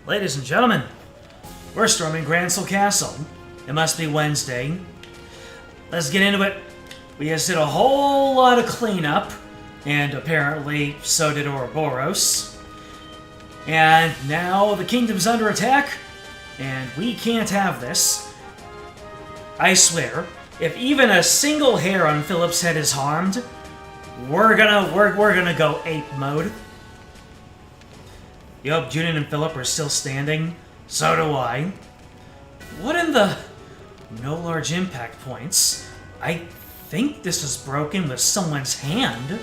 Ladies and gentlemen, we're storming Gransel Castle. It must be Wednesday. Let's get into it. We just did a whole lot of cleanup, and apparently so did Ouroboros. And now the kingdom's under attack, and we can't have this. I swear, if even a single hair on Philip's head is harmed, we're gonna go ape mode. Yup, Junin and Philip are still standing. So do I. What in the... No large impact points. I think this is broken with someone's hand.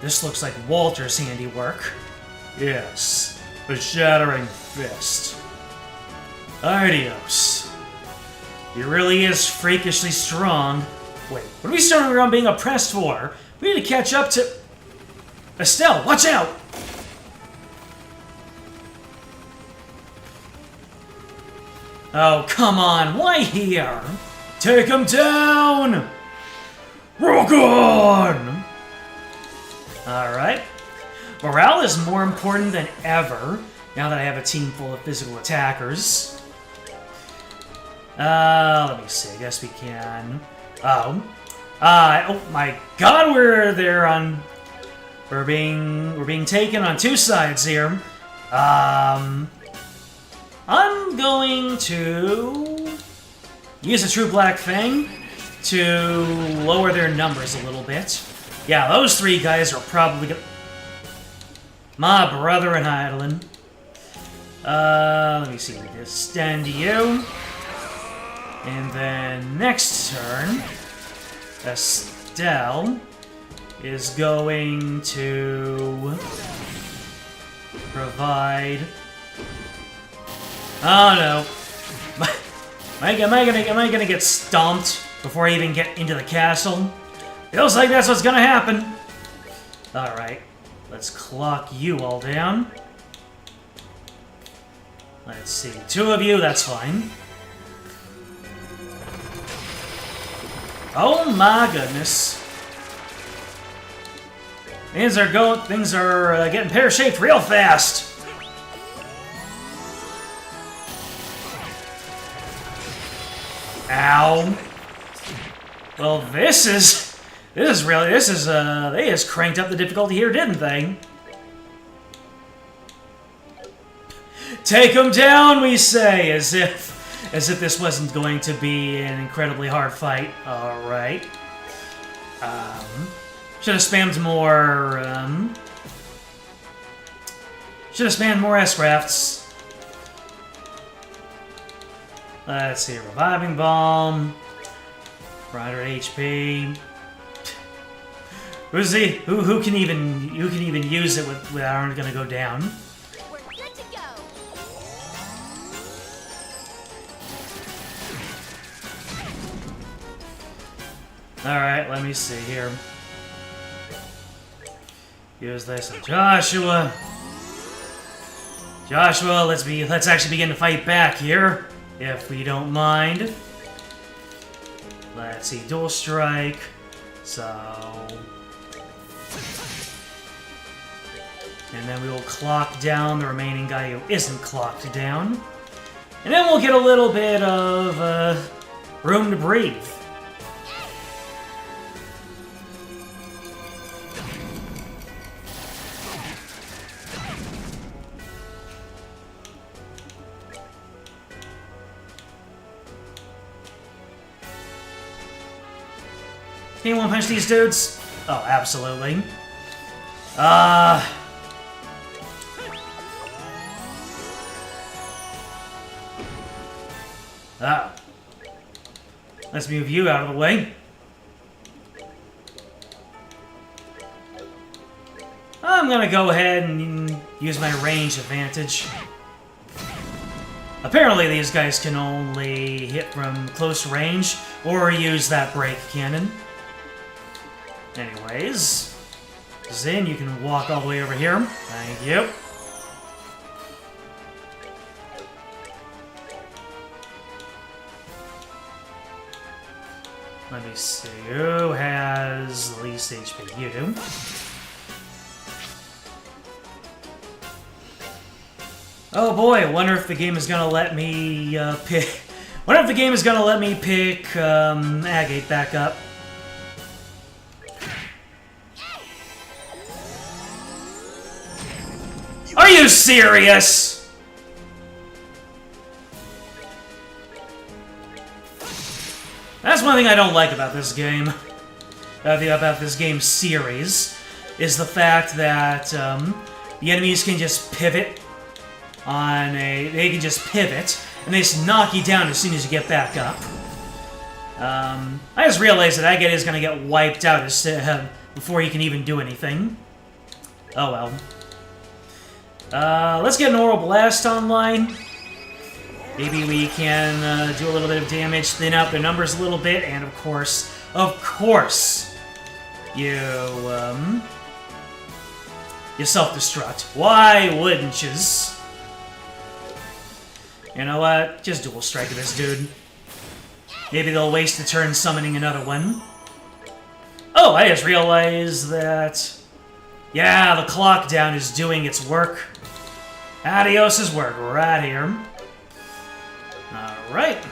This looks like Walter's handiwork. Yes, the Shattering Fist. Adios. He really is freakishly strong. Wait, what are we starting around being oppressed for? We need to catch up to... Estelle, watch out! Oh, come on, why here? Take him down! Rock on! Alright. Morale is more important than ever, now that I have a team full of physical attackers. Let me see, I guess we can... oh my god, we're being taken on two sides here. I'm going to use a True Black Fang to lower their numbers a little bit. Yeah, those three guys are probably gonna... My brother and Heidelin. Let me see, extend you. And then next turn, Estelle is going to provide... Oh no. Am I gonna get stomped before I even get into the castle? Feels like that's what's gonna happen. Alright. Let's clock you all down. Let's see. Two of you, that's fine. Oh my goodness. Things are getting pear-shaped real fast. Ow. Well, they just cranked up the difficulty here, didn't they? Take them down, we say, as if this wasn't going to be an incredibly hard fight. Alright. Should have spammed more, S-Crafts. Let's see, Reviving Balm, 400 HP. Who can even use it without gonna go down? We're good to go. Alright, let me see here. Use this on Joshua. Joshua, let's actually begin to fight back here. If we don't mind. Let's see, dual strike. So... and then we will clock down the remaining guy who isn't clocked down. And then we'll get a little bit of room to breathe. Anyone punch these dudes? Oh, absolutely. Oh. Let's move you out of the way. I'm gonna go ahead and use my range advantage. Apparently these guys can only hit from close range or use that break cannon. Anyways, Zin, you can walk all the way over here. Thank you. Let me see, who has the least HP? You do. Oh boy, I wonder if the game is gonna let me pick. Wonder if the game is gonna let me pick Agate back up. Are you serious? That's one thing I don't like about this game. About this game series, is the fact that the enemies can just pivot on a... They can just pivot, and they just knock you down as soon as you get back up. I just realized that Agate is going to get wiped out before he can even do anything. Oh well. Let's get an Oral Blast online. Maybe we can do a little bit of damage, thin out their numbers a little bit, and of course, you self-destruct. Why wouldn't yous? You know what? Just dual strike this dude. Maybe they'll waste a turn summoning another one. Oh, I just realized that... Yeah, the clock down is doing its work. Adios' work right here. Alright.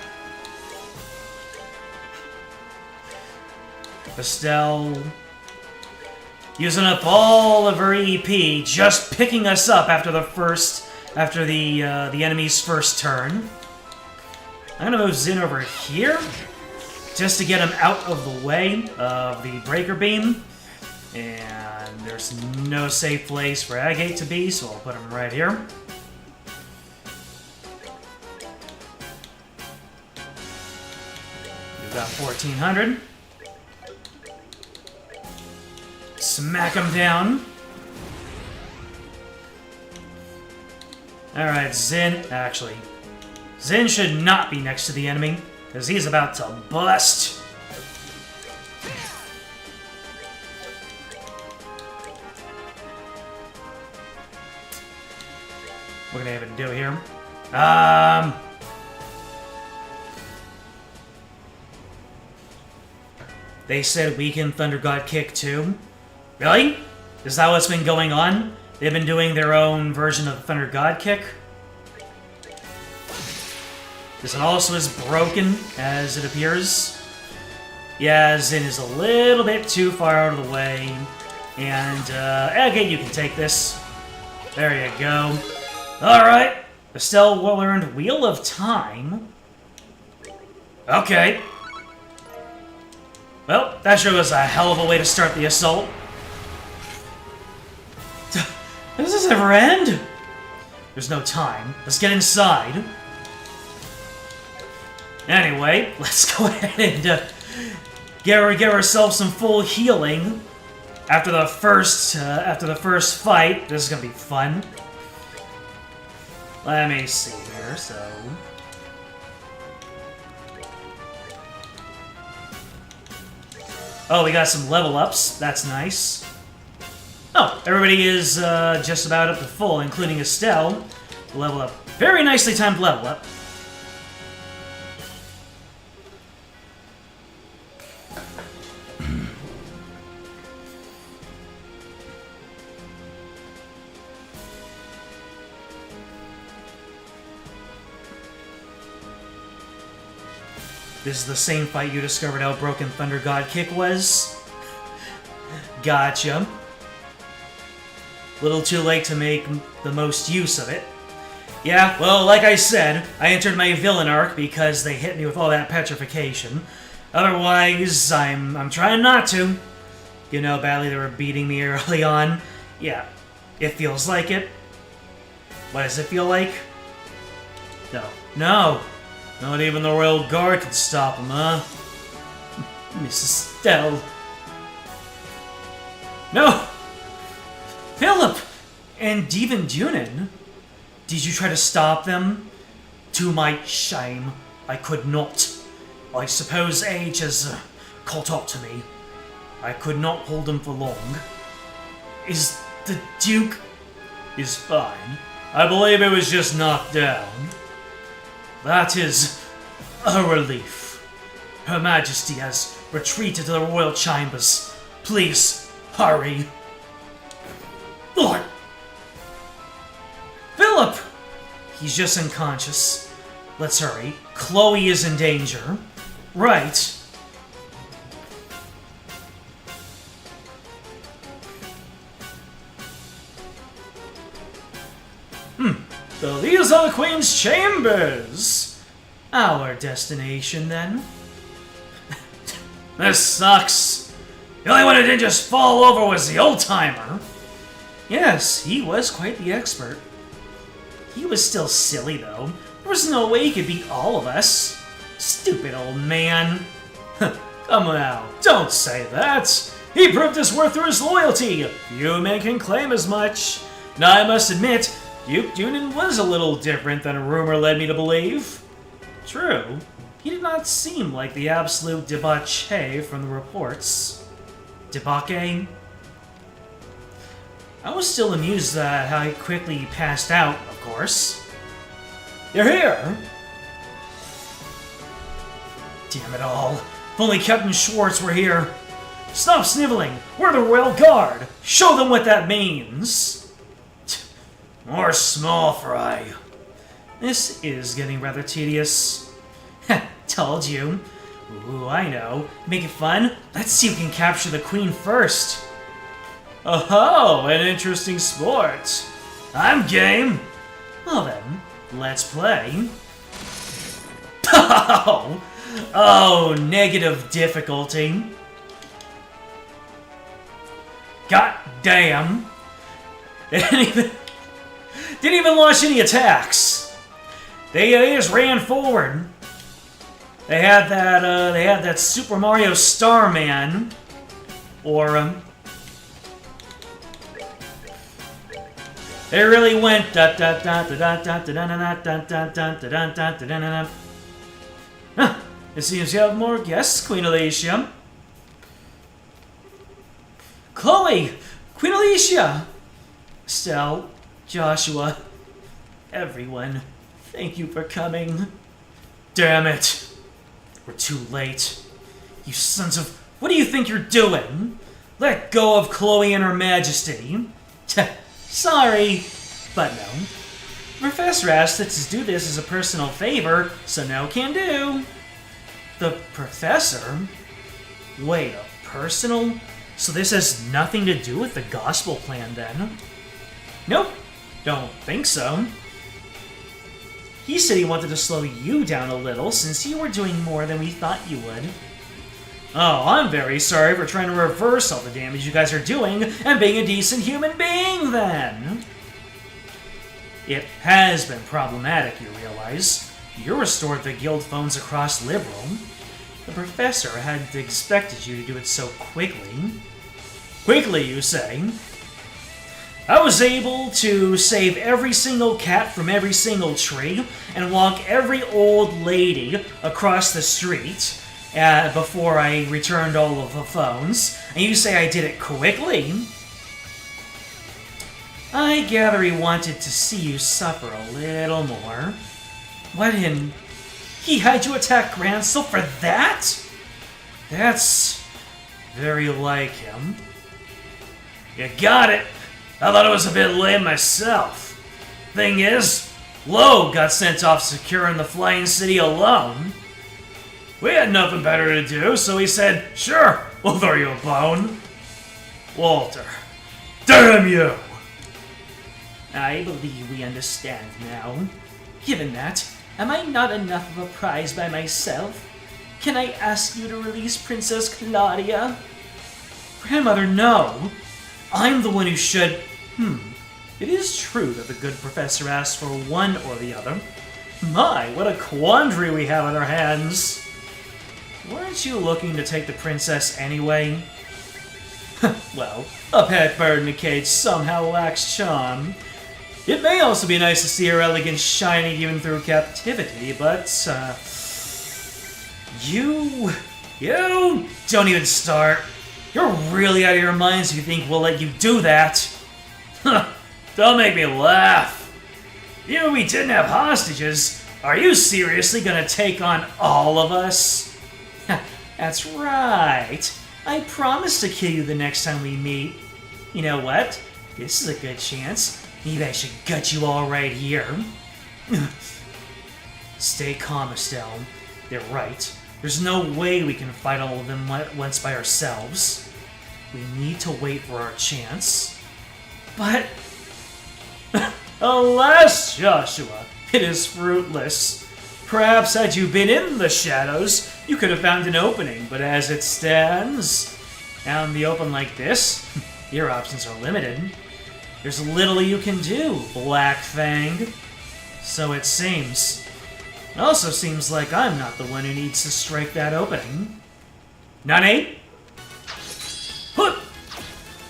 Estelle... using up all of her EP, just picking us up after the enemy's first turn. I'm gonna move Zin over here, just to get him out of the way of the Breaker Beam. And there's no safe place for Agate to be, so I'll put him right here. We've got 1400. Smack him down. Alright, Zin... Actually, Zin should not be next to the enemy, because he's about to bust. What can I even do here? They said weaken Thunder God Kick too. Really? Is that what's been going on? They've been doing their own version of the Thunder God Kick? This one also is broken, as it appears. Yeah, Zin is a little bit too far out of the way. And, Agate, you can take this. There you go. Alright. Estelle learned Wheel of Time. Okay. Well, that sure was a hell of a way to start the assault. Does this ever end? There's no time. Let's get inside. Anyway, let's go ahead and get ourselves some full healing after the first fight. This is gonna be fun. Let me see here. So, oh, we got some level ups. That's nice. Oh, everybody is just about up to full, including Estelle. Level up. Very nicely timed level up. This is the same fight you discovered how broken Thunder God Kick was? Gotcha. Little too late to make the most use of it. Yeah, well, like I said, I entered my villain arc because they hit me with all that petrification. Otherwise, I'm trying not to. You know, badly they were beating me early on. Yeah, it feels like it. What does it feel like? No. No! Not even the Royal Guard can stop him, huh? Mrs. Estelle. No! Philip! And even Junin. Did you try to stop them? To my shame, I could not. I suppose age has caught up to me. I could not hold them for long. Is the Duke... is fine. I believe it was just knocked down. That is a relief. Her Majesty has retreated to the royal chambers. Please, hurry. Lord! Philip! he's just unconscious. Let's hurry. Chloe is in danger. Right. So these are the Queen's chambers. Our destination, then. This sucks. The only one who didn't just fall over was the old-timer. Yes, he was quite the expert. He was still silly, though. There was no way he could beat all of us. Stupid old man. Come now, don't say that. He proved his worth through his loyalty. Few men can claim as much. Now, I must admit, Duke Dunan was a little different than a rumor led me to believe. True, he did not seem like the absolute debauchee from the reports. Debauchee? I was still amused at how he quickly passed out, of course. You're here! Damn it all. If only Captain Schwartz were here. Stop sniveling! We're the Royal Guard! Show them what that means! More small fry. This is getting rather tedious. Told you. Ooh, I know. Make it fun? Let's see who can capture the Queen first. Oh, an interesting sport. I'm game. Well then, let's play. Oh, negative difficulty. God damn. Didn't even launch any attacks. They just ran forward. They had that Super Mario Starman aura. They really went It seems you have more guests, Queen Alicia. Chloe! Queen Alicia! Estelle, Joshua, everyone, thank you for coming. Damn it! We're too late. You sons of... What do you think you're doing? Let go of Chloe and Her Majesty. Sorry, but no. The Professor asked us to do this as a personal favor, so no can do. The Professor? Wait, a personal? So this has nothing to do with the gospel plan, then? Nope, don't think so. He said he wanted to slow you down a little since you were doing more than we thought you would. Oh, I'm very sorry for trying to reverse all the damage you guys are doing and being a decent human being, then. It has been problematic, you realize. You restored the guild phones across Liberal. The Professor hadn't expected you to do it so quickly. Quickly, you say? I was able to save every single cat from every single tree and walk every old lady across the street before I returned all of the phones, and you say I did it quickly? I gather he wanted to see you suffer a little more. What in... He had you attack Grancel for that? That's very like him. You got it! I thought it was a bit lame myself. Thing is, Lowe got sent off securing the Flying City alone. We had nothing better to do, so he said, sure, we'll throw you a bone. Walter, damn you! I believe we understand now. Given that, am I not enough of a prize by myself? Can I ask you to release Princess Claudia? Grandmother, no. I'm the one who should... It is true that the good professor asked for one or the other. My, what a quandary we have on our hands. Weren't you looking to take the princess anyway? Well, a pet bird in a cage somehow lacks charm. It may also be nice to see her elegance shining even through captivity, but, You don't even start. You're really out of your minds if you think we'll let you do that. Don't make me laugh. You know we didn't have hostages. Are you seriously gonna take on all of us? That's right. I promise to kill you the next time we meet. You know what? This is a good chance. Maybe I should gut you all right here. Stay calm, Estelle. They're right. There's no way we can fight all of them once by ourselves. We need to wait for our chance. But... alas, Joshua, it is fruitless. Perhaps had you been in the shadows, you could have found an opening, but as it stands, out in the open like this, your options are limited. There's little you can do, Black Fang. So it seems. It also seems like I'm not the one who needs to strike that opening. Nani?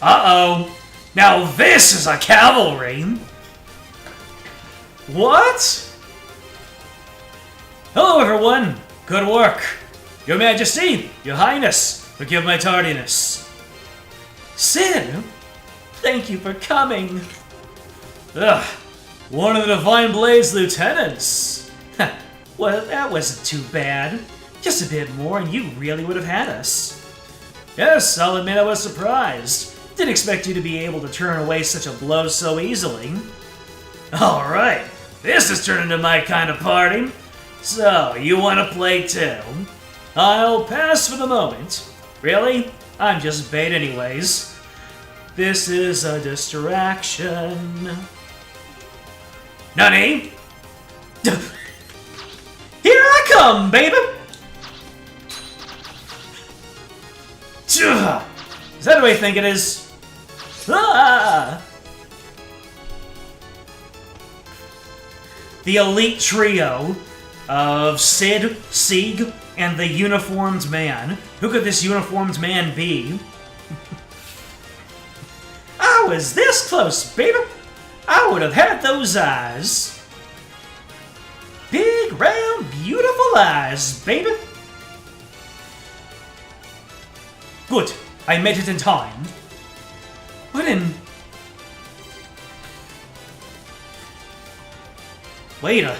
Uh-oh. Now this is a cavalry! What? Hello, everyone. Good work. Your Majesty, Your Highness, forgive my tardiness. Sid, thank you for coming. Ugh, one of the Divine Blade's lieutenants. Well, that wasn't too bad. Just a bit more and you really would have had us. Yes, I'll admit I was surprised. Didn't expect you to be able to turn away such a blow so easily. Alright, this is turning into my kind of party. So, you want to play too? I'll pass for the moment. Really? I'm just bait anyways. This is a distraction. Nani? Here I come, baby! Is that what I think it is? Ah! The elite trio of Sid, Sieg, and the uniformed man. Who could this uniformed man be? I was this close, baby! I would have had those eyes. Big, round, beautiful eyes, baby! Good, I made it in time. What in... Wait a...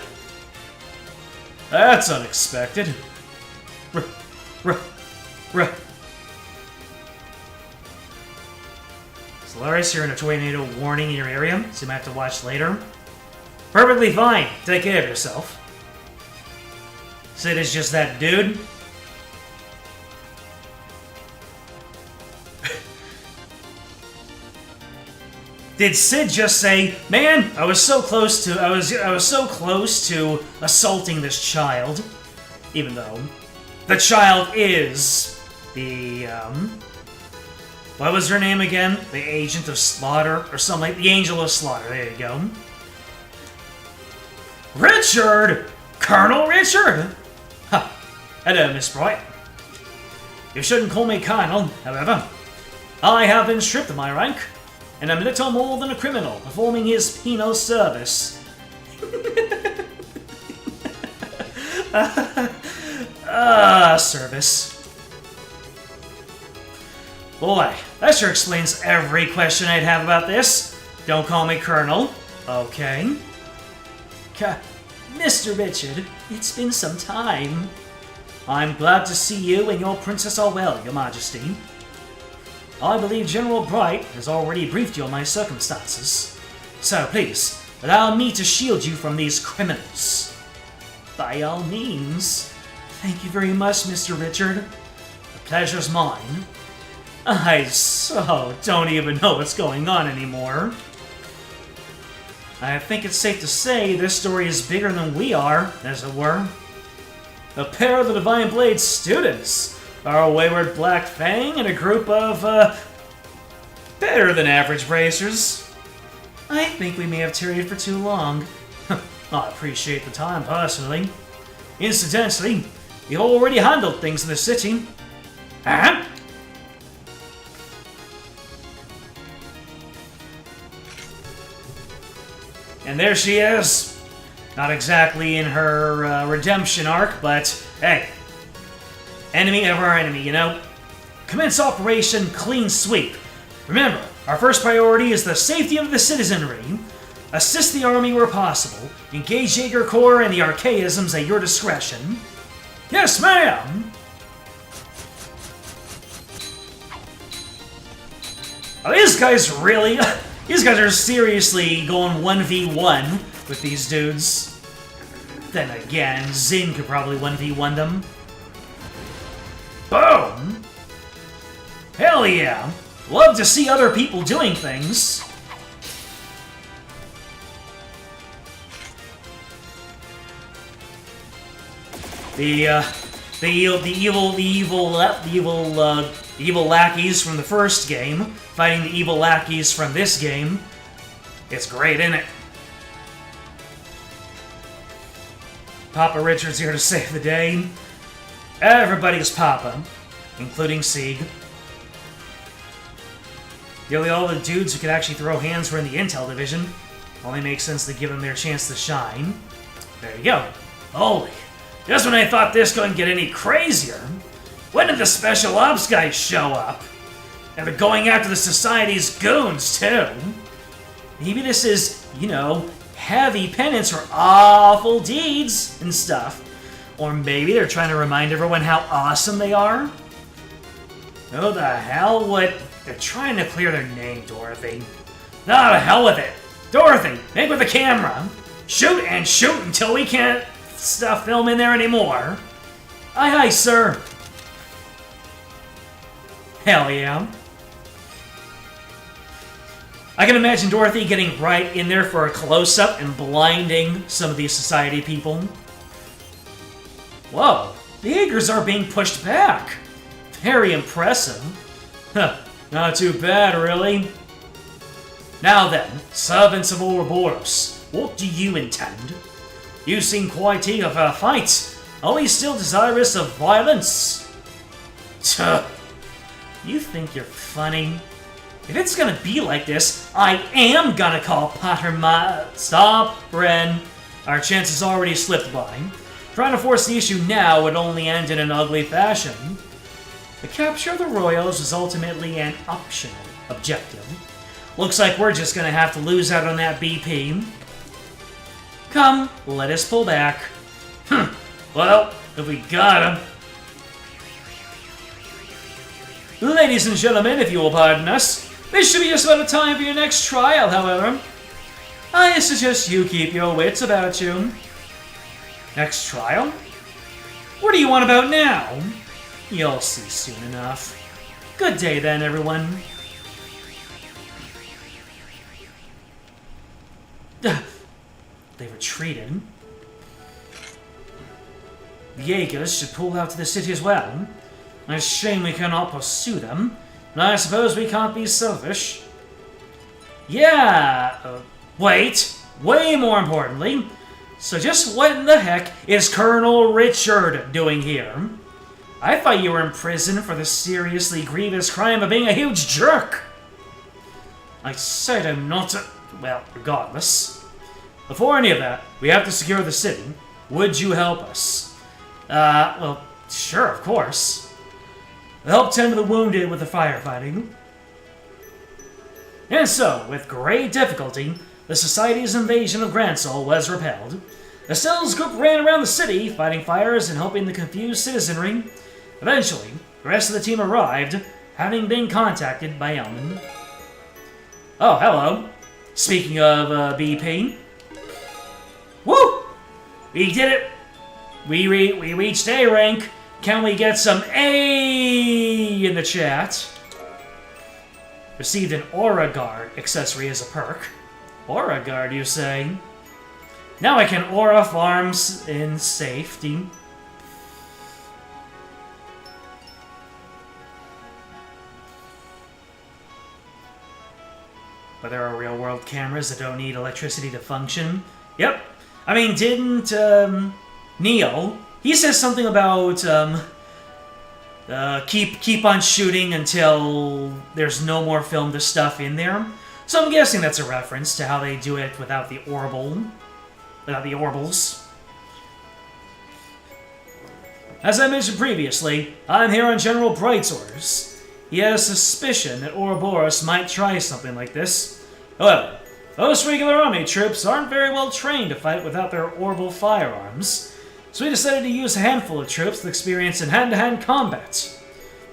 That's unexpected. Solaris, you're in a tornado warning in your area, so you might have to watch later. Perfectly fine. Take care of yourself. Sid is just that dude. Did Sid just say, "Man, I was so close to assaulting this child," even though the child is the what was her name again? The Agent of Slaughter or something like the Angel of Slaughter. There you go. Richard, Colonel Richard. Ha. Hello, Miss Bright. You shouldn't call me Colonel, however. I have been stripped of my rank. And I'm little more than a criminal, performing his penal service. Service. Boy, that sure explains every question I'd have about this. Don't call me Colonel. Okay. Mr. Richard, it's been some time. I'm glad to see you and your princess are well, Your Majesty. I believe General Bright has already briefed you on my circumstances. So please, allow me to shield you from these criminals. By all means. Thank you very much, Mr. Richard. The pleasure's mine. I so don't even know what's going on anymore. I think it's safe to say this story is bigger than we are, as it were. A pair of the Divine Blade students. Our wayward Black Fang and a group of, better than average bracers. I think we may have tarried for too long. I appreciate the time, personally. Incidentally, we've already handled things in the city. Huh? And there she is. Not exactly in her redemption arc, but hey. Enemy of our enemy, you know? Commence Operation Clean Sweep. Remember, our first priority is the safety of the citizenry. Assist the army where possible. Engage Jaeger Corps and the archaisms at your discretion. Yes, ma'am! Oh, these guys really... These guys are seriously going 1v1 with these dudes. Then again, Zin could probably 1v1 them. Boom! Hell yeah! Love to see other people doing things. The evil lackeys from the first game fighting the evil lackeys from this game. It's great, isn't it? Papa Richard's here to save the day. Everybody's Papa, including Sieg. Nearly all the dudes who could actually throw hands were in the Intel division. Only makes sense to give them their chance to shine. There you go. Holy. Just when I thought this couldn't get any crazier, when did the Special Ops guys show up? And they're going after the Society's goons, too. Maybe this is, you know, heavy penance for awful deeds and stuff. Or maybe they're trying to remind everyone how awesome they are. Who the hell would... They're trying to clear their name, Dorothy. No, to hell with it. Dorothy, make with the camera. Shoot and shoot until we can't stuff film in there anymore. Aye, aye, sir. Hell yeah. I can imagine Dorothy getting right in there for a close-up and blinding some of these Society people. Whoa, the Eagers are being pushed back. Very impressive. Huh, not too bad, really. Now then, servants of Ouroboros, what do you intend? You seem quite eager for a fight. Are we still desirous of violence? Tuh. You think you're funny? If it's gonna be like this, I am gonna call Potter Stop, Ren. Our chances already slipped by. Trying to force the issue now would only end in an ugly fashion. The capture of the Royals was ultimately an optional objective. Looks like we're just gonna have to lose out on that BP. Come, let us pull back. Well, if we got him. Ladies and gentlemen, if you will pardon us, this should be just about the time for your next trial, however. I suggest you keep your wits about you. Next trial? What do you want about now? You'll see soon enough. Good day then, everyone. They retreated. The Jaegers should pull out to the city as well. It's a shame we cannot pursue them, and I suppose we can't be selfish. Yeah, wait, way more importantly, so just what in the heck is Colonel Richard doing here? I thought you were in prison for the seriously grievous crime of being a huge jerk. I said I'm not well, regardless. Before any of that, we have to secure the city. Would you help us? Well, sure, of course. Help tend to the wounded with the firefighting. And so, with great difficulty, the Society's invasion of Gransol was repelled. Estelle's group ran around the city, fighting fires and helping the confused citizenry. Eventually, the rest of the team arrived, having been contacted by Elman. Oh, hello. Speaking of BP. Woo! We did it! We reached A rank. Can we get some A in the chat? Received an Aura Guard accessory as a perk. Aura Guard, you say? Now I can Aura farms in safety. But there are real-world cameras that don't need electricity to function. Yep. I mean, didn't, Neo... He says something about, keep on shooting until there's no more film to stuff in there. So I'm guessing that's a reference to how they do it without the orbals. As I mentioned previously, I'm here on General Bright's orders. He had a suspicion that Ouroboros might try something like this. However, most regular army troops aren't very well trained to fight without their orbital firearms. So we decided to use a handful of troops with experience in hand-to-hand combat.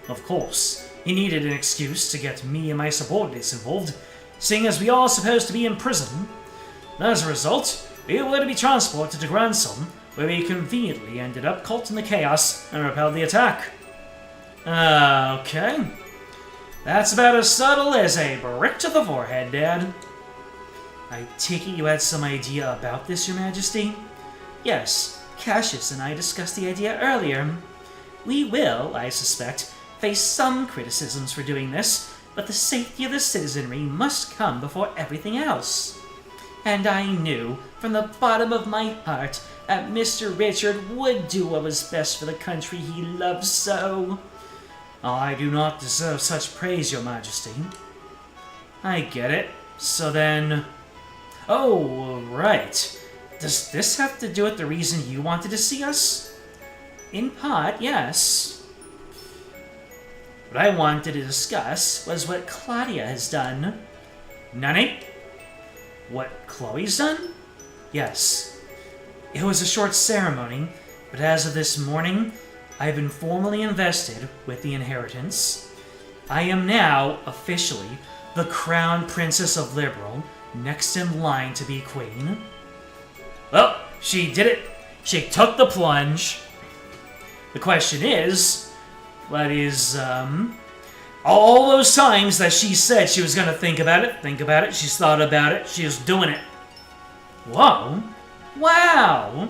Of course, he needed an excuse to get me and my subordinates involved, seeing as we are supposed to be in prison. As a result, we were to be transported to Granson, where we conveniently ended up caught in the chaos and repelled the attack. Okay. That's about as subtle as a brick to the forehead, Dad. I take it you had some idea about this, Your Majesty? Yes, Cassius and I discussed the idea earlier. We will, I suspect, face some criticisms for doing this, but the safety of the citizenry must come before everything else. And I knew, from the bottom of my heart, that Mr. Richard would do what was best for the country he loves so. I do not deserve such praise, Your Majesty. I get it. So then... Oh, right. Does this have to do with the reason you wanted to see us? In part, yes. What I wanted to discuss was what Claudia has done. Nani? What Chloe's done? Yes. It was a short ceremony, but as of this morning, I have been formally invested with the inheritance. I am now, officially, the Crown Princess of Liberal, next in line to be Queen. Well, she did it. She took the plunge. The question is, what is, all those times that she said she was going to think about it, she's thought about it, she was doing it. Whoa. Wow.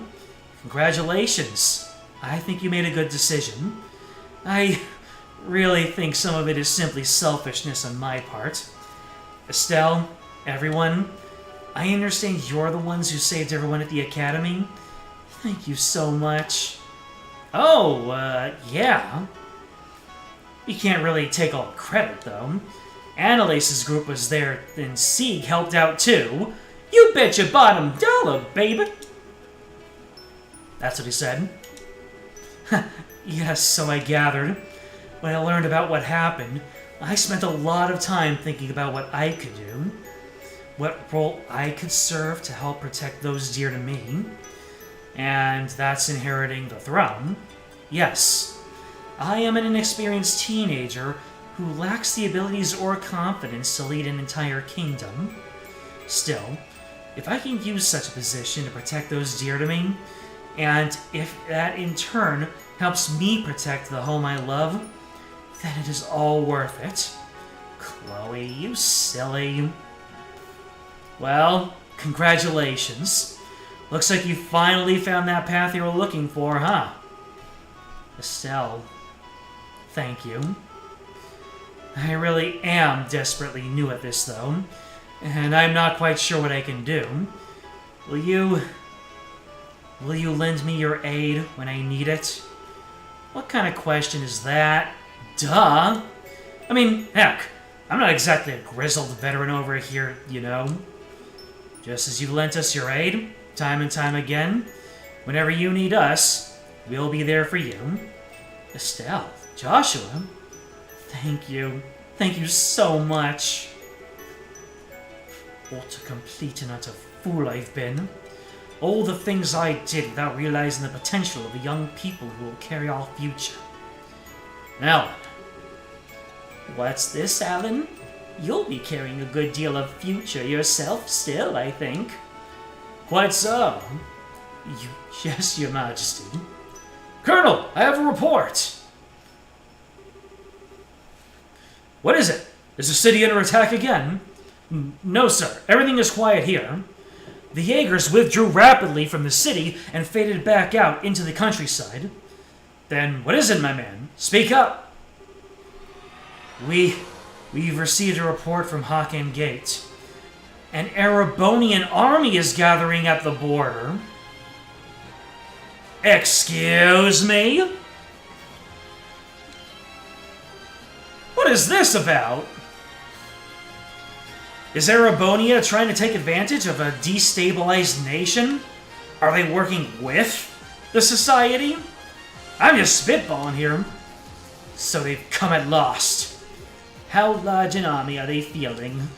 Congratulations. I think you made a good decision. I really think some of it is simply selfishness on my part. Estelle, everyone, I understand you're the ones who saved everyone at the Academy. Thank you so much. Oh, yeah. You can't really take all the credit, though. Annalise's group was there, and Sieg helped out, too. You bet your bottom dollar, baby! That's what he said. Yes, so I gathered. When I learned about what happened, I spent a lot of time thinking about what I could do. What role I could serve to help protect those dear to me. And that's inheriting the throne. Yes, I am an inexperienced teenager who lacks the abilities or confidence to lead an entire kingdom. Still, if I can use such a position to protect those dear to me, and if that in turn helps me protect the home I love, then it is all worth it. Chloe, you silly. Well, congratulations. Looks like you finally found that path you were looking for, huh? Estelle, thank you. I really am desperately new at this, though, and I'm not quite sure what I can do. Will you lend me your aid when I need it? What kind of question is that? Duh! I mean, heck, I'm not exactly a grizzled veteran over here, you know. Just as you lent us your aid, time and time again, whenever you need us, we'll be there for you. Estelle, Joshua, thank you. Thank you so much. What a complete and utter fool I've been. All the things I did without realizing the potential of the young people who will carry our future. Alan. What's this, Alan? You'll be carrying a good deal of future yourself still, I think. Quite so. Yes, Your Majesty. Colonel, I have a report. What is it? Is the city under attack again? No, sir. Everything is quiet here. The Jaegers withdrew rapidly from the city and faded back out into the countryside. Then what is it, my man? Speak up. We've received a report from Hawken Gate. An Erebonian army is gathering at the border. Excuse me? What is this about? Is Erebonia trying to take advantage of a destabilized nation? Are they working with the Society? I'm just spitballing here. So they've come at last. How large an army are they fielding?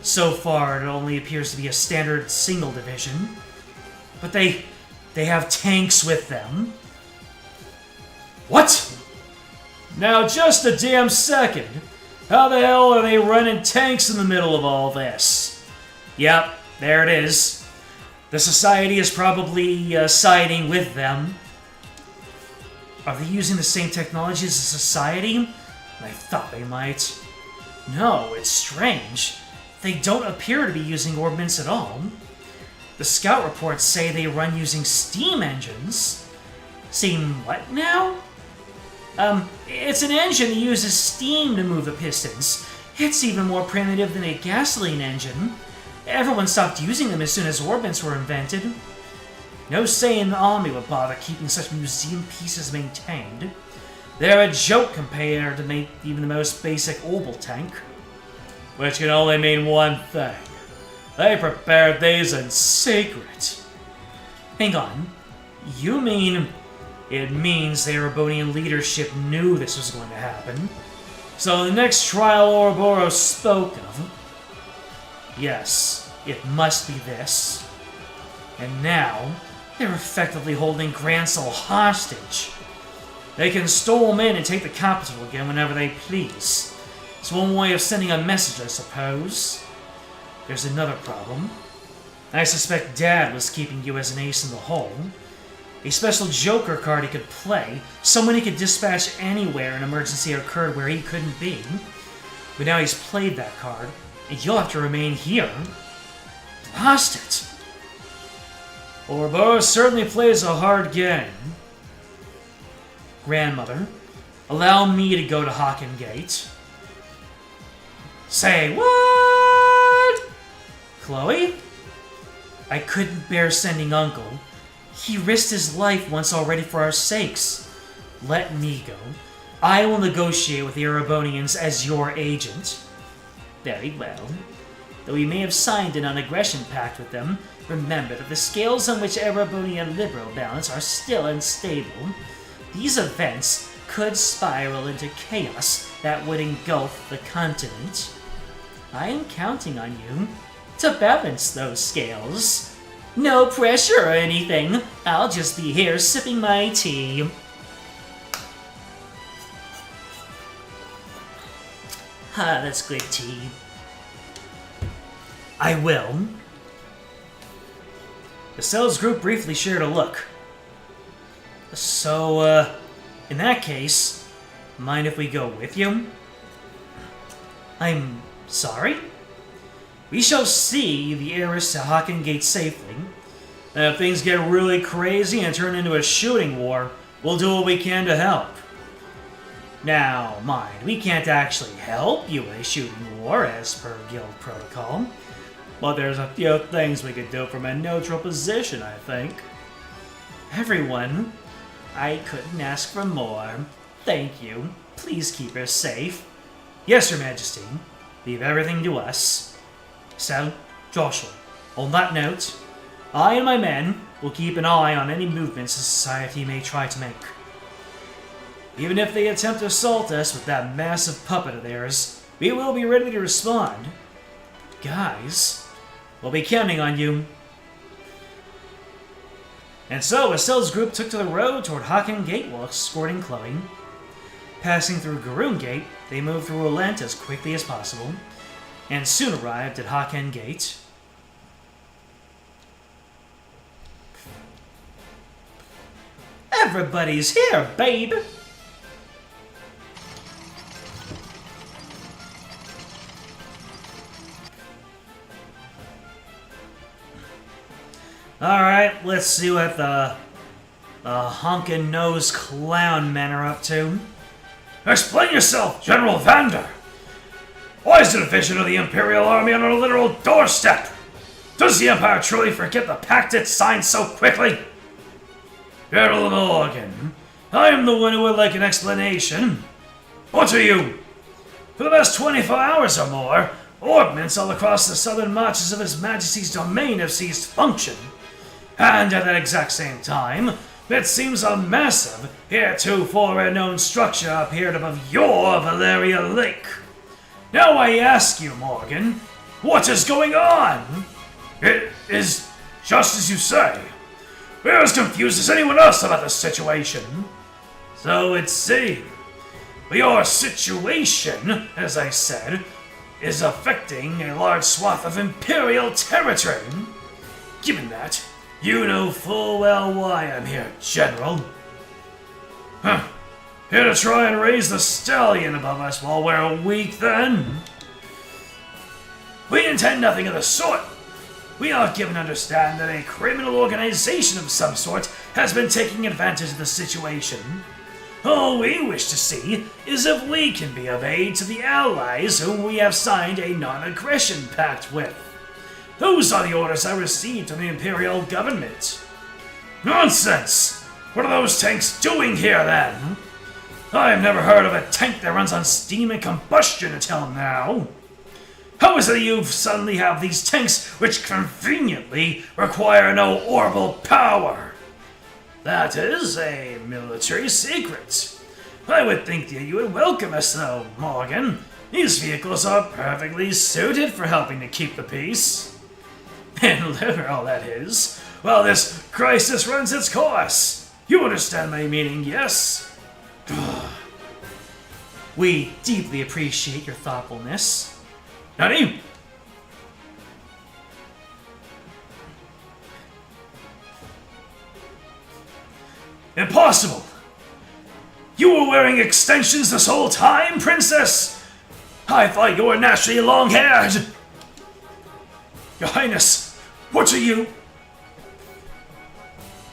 So far, it only appears to be a standard single division. But they have tanks with them. What? Now just a damn second. How the hell are they running tanks in the middle of all this? Yep, there it is. The Society is probably siding with them. Are they using the same technology as the Society? I thought they might. No, it's strange. They don't appear to be using ordnance at all. The scout reports say they run using steam engines. Steam what now? It's an engine that uses steam to move the pistons. It's even more primitive than a gasoline engine. Everyone stopped using them as soon as ordnance were invented. No sane army would bother keeping such museum pieces maintained. They're a joke compared to even the most basic orbital tank. Which can only mean one thing. They prepared these in secret. Hang on. You mean... It means the Erebonian leadership knew this was going to happen. So the next trial Ouroboros spoke of... Yes, it must be this. And now, they're effectively holding Grancel hostage. They can storm in and take the capital again whenever they please. It's one way of sending a message, I suppose. There's another problem. I suspect Dad was keeping you as an ace in the hole. A special Joker card he could play, someone he could dispatch anywhere an emergency occurred where he couldn't be. But now he's played that card, and you'll have to remain here. Blast it! Ouroboros certainly plays a hard game. Grandmother, allow me to go to Hawken Gate. Say what? Chloe? I couldn't bear sending Uncle. He risked his life once already for our sakes. Let me go. I will negotiate with the Erebonians as your agent. Very well. Though we may have signed a non-aggression pact with them, remember that the scales on which Erebonian liberal balance are still unstable. These events could spiral into chaos that would engulf the continent. I am counting on you to balance those scales. No pressure or anything. I'll just be here sipping my tea. That's good tea. I will. The sales group briefly shared a look. So, in that case, mind if we go with you? I'm sorry? We shall see the heiress to Hawken Gate safely. And if things get really crazy and turn into a shooting war, we'll do what we can to help. Now, mind, we can't actually help you in a shooting war as per guild protocol. But there's a few things we could do from a neutral position, I think. Everyone, I couldn't ask for more. Thank you. Please keep her safe. Yes, Your Majesty. Leave everything to us. So, Joshua, on that note, I and my men will keep an eye on any movements the Society may try to make. Even if they attempt to assault us with that massive puppet of theirs, we will be ready to respond. Guys, we'll be counting on you. And so, Estelle's group took to the road toward Hawken Gate while escorting Chloe. Passing through Garoon Gate, they moved through Relent as quickly as possible, and soon arrived at Hawken Gate. Everybody's here, babe! Alright, let's see what the honkin'-nosed clown men are up to. Explain yourself, General Vander! Why is the division of the Imperial Army on our literal doorstep? Does the Empire truly forget the pact it signed so quickly? General Morgan, I am the one who would like an explanation. What are you? For the past 24 hours or more, ordnance all across the southern marches of His Majesty's domain have ceased function. And at that exact same time, it seems a massive, heretofore unknown structure appeared above your Valeria Lake. Now I ask you, Morgan, what is going on? It is just as you say. We're as confused as anyone else about the situation. So it seems. Your situation, as I said, is affecting a large swath of Imperial territory. Given that, You know full well why I'm here, General. Huh. Here to try and raise the stallion above us while we're weak, then? We intend nothing of the sort. We are given to understand that a criminal organization of some sort has been taking advantage of the situation. All we wish to see is if we can be of aid to the allies whom we have signed a non-aggression pact with. Those are the orders I received from the Imperial government. Nonsense! What are those tanks doing here, then? I've never heard of a tank that runs on steam and combustion until now. How is it that you suddenly have these tanks which conveniently require no orbital power? That is a military secret. I would think that you would welcome us, though, Morgan. These vehicles are perfectly suited for helping to keep the peace. And liberal, that is, while this crisis runs its course. You understand my meaning, yes? We deeply appreciate your thoughtfulness. Nani? Impossible! You were wearing extensions this whole time, Princess? I thought you were naturally long-haired! Your Highness, what are you?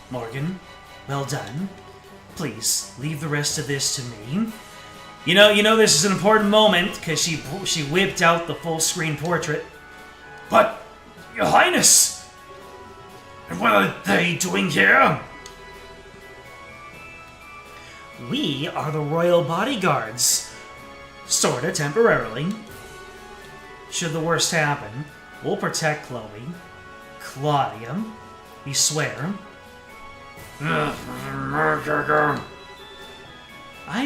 Morgan, well done. Please, leave the rest of this to me. You know this is an important moment, because she whipped out the full-screen portrait. But, Your Highness! And what are they doing here? We are the royal bodyguards. Sorta temporarily. Should the worst happen, we'll protect Chloe. Claudia, we swear. I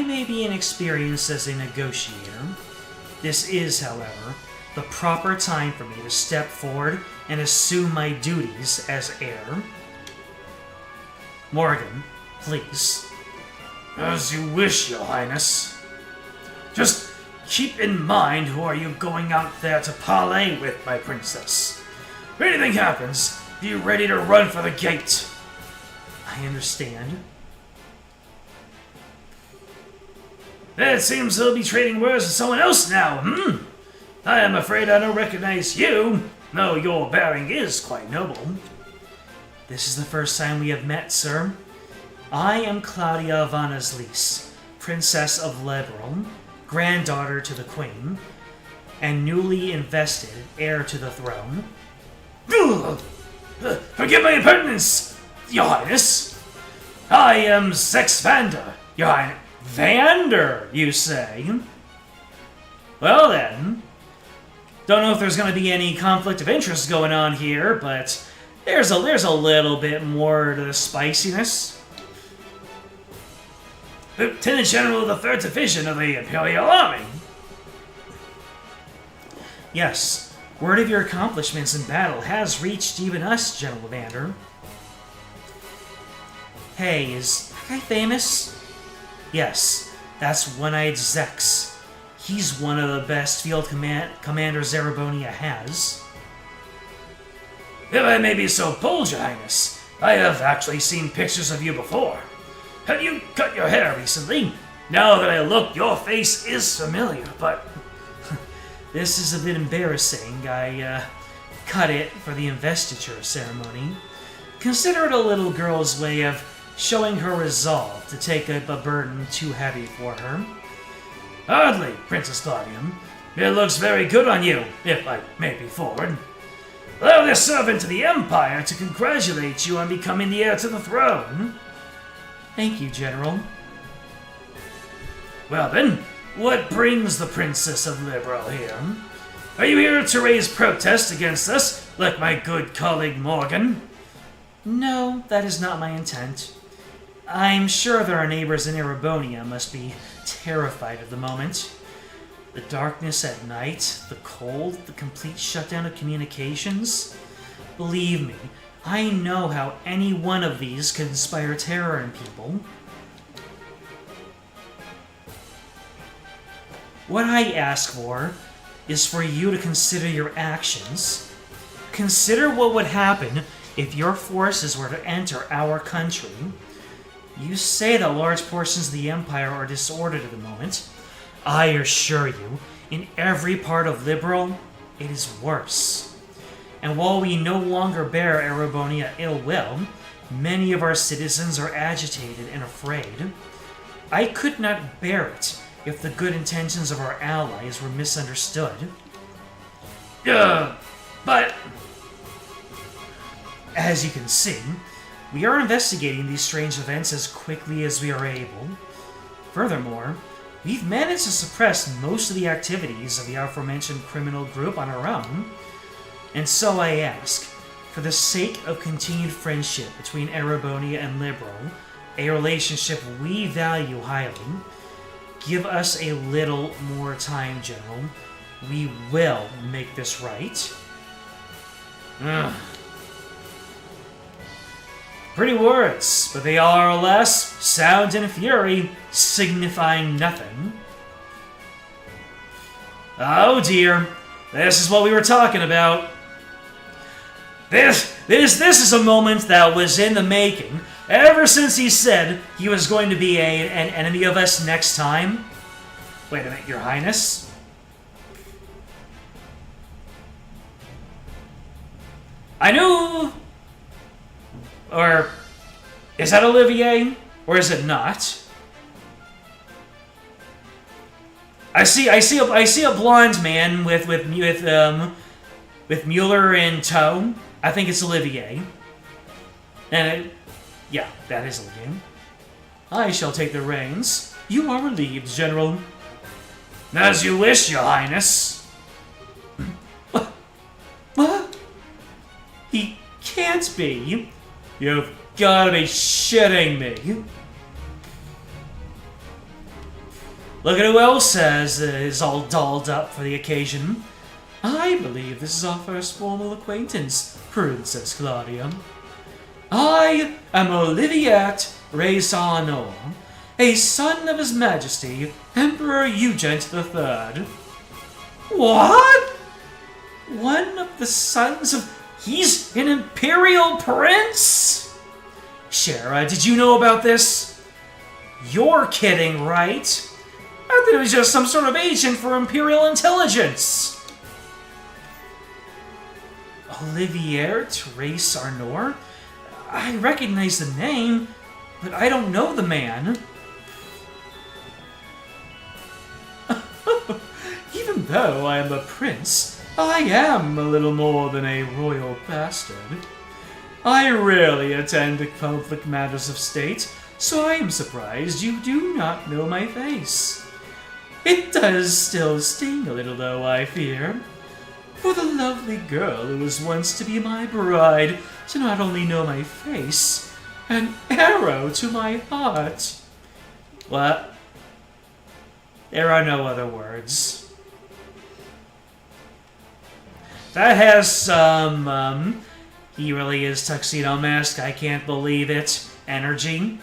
may be inexperienced as a negotiator. This is, however, the proper time for me to step forward and assume my duties as heir. Morgan, please. As you wish, Your Highness. Just keep in mind who are you going out there to parley with, my princess. If anything happens, be ready to run for the gate. I understand. It seems they'll be trading words with someone else now, I am afraid I don't recognize you, though your bearing is quite noble. This is the first time we have met, sir. I am Claudia von Aslis, Princess of Liberal, granddaughter to the Queen, and newly invested heir to the throne. Forgive my impertinence, Your Highness. I am Sex Vander, Your Highness. Vander, you say? Well then, don't know if there's going to be any conflict of interest going on here, but there's a little bit more to the spiciness. Lieutenant General of the 3rd Division of the Imperial Army. Yes, word of your accomplishments in battle has reached even us, General Vander. Hey, is that guy famous? Yes, that's One-Eyed Zex. He's one of the best field commanders Erebonia has. If I may be so bold, Your Highness, I have actually seen pictures of you before. Have you cut your hair recently? Now that I look, your face is familiar, but... This is a bit embarrassing. I cut it for the investiture ceremony. Consider it a little girl's way of showing her resolve to take up a burden too heavy for her. Hardly, Princess Claudia. It looks very good on you, if I may be forward. Allow this servant to the Empire to congratulate you on becoming the heir to the throne. Thank you, General. Well then, what brings the Princess of Liberal here? Are you here to raise protest against us, like my good colleague Morgan? No, that is not my intent. I'm sure that our neighbors in Erebonia must be terrified at the moment. The darkness at night, the cold, the complete shutdown of communications. Believe me, I know how any one of these could inspire terror in people. What I ask for is for you to consider your actions. Consider what would happen if your forces were to enter our country, you say that large portions of the Empire are disordered at the moment. I assure you, in every part of Liberal, it is worse. And while we no longer bear Erebonia ill will, many of our citizens are agitated and afraid. I could not bear it if the good intentions of our allies were misunderstood. But as you can see, we are investigating these strange events as quickly as we are able. Furthermore, we've managed to suppress most of the activities of the aforementioned criminal group on our own. And so I ask, for the sake of continued friendship between Erebonia and Liberal, a relationship we value highly, give us a little more time, General. We will make this right. Ugh. Pretty words, but they are, alas, sound and fury, signifying nothing. Oh dear, this is what we were talking about. This is a moment that was in the making ever since he said he was going to be an enemy of us next time. Wait a minute, Your Highness? I knew... Or... Is that Olivier? Or is it not? I see a blonde man with Mueller in tow. I think it's Olivier. And yeah, that is Olivier. I shall take the reins. You are relieved, General. As you wish, Your Highness. What? He can't be. You've gotta be shitting me. Look at who else is all dolled up for the occasion. I believe this is our first formal acquaintance, Princess Claudia. I am Olivier Raisonor, a son of His Majesty, Emperor Eugent III. What? One of the sons of... He's an imperial prince? Shara, did you know about this? You're kidding, right? I thought it was just some sort of agent for Imperial intelligence. Olivier Trace Arnor? I recognize the name, but I don't know the man. Even though I am a prince, I am a little more than a royal bastard. I rarely attend to public matters of state, so I am surprised you do not know my face. It does still sting a little, though, I fear. For the lovely girl who was once to be my bride to not only know my face, an arrow to my heart. What? There are no other words. That has some, he really is Tuxedo Mask, I can't believe it, energy.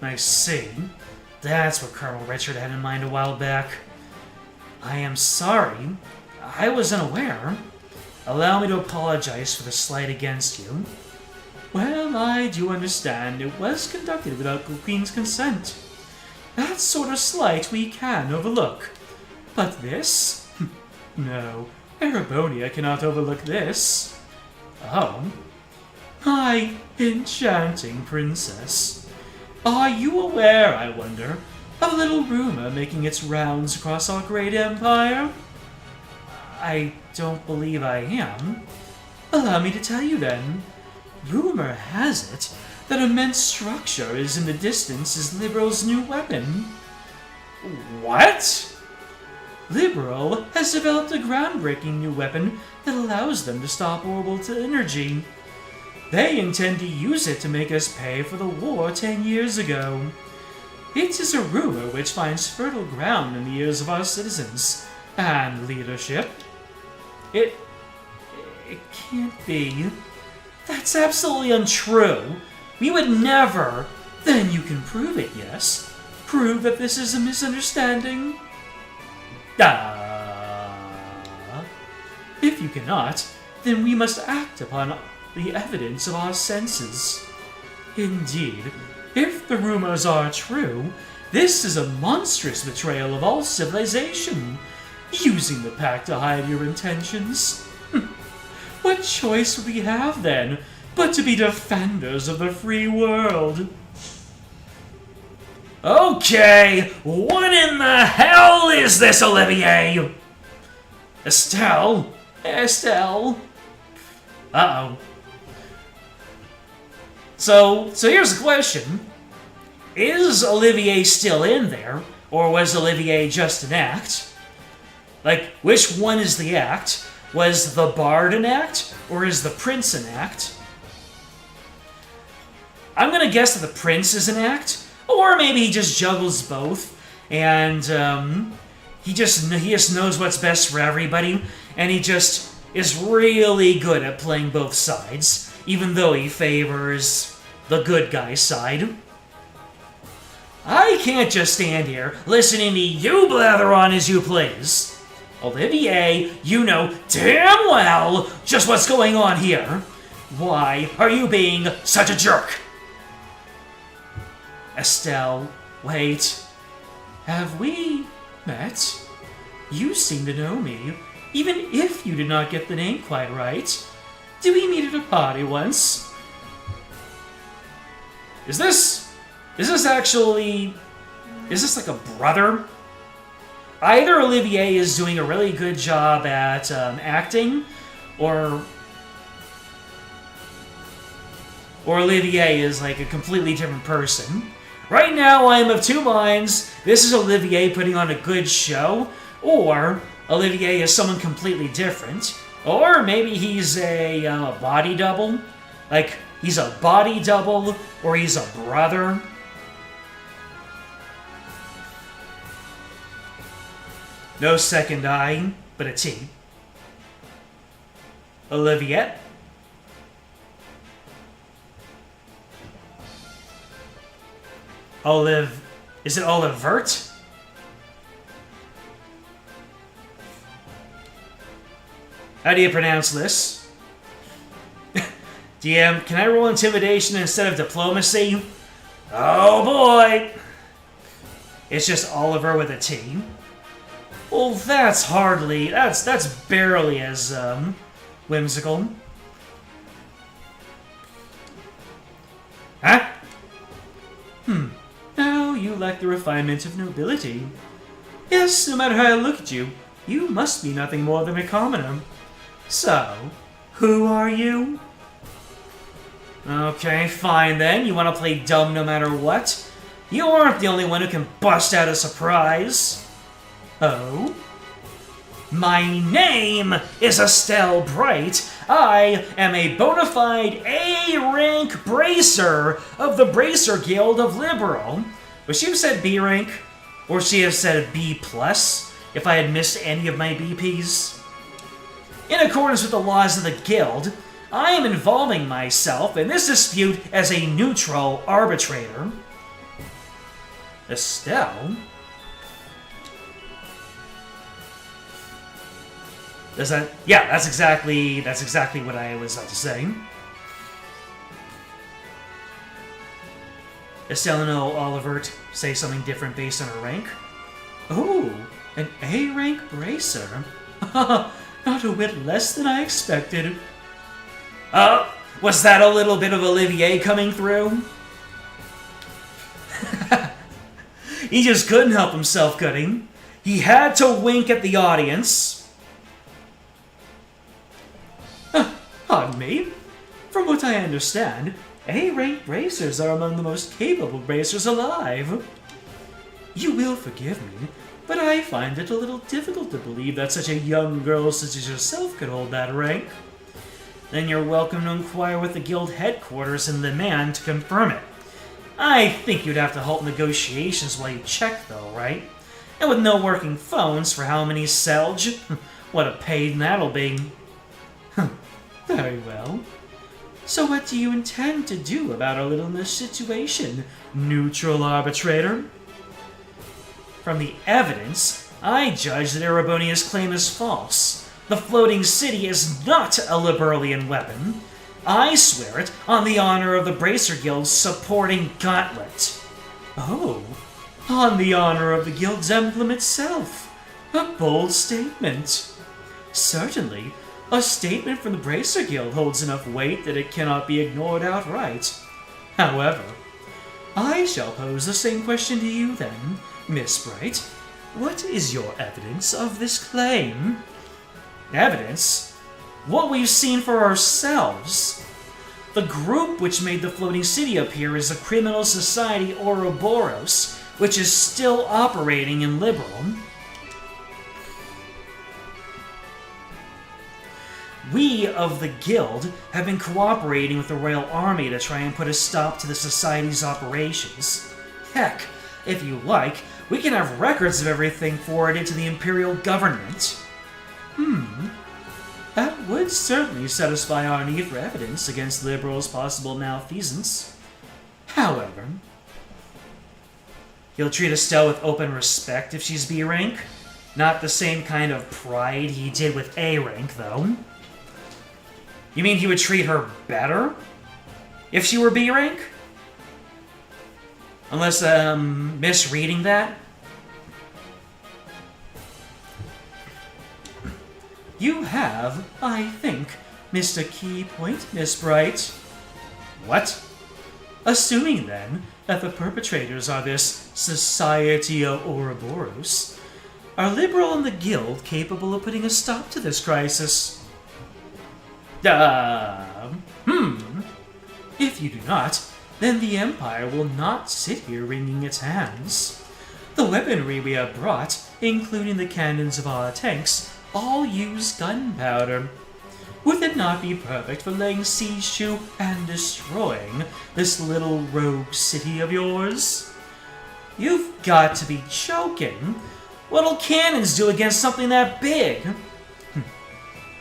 I see. That's what Colonel Richard had in mind a while back. I am sorry. I was unaware. Allow me to apologize for the slight against you. Well, I do understand it was conducted without the Queen's consent. That sort of slight we can overlook. But this? No, Erebonia cannot overlook this. Oh. My enchanting princess. Are you aware, I wonder, of a little rumor making its rounds across our great empire? I don't believe I am. Allow me to tell you then. Rumor has it that immense structure is in the distance as Liberal's new weapon. What? Liberal has developed a groundbreaking new weapon that allows them to stop orbital energy. They intend to use it to make us pay for the war 10 years ago. It is a rumor which finds fertile ground in the ears of our citizens and leadership. It can't be. That's absolutely untrue. We would never. Then you can prove it, yes? Prove that this is a misunderstanding? If you cannot, then we must act upon the evidence of our senses. Indeed, if the rumors are true, this is a monstrous betrayal of all civilization, using the pact to hide your intentions. What choice would we have, then, but to be defenders of the free world? Okay, what in the hell is this, Olivier? Estelle? Uh-oh. So here's the question. Is Olivier still in there, or was Olivier just an act? Like, which one is the act? Was the bard an act, or is the prince an act? I'm gonna guess that the prince is an act, or maybe he just juggles both, and he just knows what's best for everybody, and he just is really good at playing both sides, even though he favors the good guy side. I can't just stand here listening to you blather on as you please. Olivier, you know damn well just what's going on here. Why are you being such a jerk? Estelle, wait. Have we met? You seem to know me, even if you did not get the name quite right. Did we meet at a party once? Is this like a brother? Either Olivier is doing a really good job at acting, or Olivier is like a completely different person. Right now, I am of two minds. This is Olivier putting on a good show, or Olivier is someone completely different, or maybe he's a body double. Like, he's a body double, or he's a brother. No second I, but a T. Olivier. Is it Olivert? How do you pronounce this? DM, can I roll intimidation instead of diplomacy? Oh boy! It's just Oliver with a T. Well, that's barely as, whimsical. Huh? Now you lack the refinement of nobility. Yes, no matter how I look at you, you must be nothing more than a commoner. So, who are you? Okay, fine then. You want to play dumb no matter what? You aren't the only one who can bust out a surprise. Oh? My name is Estelle Bright. I am a bona fide A-rank bracer of the Bracer Guild of Liberal. Would she have said B rank? Or she have said B+, if I had missed any of my BPs? In accordance with the laws of the Guild, I am involving myself in this dispute as a neutral arbitrator. Estelle? Does that? Yeah, that's exactly what I was about to say. Estelle and Olivert say something different based on her rank. Oh, an A-rank bracer. Not a whit less than I expected. Was that a little bit of Olivier coming through? He just couldn't help himself, could he? He had to wink at the audience. Pardon me. From what I understand, A-rank bracers are among the most capable bracers alive. You will forgive me, but I find it a little difficult to believe that such a young girl such as yourself could hold that rank. Then you're welcome to inquire with the guild headquarters in Le Mans to confirm it. I think you'd have to halt negotiations while you check, though, right? And with no working phones for how many Selge? What a pain that'll be. Very well. So what do you intend to do about our little situation, neutral arbitrator? From the evidence, I judge that Erebonia's claim is false. The floating city is not a Liberalian weapon. I swear it on the honor of the Bracer Guild's supporting gauntlet. Oh, on the honor of the Guild's emblem itself. A bold statement. Certainly, a statement from the Bracer Guild holds enough weight that it cannot be ignored outright. However, I shall pose the same question to you then, Miss Bright. What is your evidence of this claim? Evidence? What we've seen for ourselves. The group which made the floating city appear is a criminal society Ouroboros, which is still operating in Liberal. We of the Guild have been cooperating with the Royal Army to try and put a stop to the Society's operations. Heck, if you like, we can have records of everything forwarded to the Imperial government. That would certainly satisfy our need for evidence against Liberal's possible malfeasance. However, he'll treat Estelle with open respect if she's B rank. Not the same kind of pride he did with A rank, though. You mean he would treat her better if she were B rank? Unless, misreading that? You have, I think, missed a key point, Miss Bright. What? Assuming, then, that the perpetrators are this Society of Ouroboros, are Liberal and the Guild capable of putting a stop to this crisis? If you do not, then the Empire will not sit here wringing its hands. The weaponry we have brought, including the cannons of our tanks, all use gunpowder. Would it not be perfect for laying siege to and destroying this little rogue city of yours? You've got to be joking. What'll cannons do against something that big?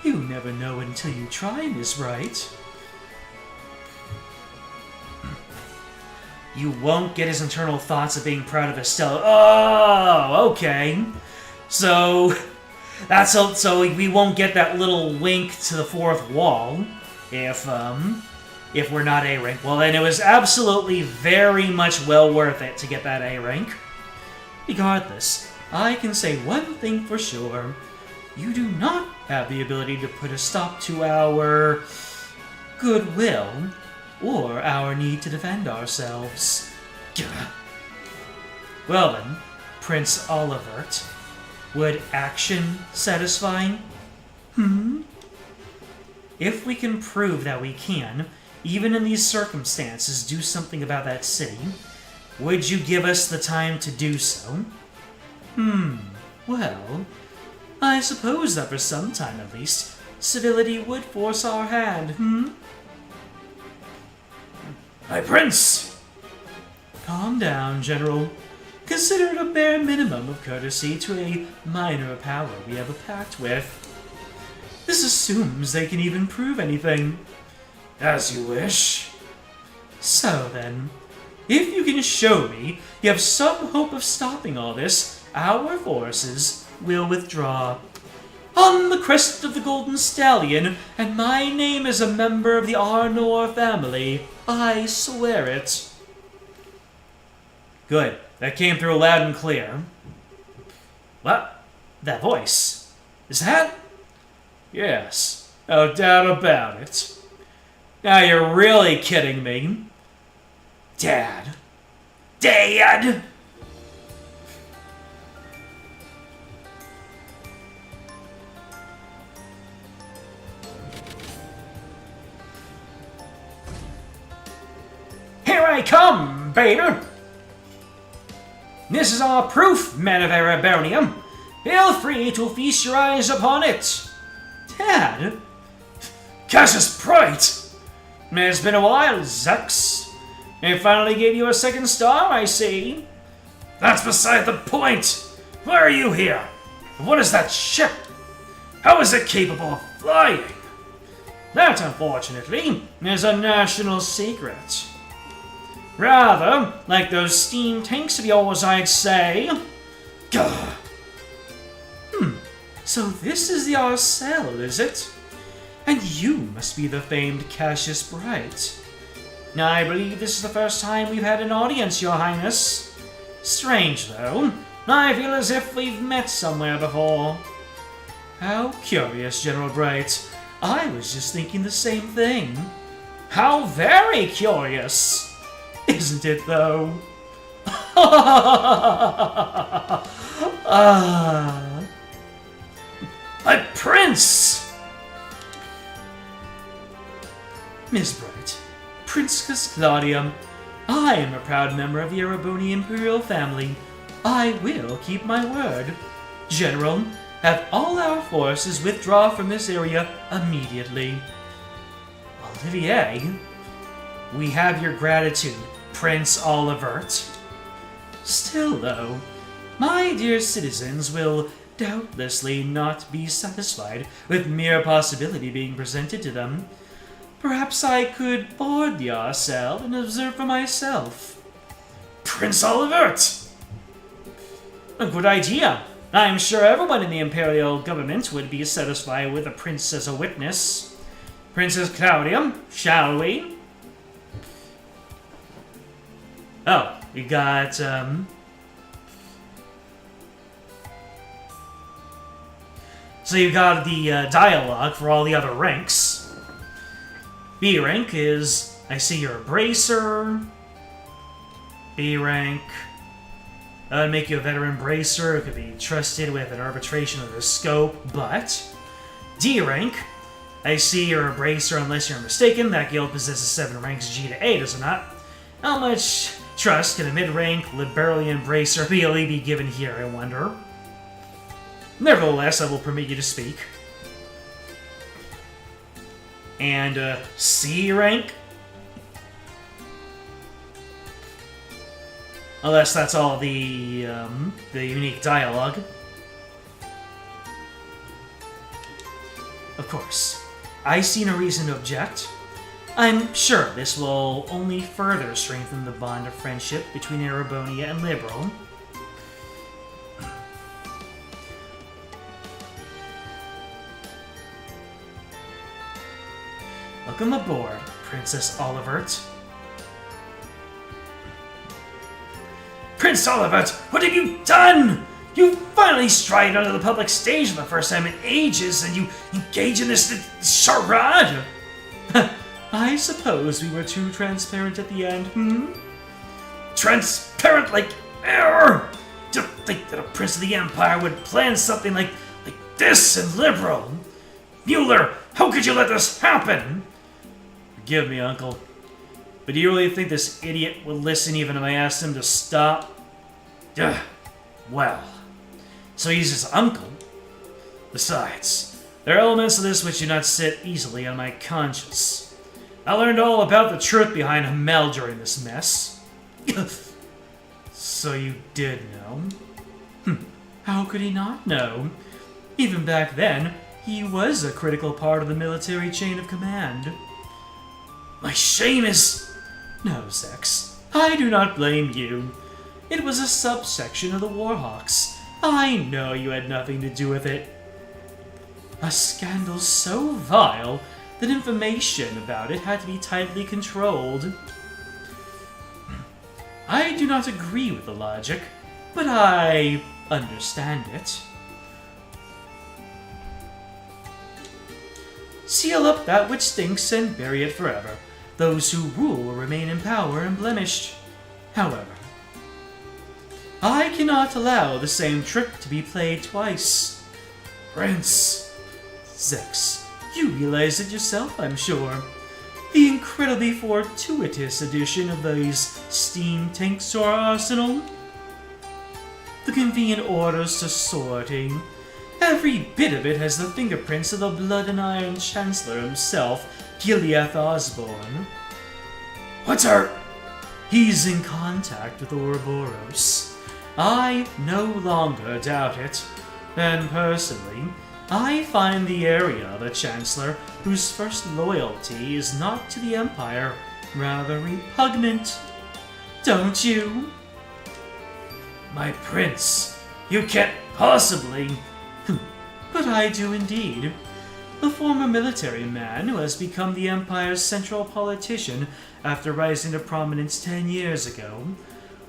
You never know until you try, Miss Wright. You won't get his internal thoughts of being proud of Estelle. Oh, okay. So we won't get that little wink to the fourth wall if we're not A rank. Well, then it was absolutely very much well worth it to get that A rank. Regardless, I can say one thing for sure. You do not have the ability to put a stop to our goodwill or our need to defend ourselves. Well then, Prince Olivert, would action satisfy? If we can prove that we can, even in these circumstances, do something about that city, would you give us the time to do so? Well, I suppose that for some time at least, civility would force our hand, My prince! Calm down, General. Consider it a bare minimum of courtesy to a minor power we have a pact with. This assumes they can even prove anything. As you wish. So then, if you can show me you have some hope of stopping all this, our forces will withdraw. On the crest of the Golden Stallion, and my name is a member of the Arnor family, I swear it. Good. That came through loud and clear. What? That voice? Is that? Yes, no doubt about it. Now you're really kidding me. Dad. Dad! Here I come, baby! This is our proof, men of Erebonium. Feel free to feast your eyes upon it. Dad? Cassius Bright! It's been a while, Zex. They finally gave you a second star, I see. That's beside the point. Why are you here? What is that ship? How is it capable of flying? That, unfortunately, is a national secret. Rather, like those steam tanks of yours, I'd say. Gah. So this is the Arcel, is it? And you must be the famed Cassius Bright. Now, I believe this is the first time we've had an audience, Your Highness. Strange, though. I feel as if we've met somewhere before. How curious, General Bright. I was just thinking the same thing. How very curious! Isn't it, though? My prince! Miss Bright, Princess Claudia, I am a proud member of the Ereboni Imperial family. I will keep my word. General, have all our forces withdraw from this area immediately. Olivier, we have your gratitude, Prince Olivert. Still, though, my dear citizens will doubtlessly not be satisfied with mere possibility being presented to them. Perhaps I could board the Arcel and observe for myself. Prince Olivert! A good idea. I'm sure everyone in the Imperial government would be satisfied with a prince as a witness. Princess Claudia, shall we? Oh, we got, So you got the dialogue for all the other ranks. B rank is, I see you're a bracer. B rank, that would make you a veteran bracer. It could be trusted with an arbitration of the scope, but D rank, I see you're a bracer unless you're mistaken. That guild possesses 7 ranks G to A, does it not? How much trust can a mid-rank Liberalian bracer really be given here, I wonder? Nevertheless, I will permit you to speak. And C rank? Unless that's all the unique dialogue. Of course, I see no reason to object. I'm sure this will only further strengthen the bond of friendship between Erebonia and Liberal. Welcome aboard, Princess Olivert. Prince Olivert, what have you done? You finally stride onto the public stage for the first time in ages, and you engage in this charade. I suppose we were too transparent at the end, Transparent like air! To think that a prince of the Empire would plan something like this in Liberal. Mueller, how could you let this happen? Forgive me, Uncle. But do you really think this idiot would listen even if I asked him to stop? Well, so he's his uncle. Besides, there are elements of this which do not sit easily on my conscience. I learned all about the truth behind Hamel during this mess. So you did know? How could he not know? Even back then, he was a critical part of the military chain of command. My shame is... No, Zex. I do not blame you. It was a subsection of the Warhawks. I know you had nothing to do with it. A scandal so vile that information about it had to be tightly controlled. I do not agree with the logic, but I understand it. Seal up that which stinks and bury it forever. Those who rule will remain in power unblemished. However, I cannot allow the same trick to be played twice. Prince, Zex, you realize it yourself, I'm sure. The incredibly fortuitous addition of these steam tanks to our arsenal. The convenient orders to sorting. Every bit of it has the fingerprints of the Blood and Iron Chancellor himself, Gileath Osborne. What's our... He's in contact with Ouroboros. I no longer doubt it. And personally, I find the area of a Chancellor whose first loyalty is not to the Empire, rather repugnant. Don't you? My prince, you can't possibly... But I do indeed. the former military man who has become the Empire's central politician after rising to prominence 10 years ago.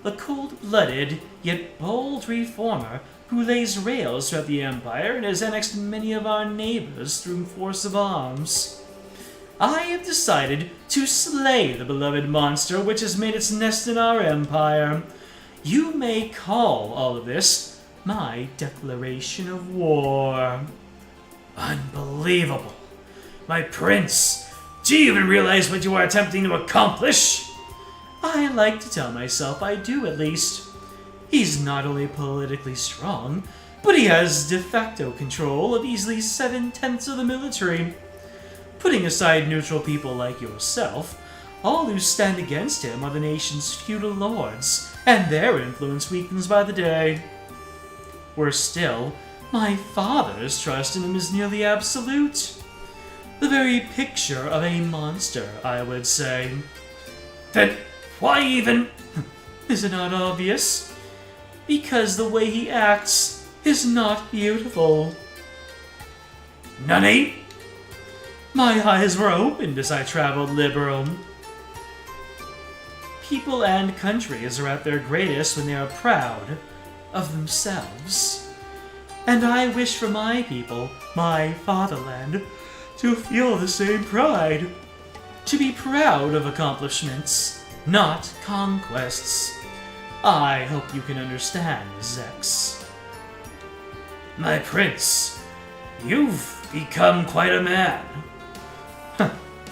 The cold-blooded, yet bold reformer who lays rails throughout the Empire and has annexed many of our neighbors through force of arms. I have decided to slay the beloved monster which has made its nest in our Empire. You may call all of this my declaration of war. Unbelievable. My prince, do you even realize what you are attempting to accomplish? I like to tell myself I do, at least. He's not only politically strong, but he has de facto control of easily 7/10 of the military. Putting aside neutral people like yourself, all who stand against him are the nation's feudal lords, and their influence weakens by the day. Worse still, my father's trust in him is nearly absolute. The very picture of a monster, I would say. Then why even... Is it not obvious? Because the way he acts is not beautiful. Nani? My eyes were opened as I traveled liberal. People and countries are at their greatest when they are proud of themselves. And I wish for my people, my fatherland, to feel the same pride. To be proud of accomplishments, not conquests. I hope you can understand, Zex. My prince, you've become quite a man.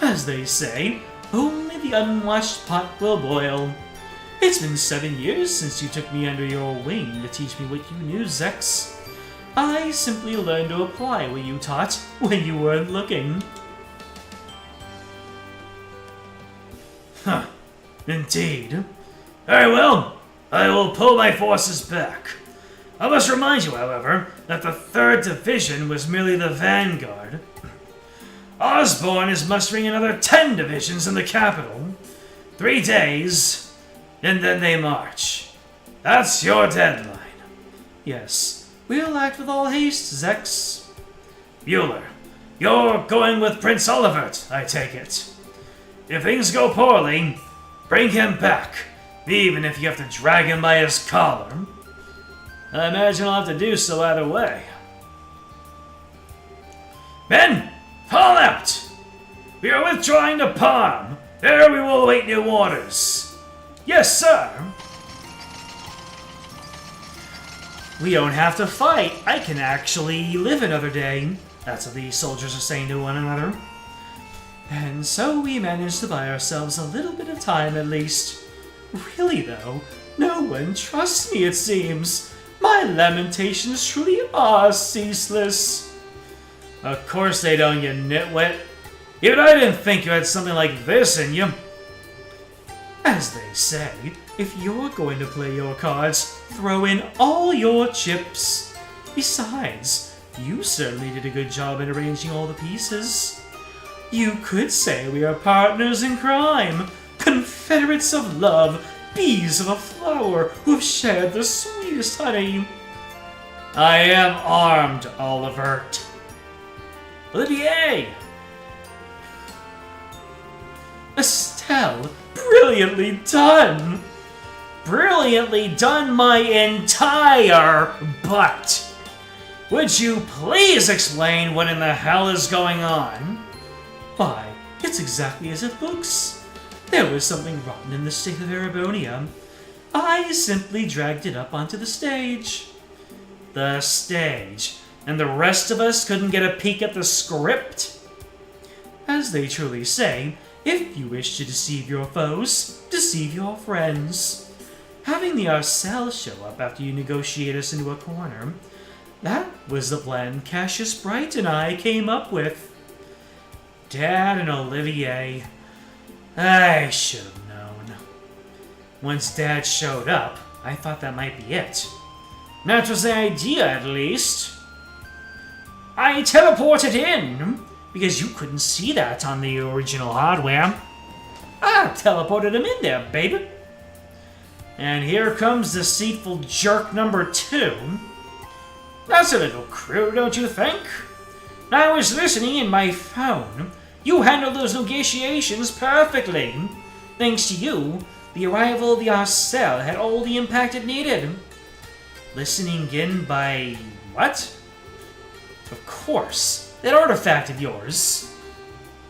As they say, only the unwashed pot will boil. It's been 7 years since you took me under your wing to teach me what you knew, Zex. I simply learned to apply what you taught when you weren't looking. Huh, indeed. Very well, I will pull my forces back. I must remind you, however, that the 3rd Division was merely the vanguard. Osborne is mustering another 10 divisions in the capital. 3 days, and then they march. That's your deadline. Yes, we'll act with all haste, Zex. Bueller, you're going with Prince Olivert, I take it. If things go poorly, bring him back, even if you have to drag him by his collar. I imagine I'll have to do so either way. Men, fall out! We are withdrawing to Palm. There we will await new orders. Yes, sir. We don't have to fight. I can actually live another day. That's what these soldiers are saying to one another. And so we managed to buy ourselves a little bit of time at least. Really though, no one trusts me, it seems. My lamentations truly are ceaseless. Of course they don't, you nitwit. Even I didn't think you had something like this in you. As they say, if you're going to play your cards, throw in all your chips. Besides, you certainly did a good job in arranging all the pieces. You could say we are partners in crime, confederates of love, bees of a flower who have shared the sweetest honey. I am armed, Olivert. Olivier! Estelle, brilliantly done! Brilliantly done, my entire butt! Would you please explain what in the hell is going on? Why, it's exactly as it looks. There was something rotten in the state of Erebonia. I simply dragged it up onto the stage. The stage. And the rest of us couldn't get a peek at the script? As they truly say, if you wish to deceive your foes, deceive your friends. Having the Arcel show up after you negotiate us into a corner, that was the plan Cassius Bright and I came up with. Dad and Olivier. I should have known. Once Dad showed up, I thought that might be it. That was the idea, at least. I teleported in, because you couldn't see that on the original hardware. I teleported him in there, baby. And here comes deceitful jerk number 2. That's a little crude, don't you think? I was listening in my phone. You handled those negotiations perfectly. Thanks to you, the arrival of the Arcel had all the impact it needed. Listening in by what? Of course, that artifact of yours.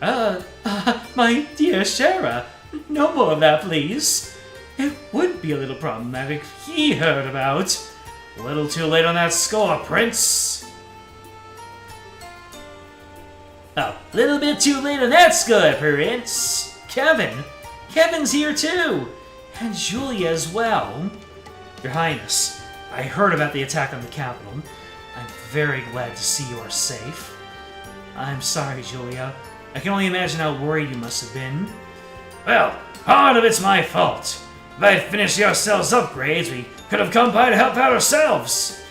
My dear Sarah, no more of that, please. It would be a little problematic if he heard about. A little too late on that score, Prince. A little bit too late on that score, Prince. Kevin's here too. And Julia as well. Your Highness, I heard about the attack on the Capitol. I'm very glad to see you are safe. I'm sorry, Julia. I can only imagine how worried you must have been. Well, part of it's my fault. If I had finished the Arcel's upgrades, we could have come by to help out ourselves.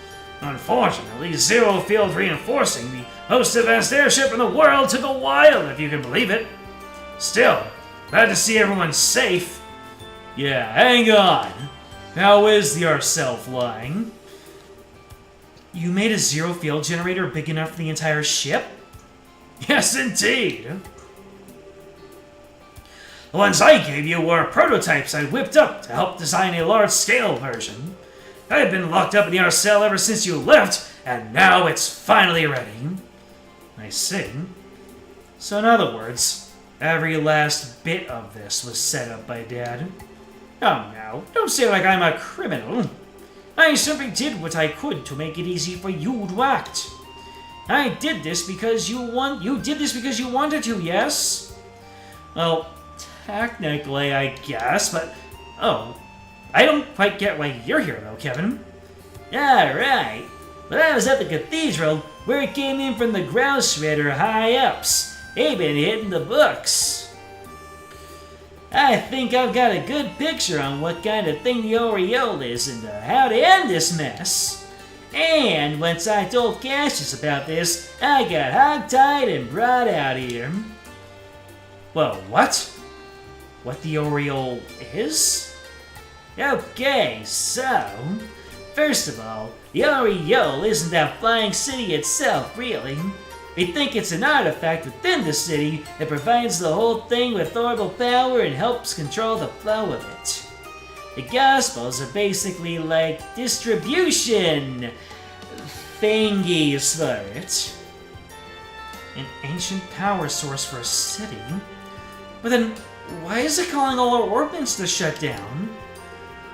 Unfortunately, Zero Field reinforcing the most advanced airship in the world took a while, if you can believe it. Still, glad to see everyone safe. Yeah, hang on. How is the Arcel flying? You made a Zero Field generator big enough for the entire ship? Yes, indeed. The ones I gave you were prototypes I whipped up to help design a large-scale version. I had been locked up in the Arcel ever since you left, and now it's finally ready. I see. So in other words, every last bit of this was set up by Dad. Oh no, don't say like I'm a criminal. I simply did what I could to make it easy for you to act. I did this because you did this because you wanted to, yes? Well, technically, I guess, but I don't quite get why you're here though, Kevin. Alright. Well, I was at the cathedral where it came in from the grouse shredder high-ups. They've been hitting the books. I think I've got a good picture on what kind of thing the Oriole is and how to end this mess. And once I told Cassius about this, I got hogtied and brought out here. Well, what? What the Oriole is? Okay, so... First of all, the Oriole isn't that flying city itself, really. We think it's an artifact within the city that provides the whole thing with authorable power and helps control the flow of it. The Gospels are basically like distribution thingies for it. An ancient power source for a city? But then, why is it calling all our orbits to shut down?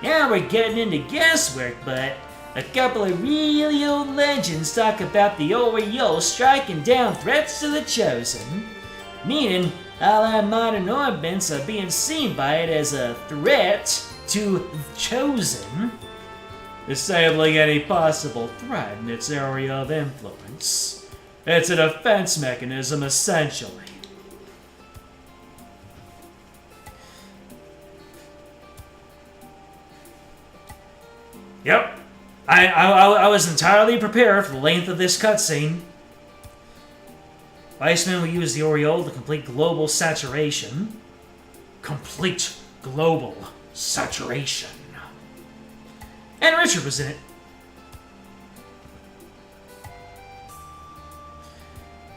Yeah, we're getting into guesswork, but a couple of really old legends talk about the Oriole striking down threats to the Chosen, meaning all our modern orbits are being seen by it as a threat to Chosen, disabling any possible threat in its area of influence. It's a defense mechanism, essentially. Yep, I was entirely prepared for the length of this cutscene. Weissman will use the Oriole to complete global saturation. Complete global saturation. And Richard was in it.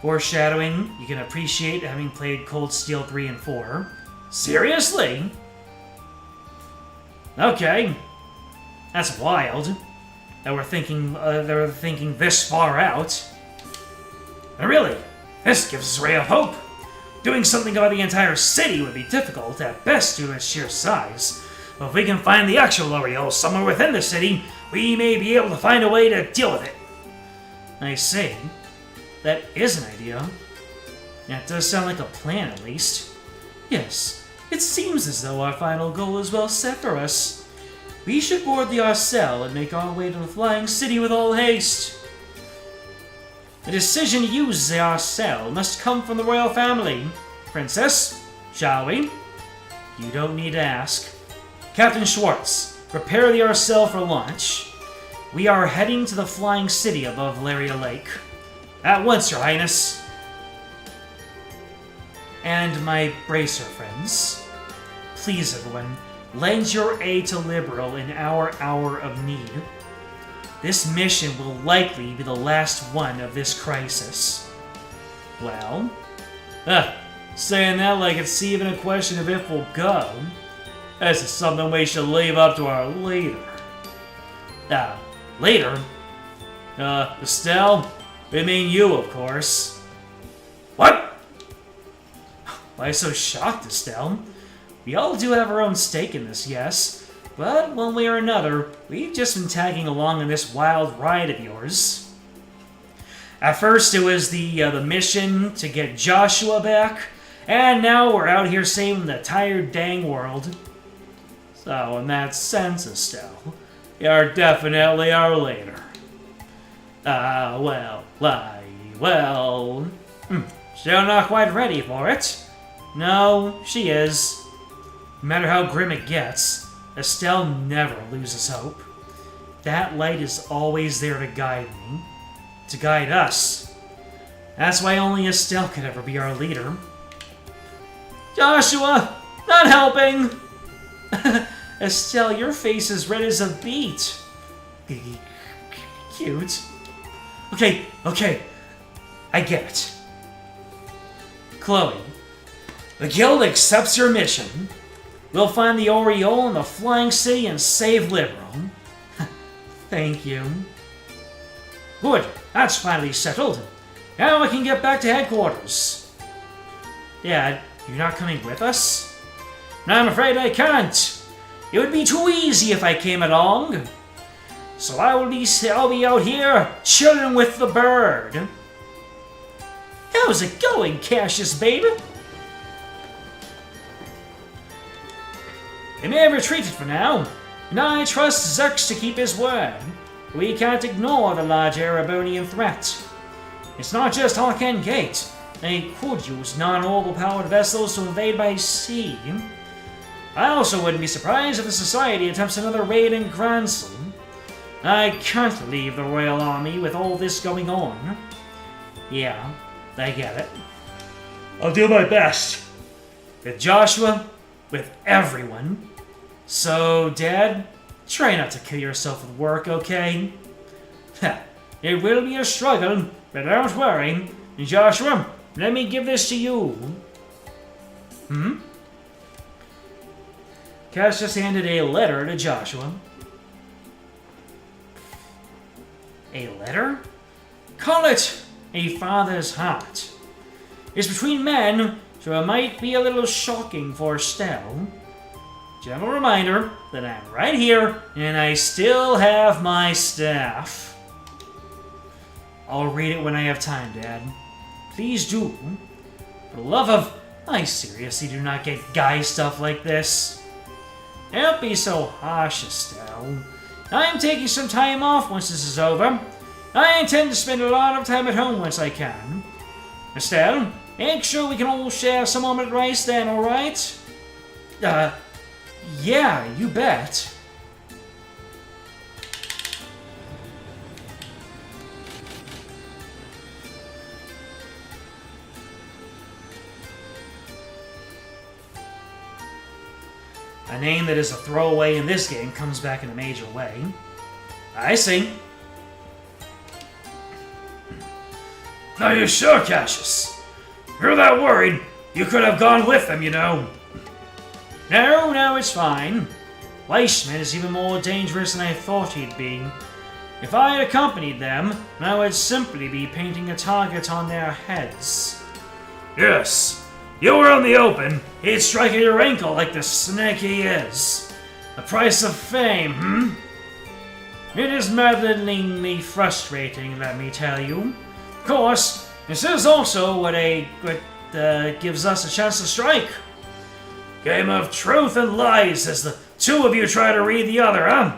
Foreshadowing, you can appreciate having played Cold Steel 3 and 4. Seriously? Okay. That's wild. That we're thinking this far out. And really, this gives us a ray of hope. Doing something about the entire city would be difficult at best due to its sheer size. But if we can find the actual Oriole somewhere within the city, we may be able to find a way to deal with it. I see. That is an idea. That does sound like a plan, at least. Yes, it seems as though our final goal is well set for us. We should board the Arcel and make our way to the Flying City with all haste. The decision to use the Arcel must come from the royal family. Princess, shall we? You don't need to ask. Captain Schwartz, prepare the Arcel for launch. We are heading to the Flying City above Valeria Lake. At once, Your Highness. And my bracer friends. Please, everyone, lend your aid to Liberal in our hour of need. This mission will likely be the last one of this crisis. Well, saying that like it's even a question of if we'll go. This is something we should leave up to our leader. Leader? Estelle? We mean you, of course. What? Why so shocked, Estelle? We all do have our own stake in this, yes. But one way or another, we've just been tagging along on this wild ride of yours. At first it was the mission to get Joshua back, and now we're out here saving the entire dang world. So in that sense, Estelle, you're definitely our leader. Still not quite ready for it. No, she is. No matter how grim it gets, Estelle never loses hope. That light is always there to guide me, to guide us. That's why only Estelle could ever be our leader. Joshua, not helping! Estelle, your face is red as a beet. Cute. Okay, I get it. Chloe, the Guild accepts your mission. We'll find the Aureole in the Flying City and save Liberal. Thank you. Good, that's finally settled. Now I can get back to headquarters. Dad, you're not coming with us? I'm afraid I can't. It would be too easy if I came along. So I'll be out here chilling with the bird. How's it going, Cassius, baby? They may have retreated for now, and I trust Zux to keep his word. We can't ignore the large Erebonian threat. It's not just Harken Gate. They could use non-orbital powered vessels to invade by sea. I also wouldn't be surprised if the Society attempts another raid in Gransel. I can't leave the Royal Army with all this going on. Yeah, I get it. I'll do my best. With Joshua, with everyone. So, Dad, try not to kill yourself with work, okay? It will be a struggle, but don't worry. Joshua, let me give this to you. Cass just handed a letter to Joshua. A letter? Call it a father's heart. It's between men, so it might be a little shocking for Estelle. Gentle reminder that I'm right here, and I still have my staff. I'll read it when I have time, Dad. Please do. For the love of... I seriously do not get guy stuff like this. Don't be so harsh, Estelle. I am taking some time off once this is over. I intend to spend a lot of time at home once I can. Estelle, make sure we can all share some omelette rice then, alright? Yeah, you bet. A name that is a throwaway in this game comes back in a major way. I see. Are you sure, Cassius? You're that worried. You could have gone with them, you know. No, it's fine. Weissman is even more dangerous than I thought he'd be. If I had accompanied them, I would simply be painting a target on their heads. Yes, you were in the open. He'd strike at your ankle like the snake he is. The price of fame, It is maddeningly frustrating, let me tell you. Of course, this is also what gives us a chance to strike. Game of truth and lies as the two of you try to read the other, huh?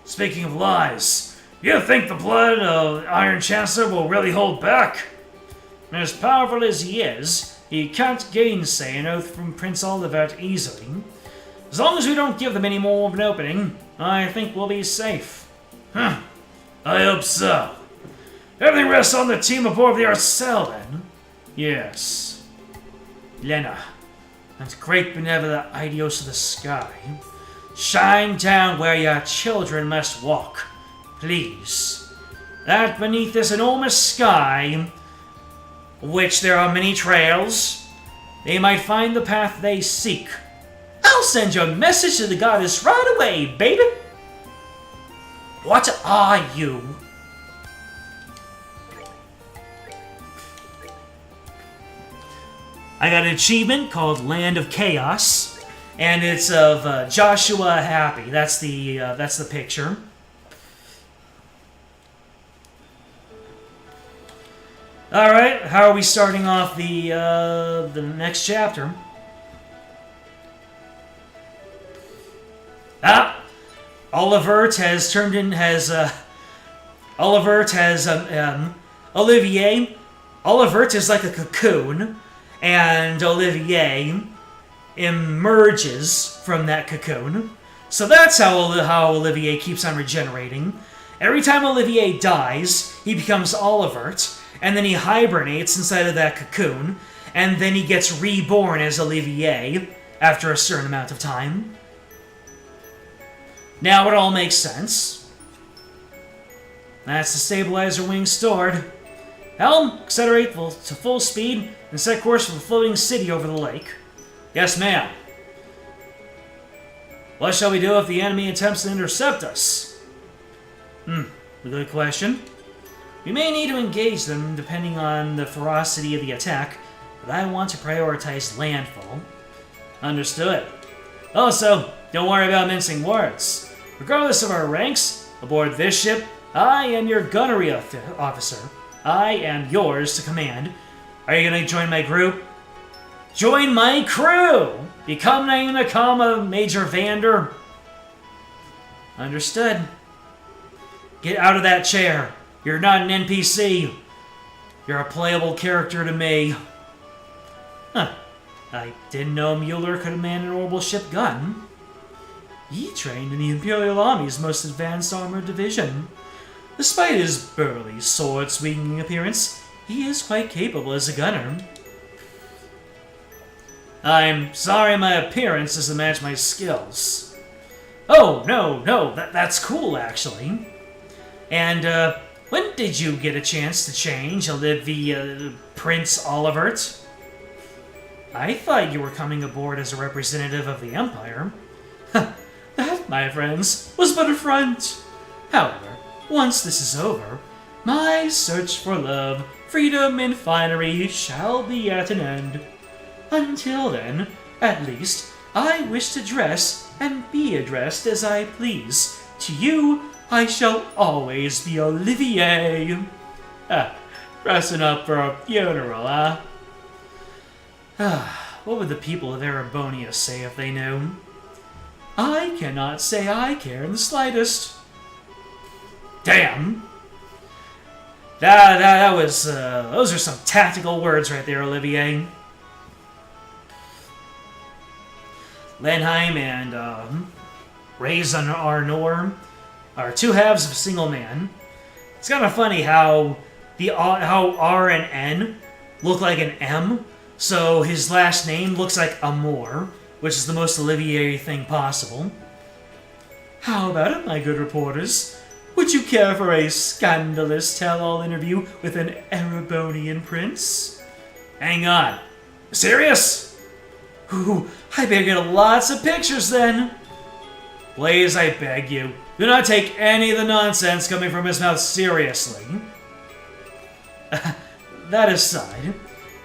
Speaking of lies, you think the blood of Iron Chancellor will really hold back? As powerful as he is, he can't gainsay an oath from Prince Olivert easily. As long as we don't give them any more of an opening, I think we'll be safe. I hope so. Everything rests on the team aboard the Arcel, then? Yes. Lena, and great benevolent Idios of the sky, shine down where your children must walk, please. That beneath this enormous sky, which there are many trails, they might find the path they seek. I'll send your message to the goddess right away, baby. What are you? I got an achievement called Land of Chaos, and it's of Joshua Happy. That's the picture. All right, how are we starting off the next chapter? Olivert has turned in Olivier. Olivert is like a cocoon, and Olivier emerges from that cocoon. So that's how Olivier keeps on regenerating. Every time Olivier dies, he becomes Olivert, and then he hibernates inside of that cocoon, and then he gets reborn as Olivier after a certain amount of time. Now it all makes sense. That's the stabilizer wing stored. Helm, accelerate to full speed and set course for the floating city over the lake. Yes, ma'am. What shall we do if the enemy attempts to intercept us? A good question. We may need to engage them depending on the ferocity of the attack, but I want to prioritize landfall. Understood. Also, don't worry about mincing words. Regardless of our ranks, aboard this ship, I am your gunnery officer. I am yours to command. Are you going to join my group? Join my crew! Becoming a Major Vander. Understood. Get out of that chair. You're not an NPC. You're a playable character to me. Huh. I didn't know Mueller could command an orbital ship gun. He trained in the Imperial Army's most advanced armored division. Despite his burly, sword-swinging appearance, he is quite capable as a gunner. I'm sorry my appearance doesn't match my skills. Oh, no, that's cool, actually. And, when did you get a chance to change, Olivia Prince Olivert? I thought you were coming aboard as a representative of the Empire. That, my friends, was but a front. However, once this is over, my search for love, freedom, and finery shall be at an end. Until then, at least, I wish to dress and be addressed as I please. To you, I shall always be Olivier. Dressing up for a funeral, huh? What would the people of Erebonia say if they knew? I cannot say I care in the slightest. Damn! That was, those are some tactical words right there, Olivier. Lenheim and, Raisin Arnor are two halves of a single man. It's kind of funny how how R and N look like an M, so his last name looks like Amour, which is the most Olivier thing possible. How about it, my good reporters? Would you care for a scandalous tell-all interview with an Erebonian prince? Hang on. Serious? Ooh, I better get lots of pictures then. Blaze, I beg you, do not take any of the nonsense coming from his mouth seriously. That aside,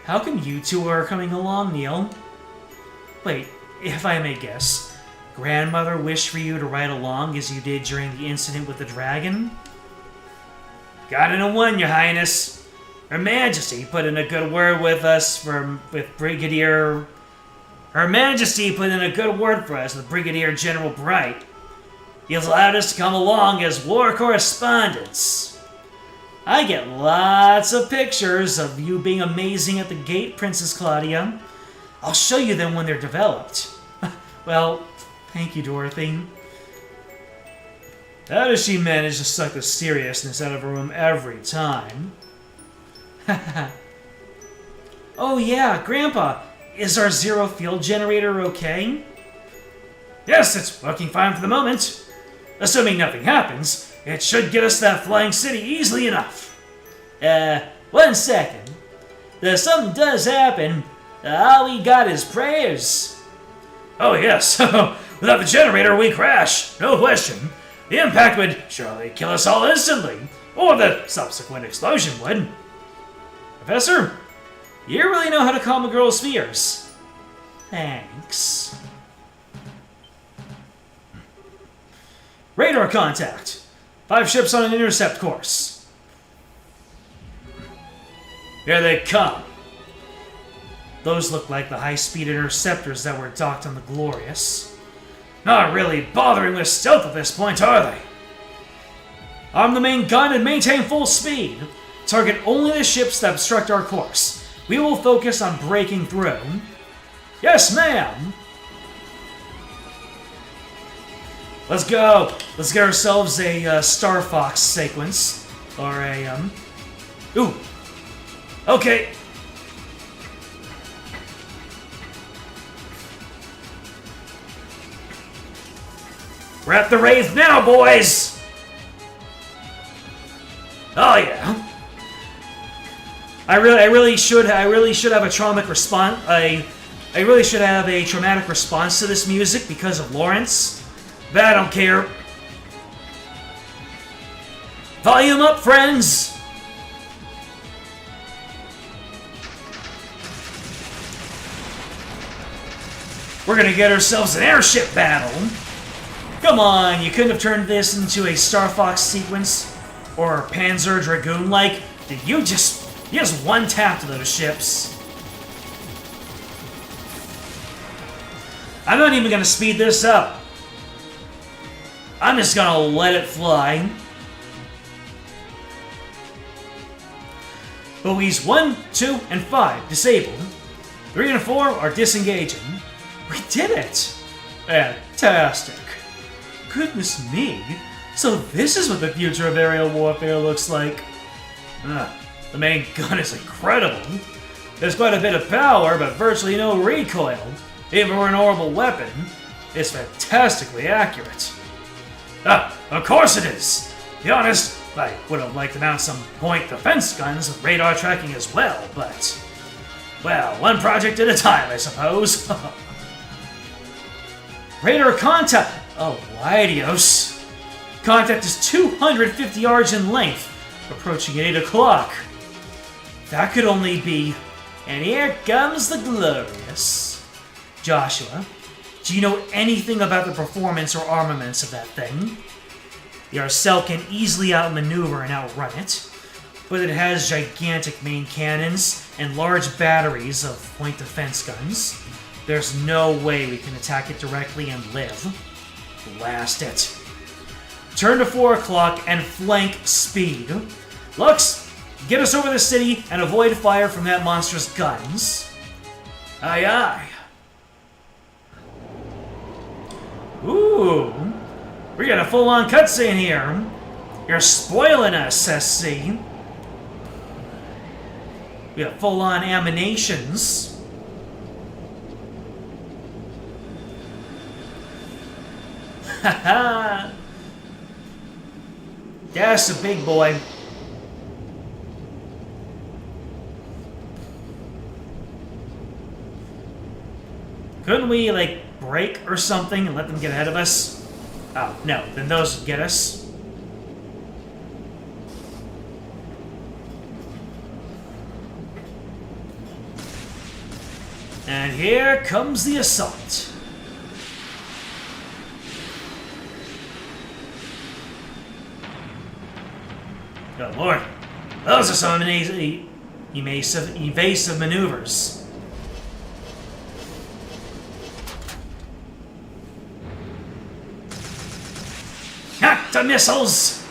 how come you two are coming along, Neil? Wait, if I may guess, Grandmother wished for you to ride along as you did during the incident with the dragon? Got it in one, Your Highness. Her Majesty put in a good word with us with Brigadier... Her Majesty put in a good word for us with Brigadier General Bright. He has allowed us to come along as war correspondents. I get lots of pictures of you being amazing at the gate, Princess Claudia. I'll show you them when they're developed. Well, thank you, Dorothy. How does she manage to suck the seriousness out of her room every time? Oh yeah, Grandpa, is our zero field generator okay? Yes, it's working fine for the moment. Assuming nothing happens, it should get us that flying city easily enough. 1 second. If something does happen, all we got is prayers. Oh yes, without the generator we crash, no question. The impact would surely kill us all instantly, or the subsequent explosion would. Professor, you really know how to calm a girl's fears. Thanks. Radar contact. 5 ships on an intercept course. Here they come. Those look like the high-speed interceptors that were docked on the Glorious. Not really bothering with stealth at this point, are they? Arm the main gun and maintain full speed. Target only the ships that obstruct our course. We will focus on breaking through. Yes, ma'am! Let's go! Let's get ourselves a Star Fox sequence. Or a, Ooh! Okay! We're at the Wraith now, boys! Oh yeah. I really should have a traumatic response. I really should have a traumatic response to this music because of Lawrence. But I don't care. Volume up, friends! We're gonna get ourselves an airship battle. Come on, you couldn't have turned this into a Star Fox sequence or Panzer Dragoon-like. Did you just one-tapped those ships? I'm not even gonna speed this up. I'm just gonna let it fly. Buoys 1, 2, and 5 disabled. 3 and 4 are disengaging. We did it! Fantastic. Goodness me. So this is what the future of aerial warfare looks like. The main gun is incredible. There's quite a bit of power, but virtually no recoil. Even for an orbital weapon, it's fantastically accurate. Of course it is! To be honest, I would have liked to mount some point defense guns with radar tracking as well, but... well, one project at a time, I suppose. Radar contact! Oh, adios. Contact is 250 yards in length, approaching at 8 o'clock. That could only be... and here comes the Glorious. Joshua, do you know anything about the performance or armaments of that thing? The Arcel can easily outmaneuver and outrun it, but it has gigantic main cannons and large batteries of point defense guns. There's no way we can attack it directly and live. Blast it. Turn to 4 o'clock and flank speed. Lux, get us over the city and avoid fire from that monster's guns. Aye aye. Ooh, we got a full-on cutscene here. You're spoiling us, SC. We got full-on animations. Haha. That's a big boy. Couldn't we, like, break or something and let them get ahead of us? Oh, no. Then those would get us. And here comes the assault. Good lord. Those are some evasive maneuvers. Hack the missiles!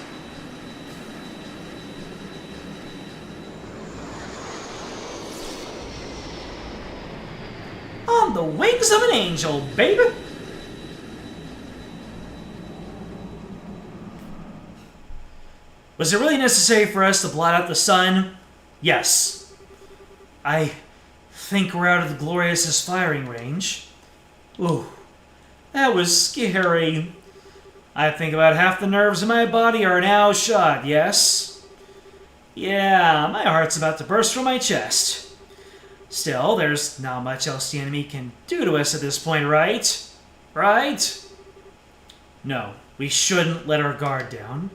On the wings of an angel, baby! Was it really necessary for us to blot out the sun? Yes. I think we're out of the Glorious's firing range. Ooh, that was scary. I think about half the nerves in my body are now shot, yes? Yeah, my heart's about to burst from my chest. Still, there's not much else the enemy can do to us at this point, right? Right? No, we shouldn't let our guard down.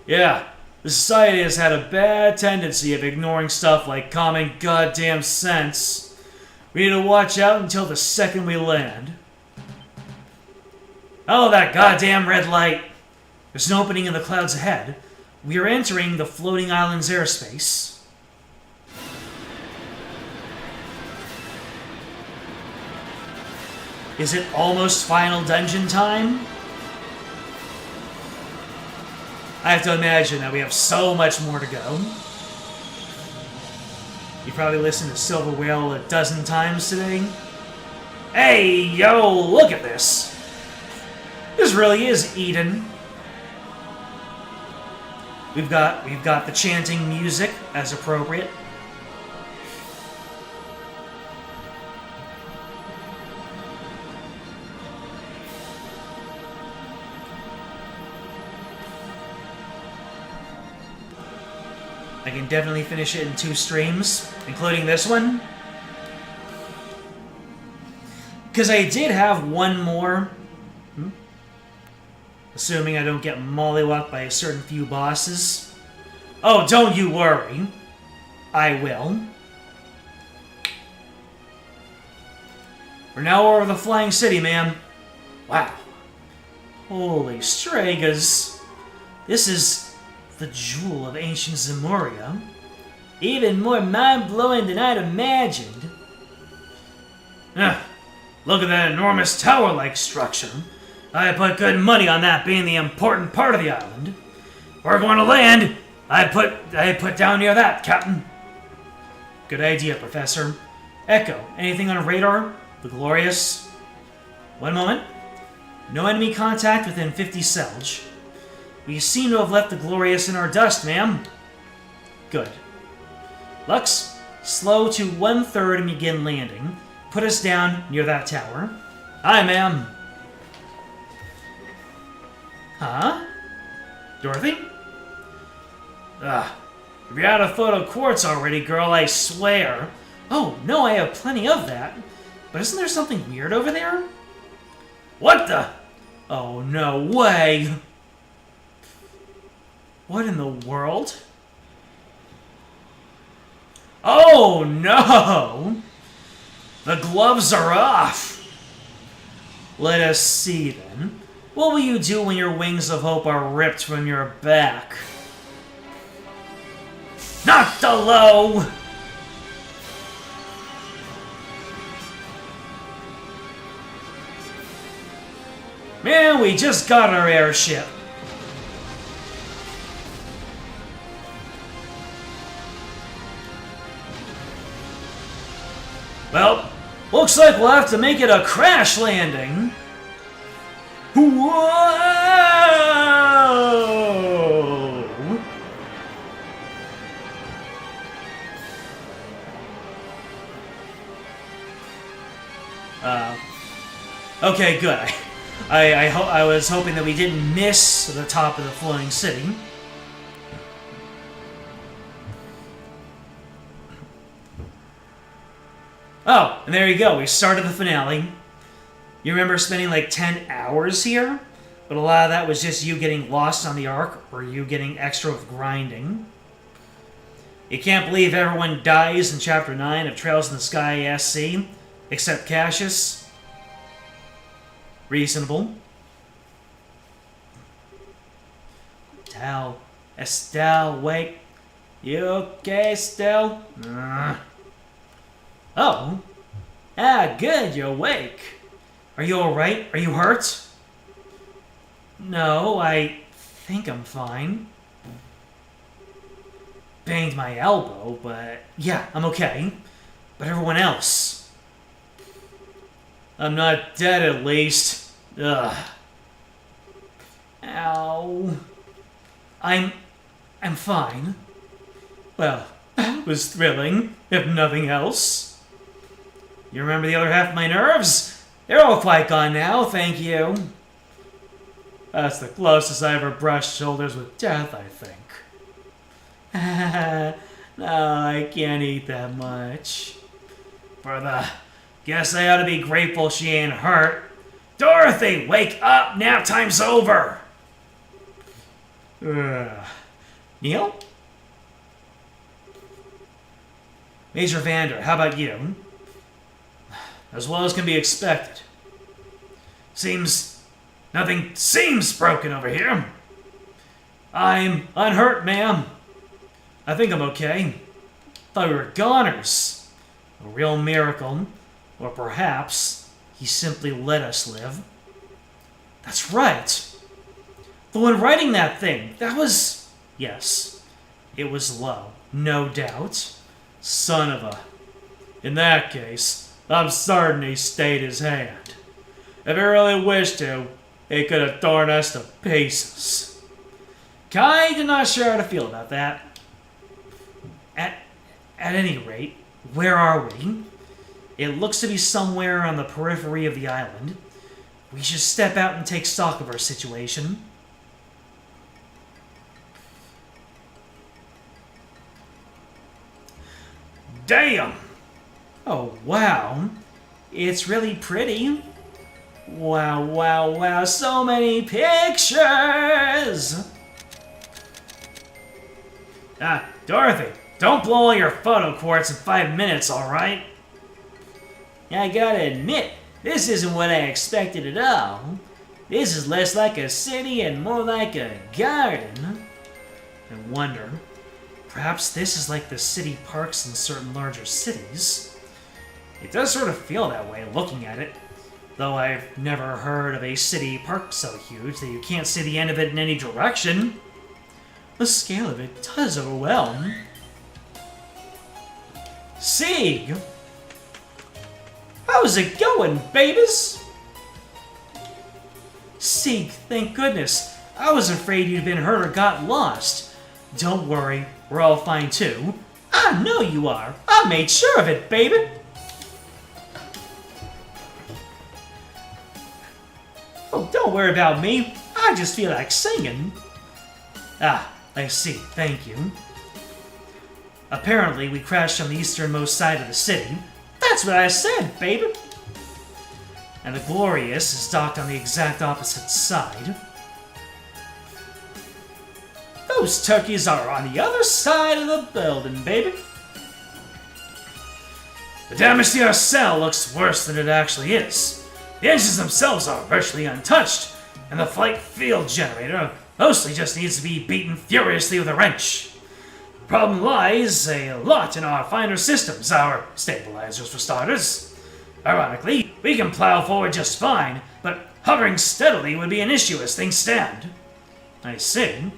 Yeah, the society has had a bad tendency of ignoring stuff like common goddamn sense. We need to watch out until the second we land. Oh, that goddamn red light! There's an opening in the clouds ahead. We are entering the floating island's airspace. Is it almost final dungeon time? I have to imagine that we have so much more to go. You probably listened to Silver Whale a dozen times today. Hey, yo, look at this. This really is Eden. We've got the chanting music as appropriate. I can definitely finish it in 2 streams, including this one. Because I did have one more. Assuming I don't get mollywopped by a certain few bosses. Oh, don't you worry. I will. We're now over the Flying City, ma'am. Wow. Holy Stragas. This is the jewel of ancient Zemuria. Even more mind-blowing than I'd imagined. Look at that enormous tower-like structure. I put good money on that being the important part of the island. We're going to land. I put down near that, Captain. Good idea, Professor. Echo, anything on radar? The Glorious? One moment. No enemy contact within 50 Selge. We seem to have left the Glorious in our dust, ma'am. Good. Lux, slow to 1/3 and begin landing. Put us down near that tower. Aye, ma'am. Huh? Dorothy? You're out of photo quartz already, girl, I swear. Oh, no, I have plenty of that. But isn't there something weird over there? What the? Oh, no way. What in the world? Oh, no! The gloves are off! Let us see, then. What will you do when your wings of hope are ripped from your back? Not the low! Man, we just got our airship. Well, looks like we'll have to make it a crash landing. Whoa! Okay, good. I was hoping that we didn't miss the top of the floating city. Oh, and there you go. We started the finale. You remember spending like 10 hours here? But a lot of that was just you getting lost on the arc or you getting extra with grinding. You can't believe everyone dies in Chapter 9 of Trails in the Sky SC, except Cassius. Reasonable. Estelle, wait. You okay, Estelle? Oh. Ah, good, you're awake. Are you alright? Are you hurt? No, I think I'm fine. Banged my elbow, but yeah, I'm okay. But everyone else... I'm not dead, at least. Ugh. Ow. I'm fine. Well, that was thrilling, if nothing else. You remember the other half of my nerves? They're all quite gone now, thank you. That's the closest I ever brushed shoulders with death, I think. No, I can't eat that much. For the... Guess I ought to be grateful she ain't hurt. Dorothy, wake up! Nap time's over! Neil? Major Vander, how about you? As well as can be expected. Nothing seems broken over here. I'm unhurt, ma'am. I think I'm okay. Thought we were goners. A real miracle. Or perhaps he simply let us live. That's right. The one writing that thing, that was... Yes, it was Lowe, no doubt. Son of a... In that case, I'm certain he stayed his hand. If he really wished to, he could have torn us to pieces. Kinda not sure how to feel about that. At any rate, where are we? It looks to be somewhere on the periphery of the island. We should step out and take stock of our situation. Damn! Oh, wow. It's really pretty. Wow, wow, wow, so many pictures! Dorothy, don't blow all your photo quartz in 5 minutes, alright? I gotta admit, this isn't what I expected at all. This is less like a city and more like a garden. I wonder, perhaps this is like the city parks in certain larger cities. It does sort of feel that way looking at it, though I've never heard of a city park so huge that you can't see the end of it in any direction. The scale of it does overwhelm. Sieg! How's it going, babies? Sieg, thank goodness. I was afraid you'd been hurt or got lost. Don't worry, we're all fine too. I know you are. I made sure of it, baby. Oh, don't worry about me. I just feel like singing. I see. Thank you. Apparently, we crashed on the easternmost side of the city. That's what I said, baby! And the Glorious is docked on the exact opposite side. Those turkeys are on the other side of the building, baby! The damage to our cell looks worse than it actually is. The engines themselves are virtually untouched, and the flight field generator mostly just needs to be beaten furiously with a wrench. The problem lies a lot in our finer systems, our stabilizers for starters. Ironically, we can plow forward just fine, but hovering steadily would be an issue as things stand. I see.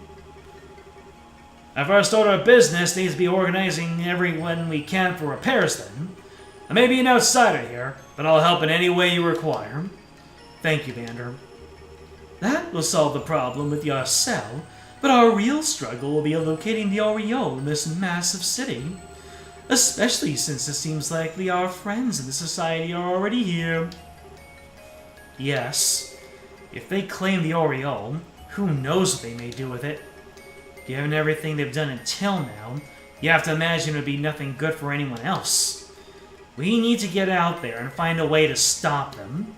Our first order of business needs to be organizing everyone we can for repairs then. I may be an outsider here, but I'll help in any way you require. Thank you, Vander. That will solve the problem with your cell, but our real struggle will be locating the aureole in this massive city. Especially since it seems likely our friends in the society are already here. Yes, if they claim the aureole, who knows what they may do with it. Given everything they've done until now, you have to imagine it would be nothing good for anyone else. We need to get out there and find a way to stop them.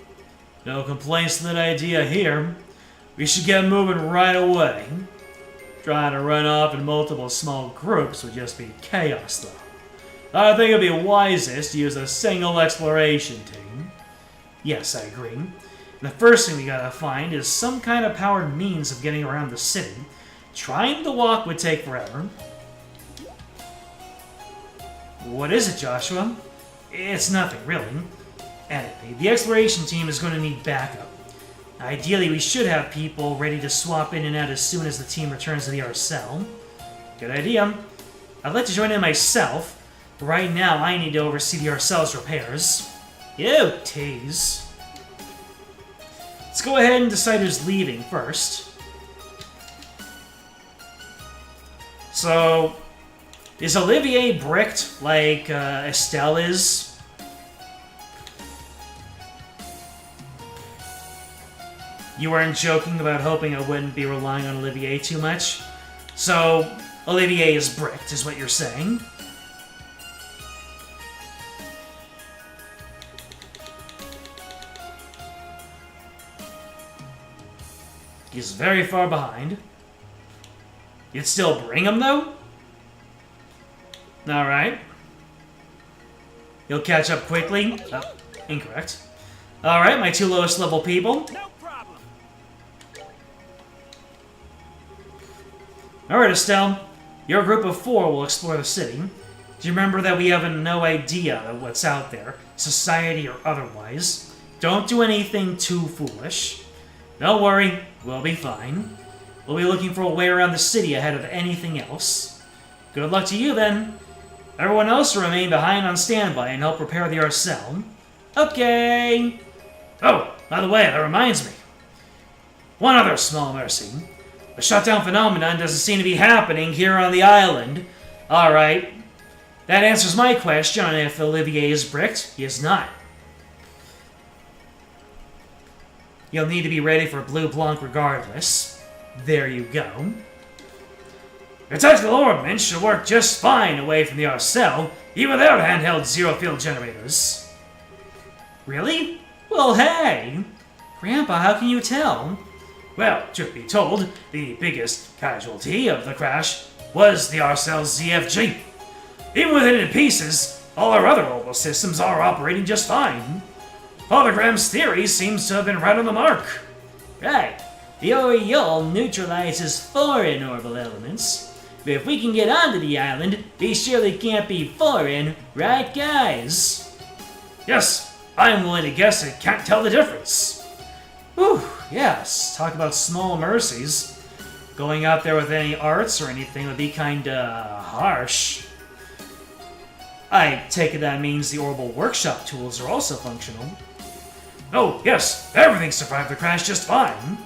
No complaints to that idea here. We should get moving right away. Trying to run off in multiple small groups would just be chaos, though. I think it'd be wisest to use a single exploration team. Yes, I agree. And the first thing we gotta find is some kind of powered means of getting around the city. Trying to walk would take forever. What is it, Joshua? It's nothing, really. Anyway, the exploration team is going to need backup. Ideally, we should have people ready to swap in and out as soon as the team returns to the Arcel. Good idea. I'd like to join in myself. Right now, I need to oversee the Arcel's repairs. You tease. Let's go ahead and decide who's leaving first. So, is Olivier bricked like Estelle is? You weren't joking about hoping I wouldn't be relying on Olivier too much? So, Olivier is bricked, is what you're saying? He's very far behind. You'd still bring him, though? Alright. You'll catch up quickly. Oh, incorrect. Alright, my 2 lowest level people. No problem. Alright, Estelle. Your group of 4 will explore the city. Do you remember that we have no idea of what's out there, society or otherwise? Don't do anything too foolish. Don't worry, we'll be fine. We'll be looking for a way around the city ahead of anything else. Good luck to you, then. Everyone else will remain behind on standby and help prepare the Arcel. Okay. Oh, by the way, that reminds me. One other small mercy. The shutdown phenomenon doesn't seem to be happening here on the island. Alright. That answers my question on if Olivier is bricked. He is not. You'll need to be ready for Blue Blanc regardless. There you go. Your tactical ordnance should work just fine away from the Arcel, even without handheld zero-field generators. Really? Well, hey! Grandpa, how can you tell? Well, truth be told, the biggest casualty of the crash was the Arcel's ZFG. Even with it in pieces, all our other orbital systems are operating just fine. Father Graham's theory seems to have been right on the mark. Right. The Oriole neutralizes foreign orbital elements. But if we can get onto the island, they surely can't be foreign, right, guys? Yes, I'm willing to guess it can't tell the difference. Whew, yes, talk about small mercies. Going out there with any arts or anything would be kinda harsh. I take it that means the orbital workshop tools are also functional. Oh, yes, everything survived the crash just fine.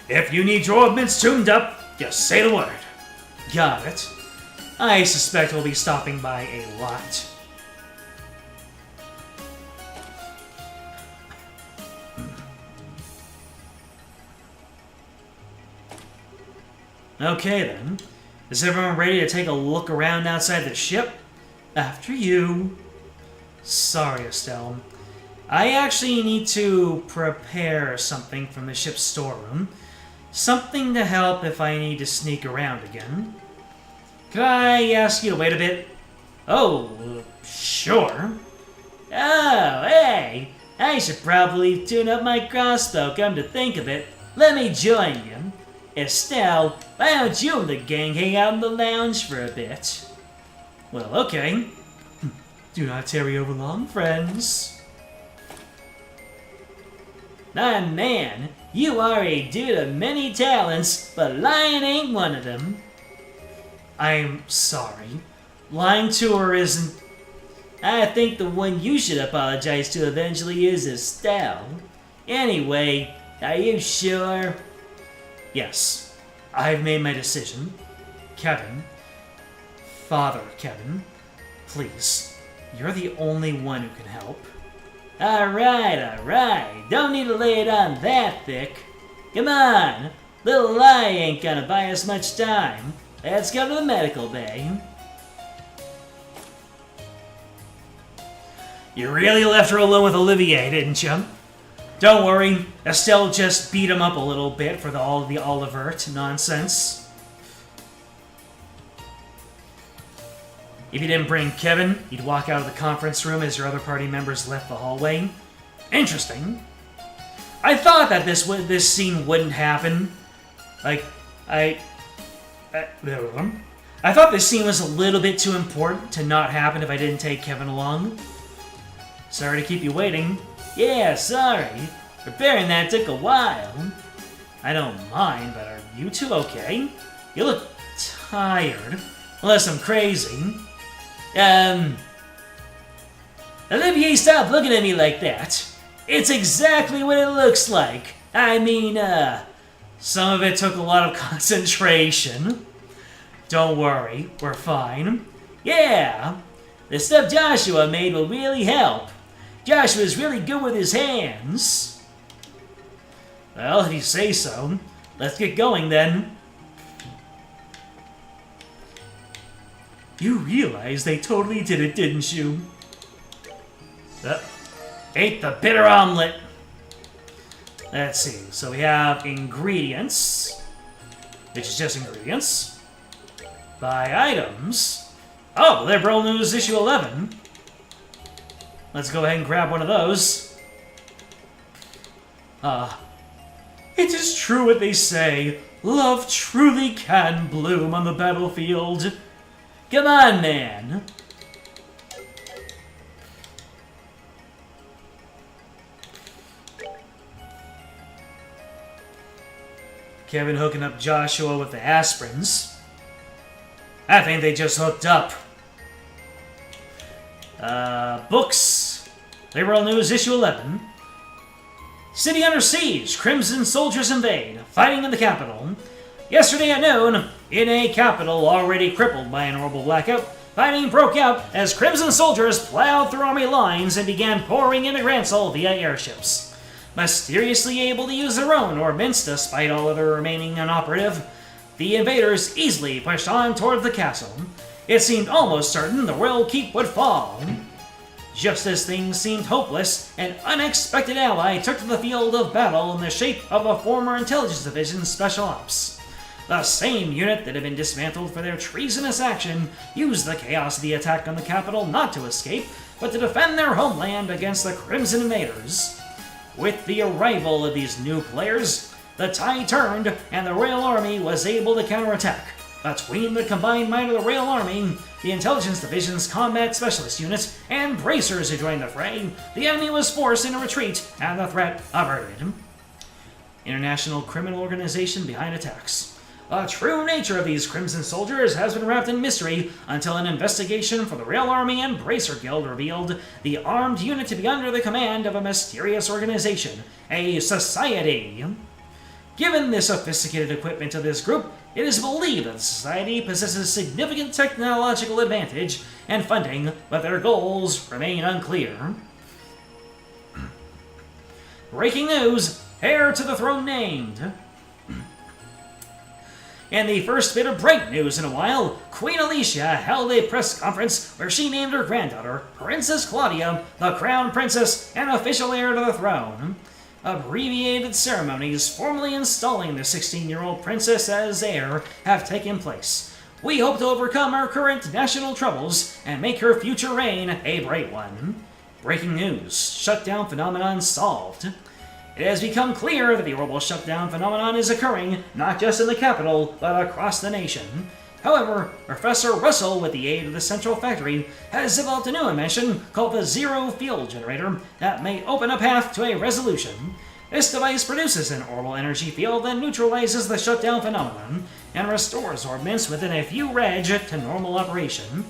If you need your ordnance tuned up, just say the word. Got it. I suspect we'll be stopping by a lot. Okay then. Is everyone ready to take a look around outside the ship? After you. Sorry, Estelle. I actually need to prepare something from the ship's storeroom. Something to help if I need to sneak around again. Could I ask you to wait a bit? Oh, sure. Oh, hey! I should probably tune up my crossbow, come to think of it. Let me join you. Estelle, why don't you and the gang hang out in the lounge for a bit? Well, okay. Do not tarry over long, friends. My man, you are a dude of many talents, but lying ain't one of them. I'm sorry. Lying to her isn't... I think the one you should apologize to eventually is Estelle. Anyway, are you sure? Yes, I've made my decision. Kevin, Father Kevin, please, you're the only one who can help. Alright. Don't need to lay it on that thick. Come on, little lie ain't gonna buy us much time. Let's go to the medical bay. You really left her alone with Olivier, didn't you? Don't worry, Estelle just beat him up a little bit for all the Olivert nonsense. If you didn't bring Kevin, you'd walk out of the conference room as your other party members left the hallway. Interesting. I thought that this scene wouldn't happen. I thought this scene was a little bit too important to not happen if I didn't take Kevin along. Sorry to keep you waiting. Yeah, sorry. Preparing that took a while. I don't mind, but are you two okay? You look tired. Unless I'm crazy. Olivier, stop looking at me like that. It's exactly what it looks like. I mean, some of it took a lot of concentration. Don't worry, we're fine. Yeah, the stuff Joshua made will really help. Joshua's really good with his hands. Well, if you say so. Let's get going then. You realize they totally did it, didn't you? Ate the bitter omelet. Let's see. So we have ingredients, which is just ingredients. Buy items. Oh, Liberal News issue 11. Let's go ahead and grab one of those. It is true what they say. Love truly can bloom on the battlefield. Come on, man. Kevin hooking up Joshua with the aspirins. I think they just hooked up. Books. Liberal News issue 11. City under siege. Crimson soldiers invade. Fighting in the capital. Yesterday at noon, in a capital already crippled by an horrible blackout, fighting broke out as Crimson soldiers plowed through army lines and began pouring into Gransel via airships. Mysteriously able to use their own ordnance despite all other remaining inoperative, the invaders easily pushed on toward the castle. It seemed almost certain the royal keep would fall. Just as things seemed hopeless, an unexpected ally took to the field of battle in the shape of a former intelligence division special ops. The same unit that had been dismantled for their treasonous action used the chaos of the attack on the capital not to escape, but to defend their homeland against the Crimson invaders. With the arrival of these new players, the tide turned and the Royal Army was able to counterattack. Between the combined might of the Royal Army, the Intelligence Division's Combat Specialist Unit, and bracers who joined the fray, the enemy was forced into retreat and the threat averted. International criminal organization behind attacks. The true nature of these Crimson soldiers has been wrapped in mystery until an investigation from the Royal Army and Bracer Guild revealed the armed unit to be under the command of a mysterious organization, a society. Given the sophisticated equipment of this group, it is believed that the society possesses significant technological advantage and funding, but their goals remain unclear. Breaking news, heir to the throne named. And the first bit of bright news in a while, Queen Alicia held a press conference where she named her granddaughter, Princess Claudia, the crown princess and official heir to the throne. Abbreviated ceremonies formally installing the 16-year-old princess as heir have taken place. We hope to overcome our current national troubles and make her future reign a bright one. Breaking news, shutdown phenomenon solved. It has become clear that the horrible shutdown phenomenon is occurring not just in the capital, but across the nation. However, Professor Russell, with the aid of the Central Factory, has developed a new invention called the Zero Field Generator that may open a path to a resolution. This device produces an orbital energy field that neutralizes the shutdown phenomenon and restores ordnance within a few reg to normal operation.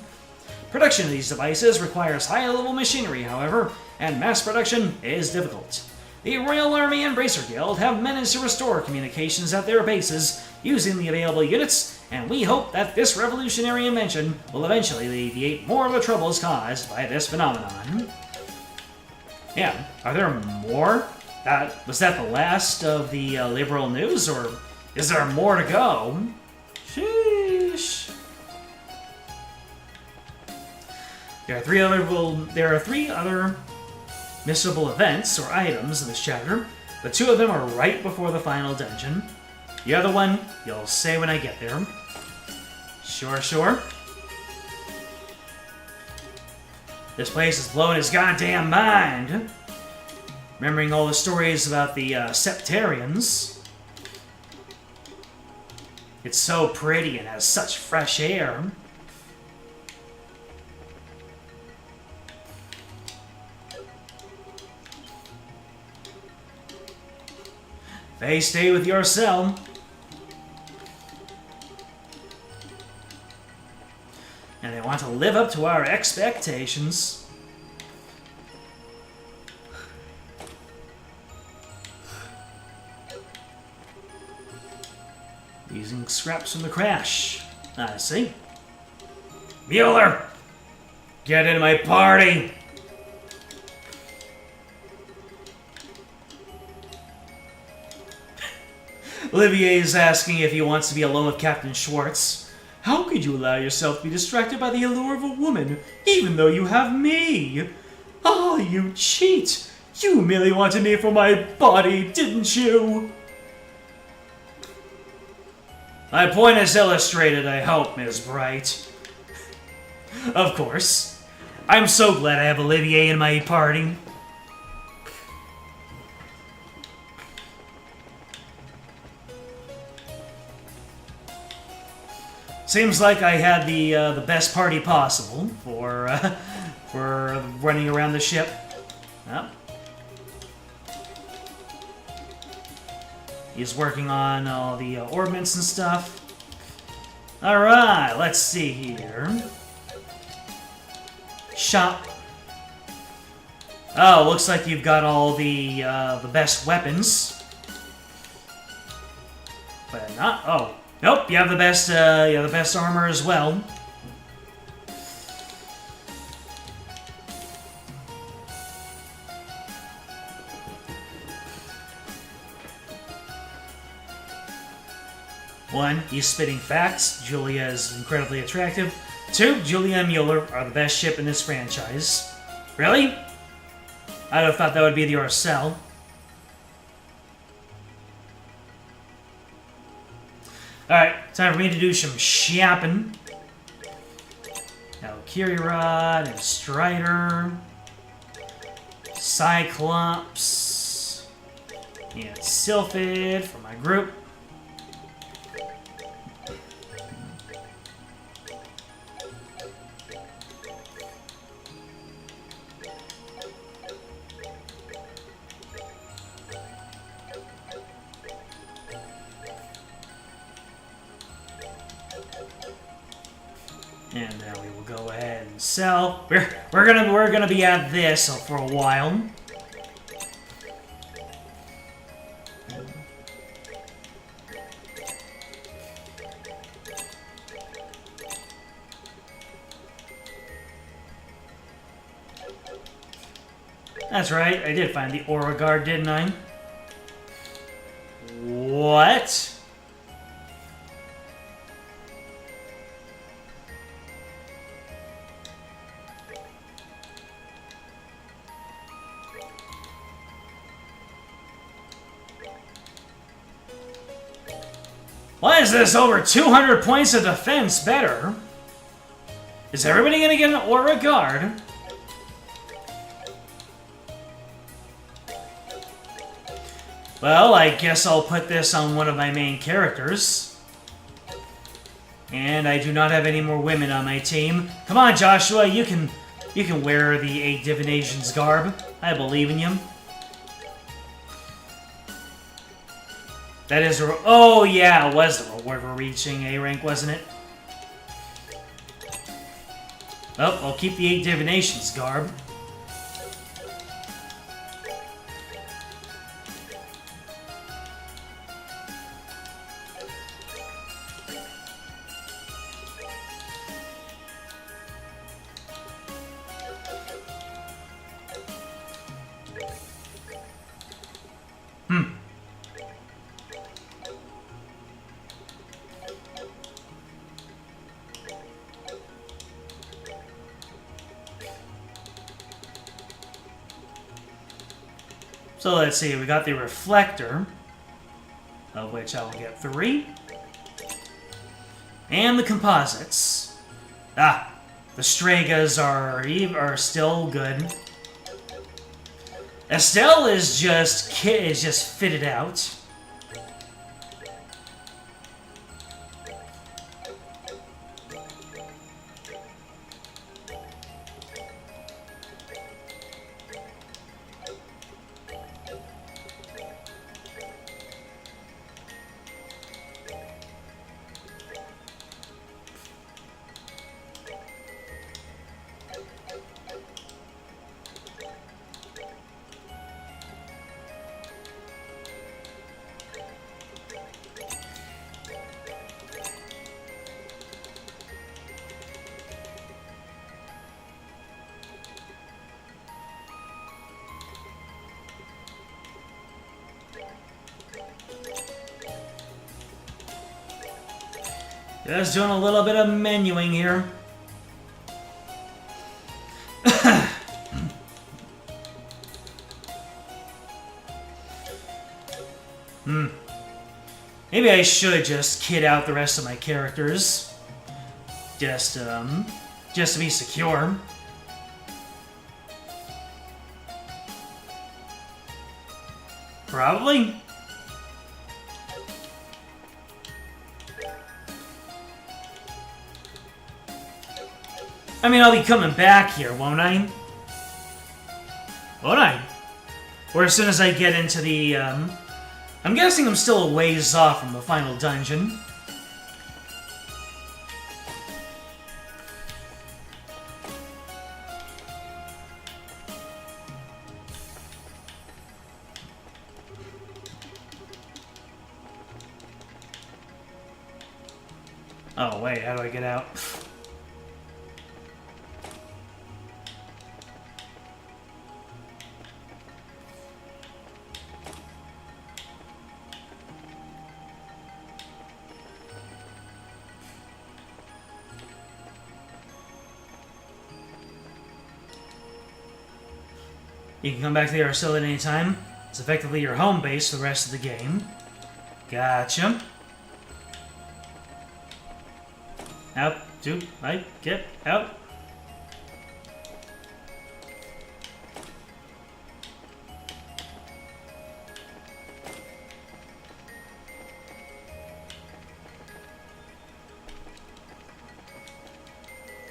Production of these devices requires high-level machinery, however, and mass production is difficult. The Royal Army and Bracer Guild have managed to restore communications at their bases using the available units, and we hope that this revolutionary invention will eventually alleviate more of the troubles caused by this phenomenon. Yeah, are there more? Was that the last of the liberal news, or is there more to go? Sheesh. There are three other missable events or items in this chapter. The two of them are right before the final dungeon. The other one, you'll say when I get there. Sure. This place is blowing his goddamn mind. Remembering all the stories about the Septarians. It's so pretty and has such fresh air. They stay with your cell. And they want to live up to our expectations. Using scraps from the crash. I see. Mueller! Get in my party! Olivier is asking if he wants to be alone with Captain Schwartz. How could you allow yourself to be distracted by the allure of a woman, even though you have me? Ah, you cheat! You merely wanted me for my body, didn't you? My point is illustrated, I hope, Ms. Bright. Of course. I'm so glad I have Olivier in my party. Seems like I had the best party possible for running around the ship. Yep. He's working on all the orbments and stuff. All right, let's see here. Shop. Oh, looks like you've got all the best weapons. But not. Oh. Nope, you have the best armor as well. One, he's spitting facts. Julia is incredibly attractive. Two, Julia and Mueller are the best ship in this franchise. Really? I'd have thought that would be the Orcel. Alright, time for me to do some shopping. Now, Kirirod and Strider. Cyclops. And Sylphid for my group. And then we will go ahead and sell. We're gonna be at this for a while. That's right, I did find the Aura Guard, didn't I? What? Why is this over 200 points of defense better? Is everybody gonna get an Aura Guard? Well, I guess I'll put this on one of my main characters. And I do not have any more women on my team. Come on, Joshua, you can wear the 8 Divinations garb. I believe in you. That is a... Oh, yeah, it was the reward for reaching A rank, wasn't it? Oh, I'll keep the 8 Divinations garb. So let's see, we got the Reflector, of which I will get 3. And the Composites. Ah, the Stregas are still good. Estelle is just fitted out. Just doing a little bit of menuing here. Maybe I should just kit out the rest of my characters. Just to be secure. Probably. I mean, I'll be coming back here, won't I? Won't I? Or as soon as I get into the, I'm guessing I'm still a ways off from the final dungeon. Oh, wait, how do I get out? You can come back to the Arcilla at any time. It's effectively your home base for the rest of the game. Gotcha. How do I get out?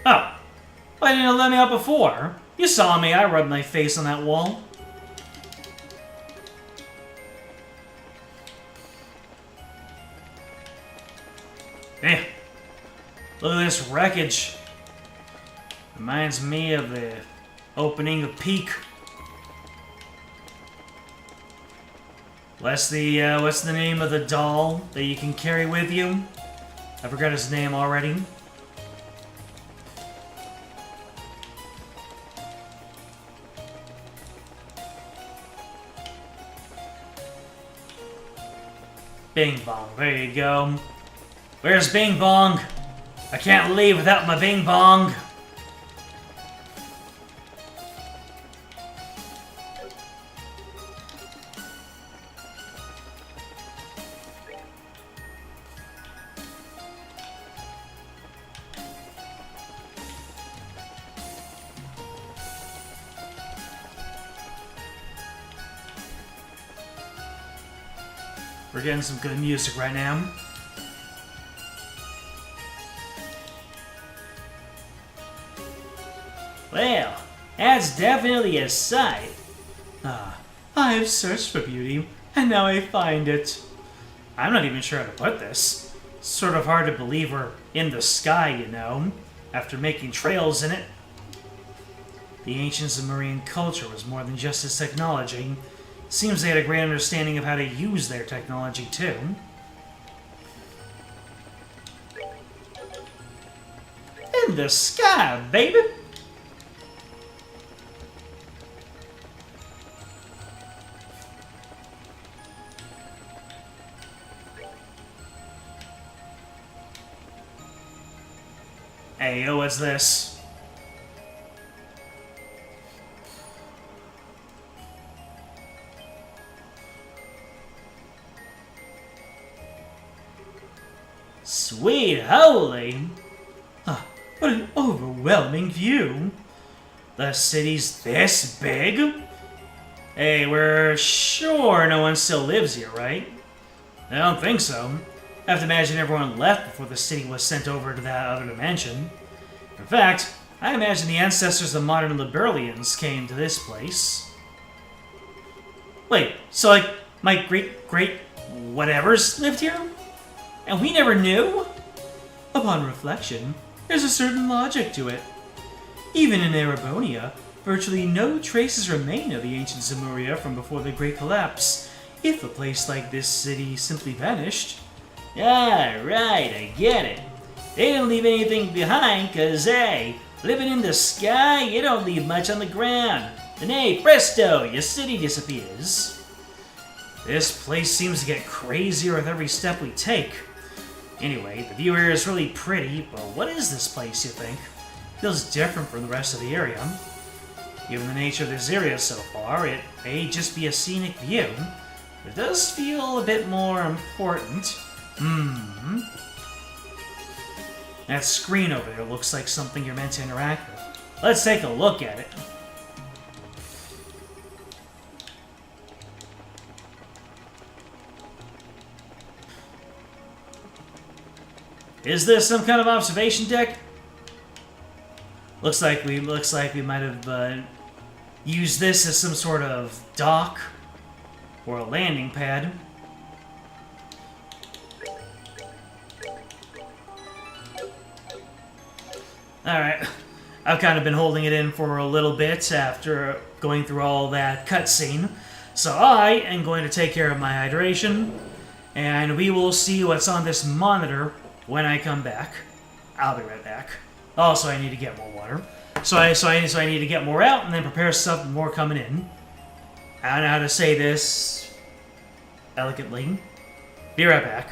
Oh. Why didn't you let me out before? You saw me, I rubbed my face on that wall. Damn. Look at this wreckage. Reminds me of the opening of Peak. What's the name of the doll that you can carry with you? I forgot his name already. Bing Bong, there you go. Where's Bing Bong? I can't leave without my Bing Bong. We're getting some good music right now. Well, that's definitely a sight. I have searched for beauty, and now I find it. I'm not even sure how to put this. It's sort of hard to believe we're in the sky, you know, after making trails in it. The ancients of marine culture was more than just its technology. Seems they had a great understanding of how to use their technology, too. In the sky, baby! Hey, yo, what's this? Sweet holy! What an overwhelming view! The city's this big? Hey, we're sure no one still lives here, right? I don't think so. I have to imagine everyone left before the city was sent over to that other dimension. In fact, I imagine the ancestors of modern Liberlians came to this place. Wait, so like, my great-whatevers lived here? And we never knew? Upon reflection, there's a certain logic to it. Even in Erebonia, virtually no traces remain of the ancient Zemuria from before the Great Collapse, if a place like this city simply vanished. Ah, right, I get it. They didn't leave anything behind, cause hey, living in the sky, you don't leave much on the ground. And hey, presto, your city disappears. This place seems to get crazier with every step we take. Anyway, the view here is really pretty, but what is this place, you think? Feels different from the rest of the area. Given the nature of this area so far, it may just be a scenic view. It does feel a bit more important. That screen over there looks like something you're meant to interact with. Let's take a look at it. Is this some kind of observation deck? Looks like we might have used this as some sort of dock or a landing pad. Alright, I've kind of been holding it in for a little bit after going through all that cutscene. So I am going to take care of my hydration, and we will see what's on this monitor when I come back. I'll be right back. Also, I need to get more water. So I need to get more out and then prepare stuff more coming in. I don't know how to say this elegantly. Be right back.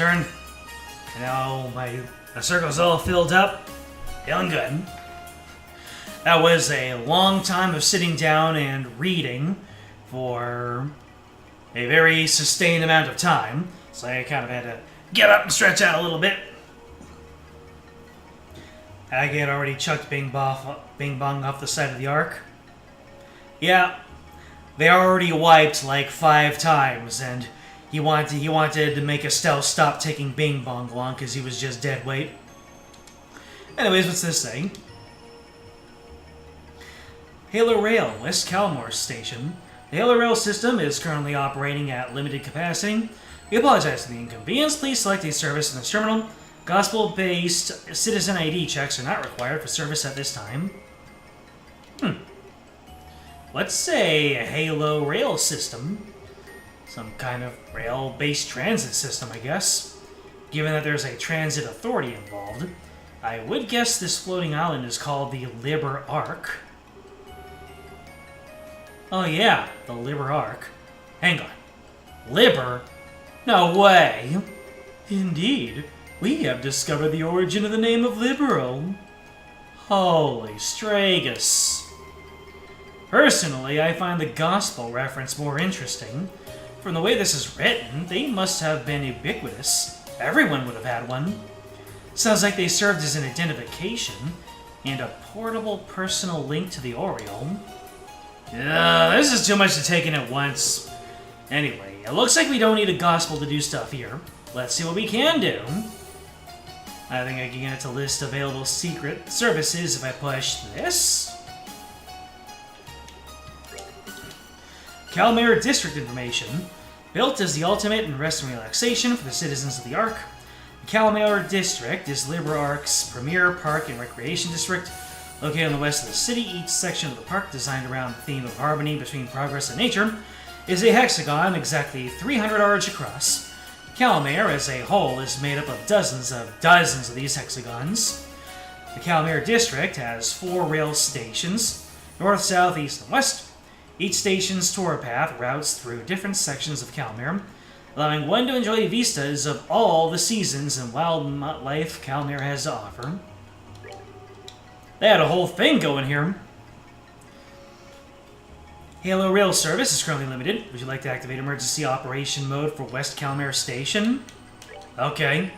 turn. Now my circle's all filled up. Feeling good. That was a long time of sitting down and reading for a very sustained amount of time. So I kind of had to get up and stretch out a little bit. I had already chucked Bing Bong off the side of the ark. Yeah, they already wiped like 5 times, and he wanted to make Estelle stop taking Bing Bong along because he was just dead weight. Anyways, what's this say? Halo Rail, West Calmore Station. The Halo Rail system is currently operating at limited capacity. We apologize for the inconvenience. Please select a service in this terminal. Gospel-based citizen ID checks are not required for service at this time. Let's say a Halo Rail system. Some kind of rail-based transit system, I guess. Given that there's a transit authority involved, I would guess this floating island is called the Liber Arc. Oh yeah, the Liber Arc. Hang on. Liber? No way! Indeed, we have discovered the origin of the name of Liberal. Holy Stragus. Personally, I find the gospel reference more interesting. From the way this is written, they must have been ubiquitous. Everyone would have had one. Sounds like they served as an identification and a portable personal link to the Oriole. This is too much to take in at once. Anyway, it looks like we don't need a gospel to do stuff here. Let's see what we can do. I think I can get to list available secret services if I push this. Calmare District information. Built as the ultimate in rest and relaxation for the citizens of the Ark. The Calmare District is Liber Arc's premier park and recreation district. Located on the west of the city, each section of the park, designed around the theme of harmony between progress and nature, is a hexagon exactly 300 yards across. Calmare as a whole is made up of dozens of these hexagons. The Calmare District has 4 rail stations, north, south, east, and west. Each station's tour path routes through different sections of Calmare, allowing one to enjoy vistas of all the seasons and wildlife Calmare has to offer. They had a whole thing going here. Halo Rail service is currently limited. Would you like to activate emergency operation mode for West Calmare Station? Okay.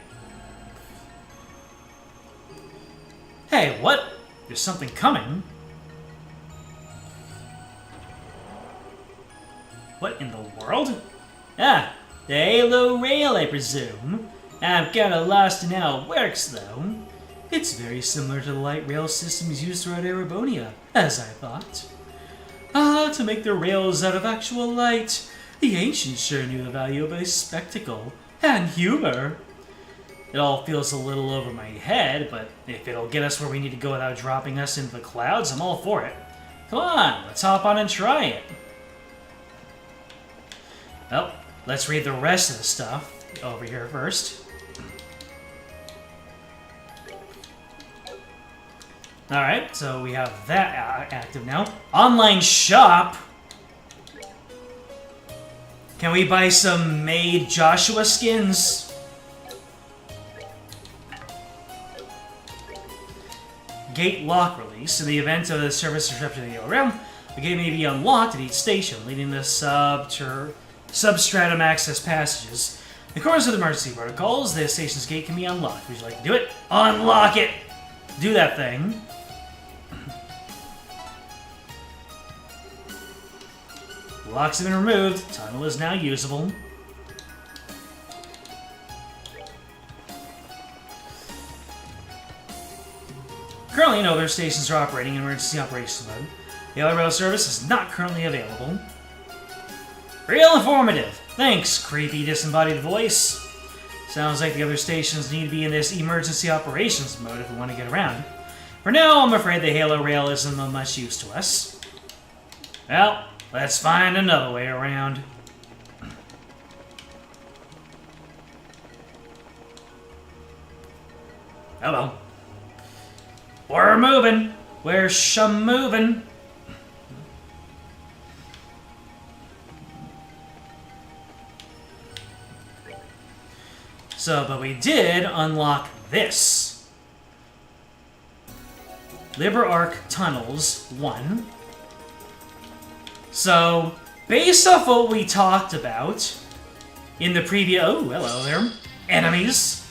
Hey, what? There's something coming. What in the world? Ah, the Halo Rail, I presume. I'm kinda lost in how it works, though. It's very similar to the light rail systems used throughout Erebonia, as I thought. To make their rails out of actual light. The ancients sure knew the value of a spectacle and humor. It all feels a little over my head, but if it'll get us where we need to go without dropping us into the clouds, I'm all for it. Come on, let's hop on and try it. Well, let's read the rest of the stuff over here first. Alright, so we have that active now. Online shop! Can we buy some Maid Joshua skins? Gate lock release. In the event of the service disruption in the realm, the gate may be unlocked at each station, leading to substratum access passages. In accordance with emergency protocols, the station's gate can be unlocked. Would you like to do it? Unlock it! Do that thing. Locks have been removed. Tunnel is now usable. Currently, no other stations are operating in emergency operations mode. The other rail service is not currently available. Real informative. Thanks, creepy disembodied voice. Sounds like the other stations need to be in this emergency operations mode if we want to get around. For now, I'm afraid the Halo Rail isn't of much use to us. Well, let's find another way around. Oh well. We're moving. We're moving. So, but we did unlock this. LibreArc Tunnels 1. So, based off what we talked about in the previous... Oh, hello there. Enemies.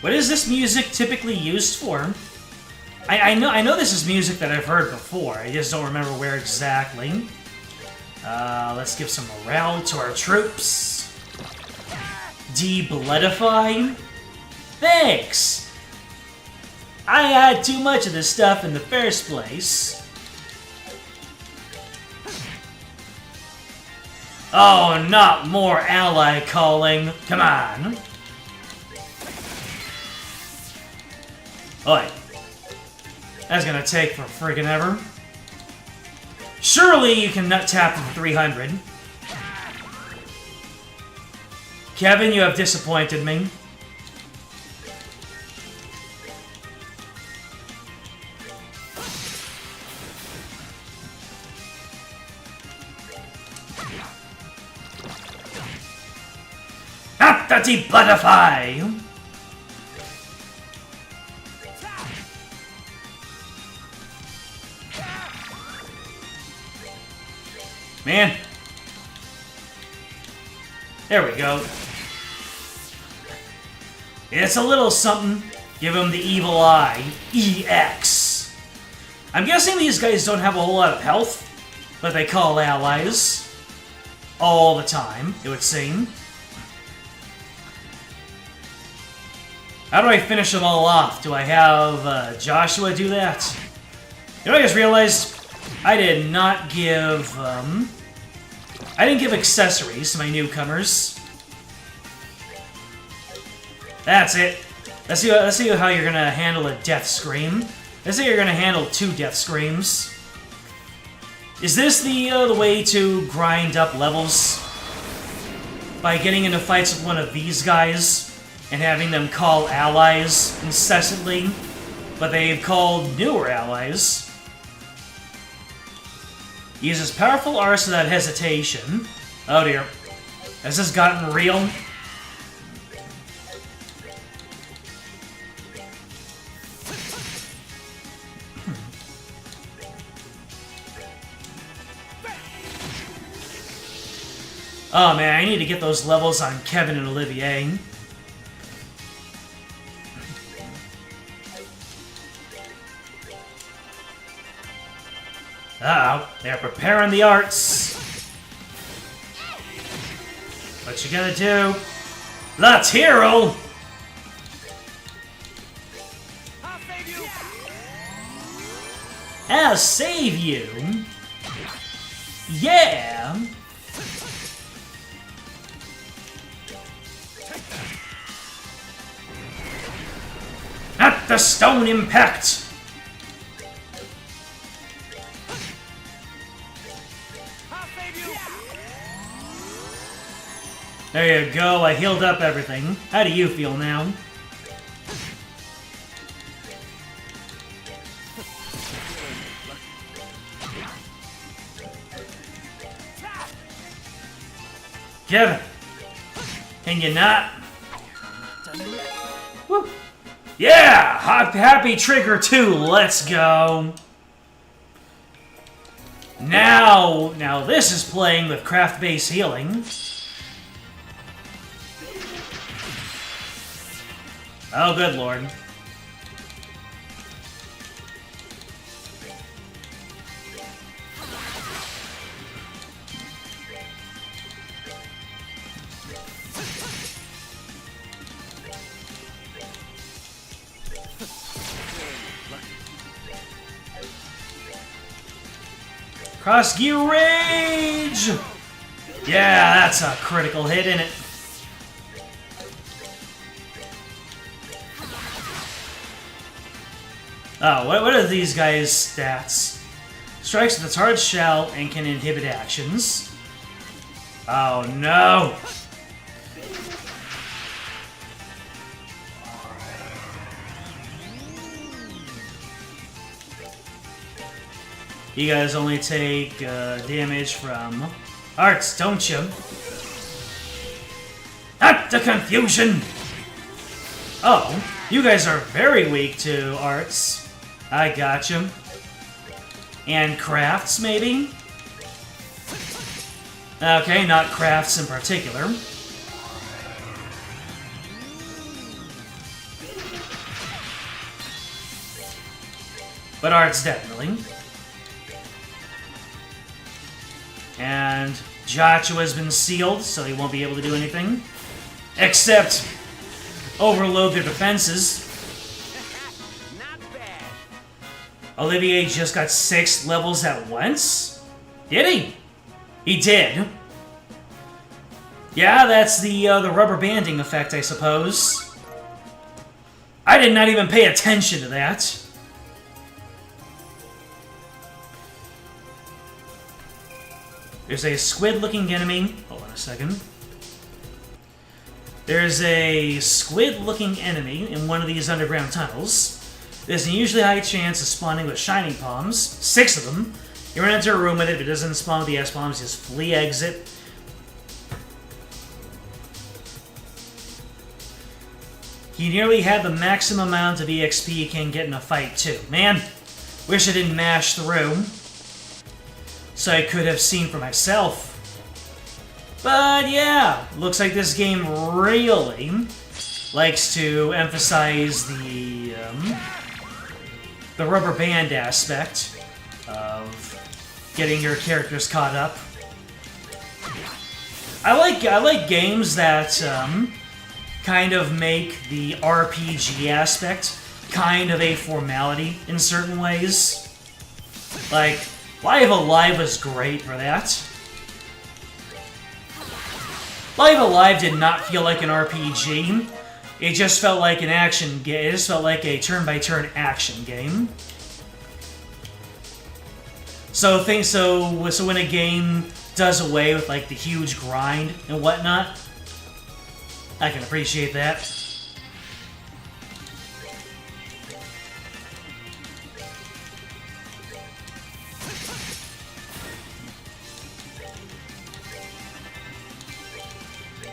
What is this music typically used for? I know this is music that I've heard before. I just don't remember where exactly. Let's give some morale to our troops. De-bloodify. Thanks! I had too much of this stuff in the first place. Oh, not more ally calling. Come on. Oi. That's gonna take for friggin' ever. Surely you can nut tap for 300. Kevin, you have disappointed me. Not the de-bloodify! Man. There we go. It's a little something. Give him the evil eye. EX. I'm guessing these guys don't have a whole lot of health, but they call allies. All the time, it would seem. How do I finish them all off? Do I have Joshua do that? You know, I just realized I did not give, I didn't give accessories to my newcomers. That's it. Let's see how you're gonna handle a death scream. Let's see how you're gonna handle 2 death screams. Is this the way to grind up levels? By getting into fights with one of these guys and having them call allies incessantly, but they've called newer allies. Uses powerful arts without hesitation. Oh dear. Has this gotten real? Oh man, I need to get those levels on Kevin and Olivier. Uh-oh, they're preparing the arts. What you gonna do? Let's hero! I'll save you! Yeah! At the stone impact! There you go, I healed up everything. How do you feel now? Kevin, can you not? Woo. Yeah! Happy Trigger 2, let's go! Now this is playing with craft-based healing. Oh, good lord. Cross gear rage! Yeah, that's a critical hit, isn't it? Oh, what are these guys' stats? Strikes with its hard shell and can inhibit actions. Oh no! You guys only take damage from arts, don't you? Not the confusion! Oh, you guys are very weak to arts. I gotcha. And crafts, maybe? Okay, not crafts in particular. But arts, definitely. And Joshua's been sealed, so he won't be able to do anything. Except overload their defenses. Not bad. Olivier just got 6 levels at once? Did he? He did. Yeah, that's the rubber banding effect, I suppose. I did not even pay attention to that. There's a squid-looking enemy. Hold on a second. There's a squid-looking enemy in one of these underground tunnels. There's an unusually high chance of spawning with shining palms. 6 of them. You run into a room with it. If it doesn't spawn with the S-bombs, just flee exit. He nearly had the maximum amount of EXP he can get in a fight, too. Man, wish I didn't mash through, so I could have seen for myself. But yeah, looks like this game really likes to emphasize the rubber band aspect of getting your characters caught up. I like games that kind of make the RPG aspect kind of a formality in certain ways. Like, Live Alive was great for that. Live Alive did not feel like an RPG. It just felt like an action game. It just felt like a turn-by-turn action game. So when a game does away with like the huge grind and whatnot, I can appreciate that.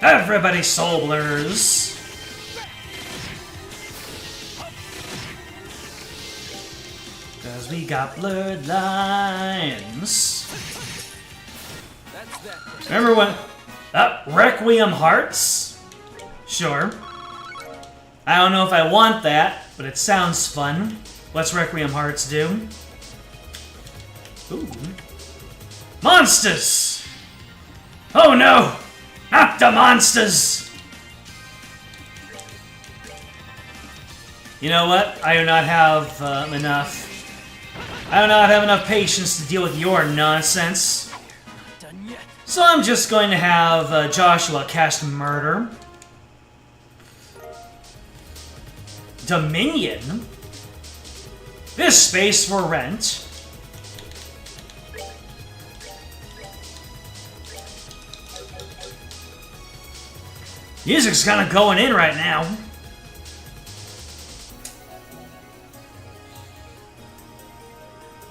Everybody soul blurs. Cause we got blurred lines. Remember when... Requiem Hearts? Sure. I don't know if I want that, but it sounds fun. What's Requiem Hearts do? Ooh. Monsters! Oh no! Not the monsters! You know what? I do not have enough. I do not have enough patience to deal with your nonsense. So I'm just going to have Joshua cast Murder. Dominion? This space for rent. Music's kind of going in right now.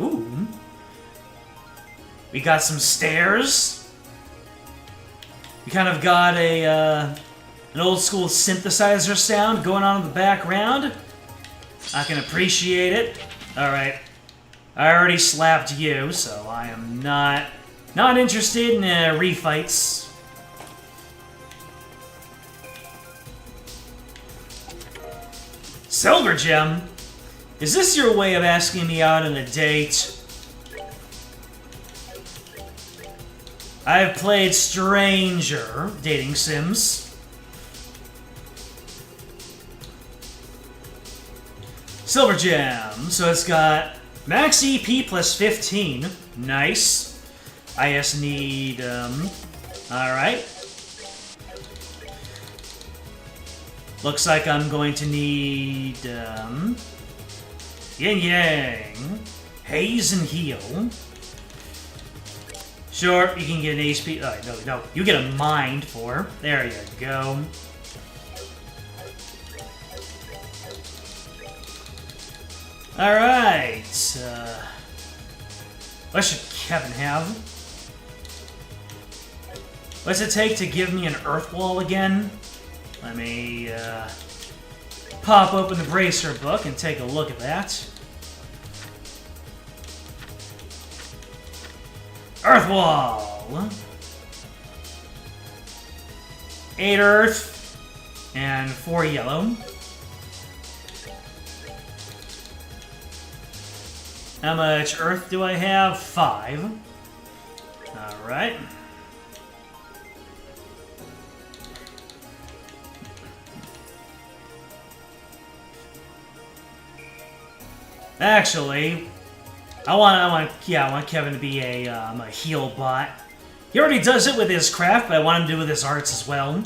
Ooh. We got some stairs. We kind of got a an old school synthesizer sound going on in the background. I can appreciate it. Alright. I already slapped you, so I am not interested in refights. Silver Gem? Is this your way of asking me out on a date? I have played stranger dating sims. Silver Gem. So it's got max EP plus 15. Nice. I just need, alright. Looks like I'm going to need, Yin Yang, Haze and Heal. Sure, you can get an HP. Oh, no. You get a Mind for. There you go. Alright. What should Kevin have? What's it take to give me an Earth Wall again? Let me pop open the Bracer book and take a look at that. Earth Wall! 8 Earth and 4 yellow. How much Earth do I have? 5. Alright. Actually, I want Kevin to be a heal bot. He already does it with his craft, but I want him to do it with his arts as well.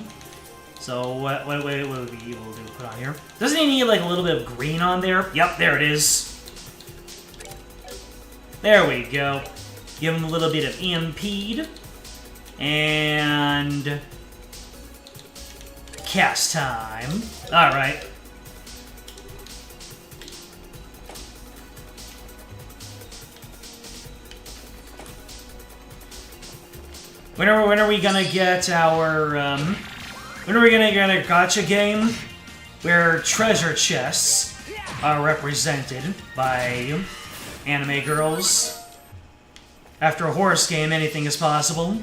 So what would we be able to put on here? Doesn't he need like a little bit of green on there? Yep, there it is. There we go. Give him a little bit of impede. And cast time. Alright. When are we gonna get our when are we gonna get a gacha game where treasure chests are represented by anime girls? After a horse game, anything is possible.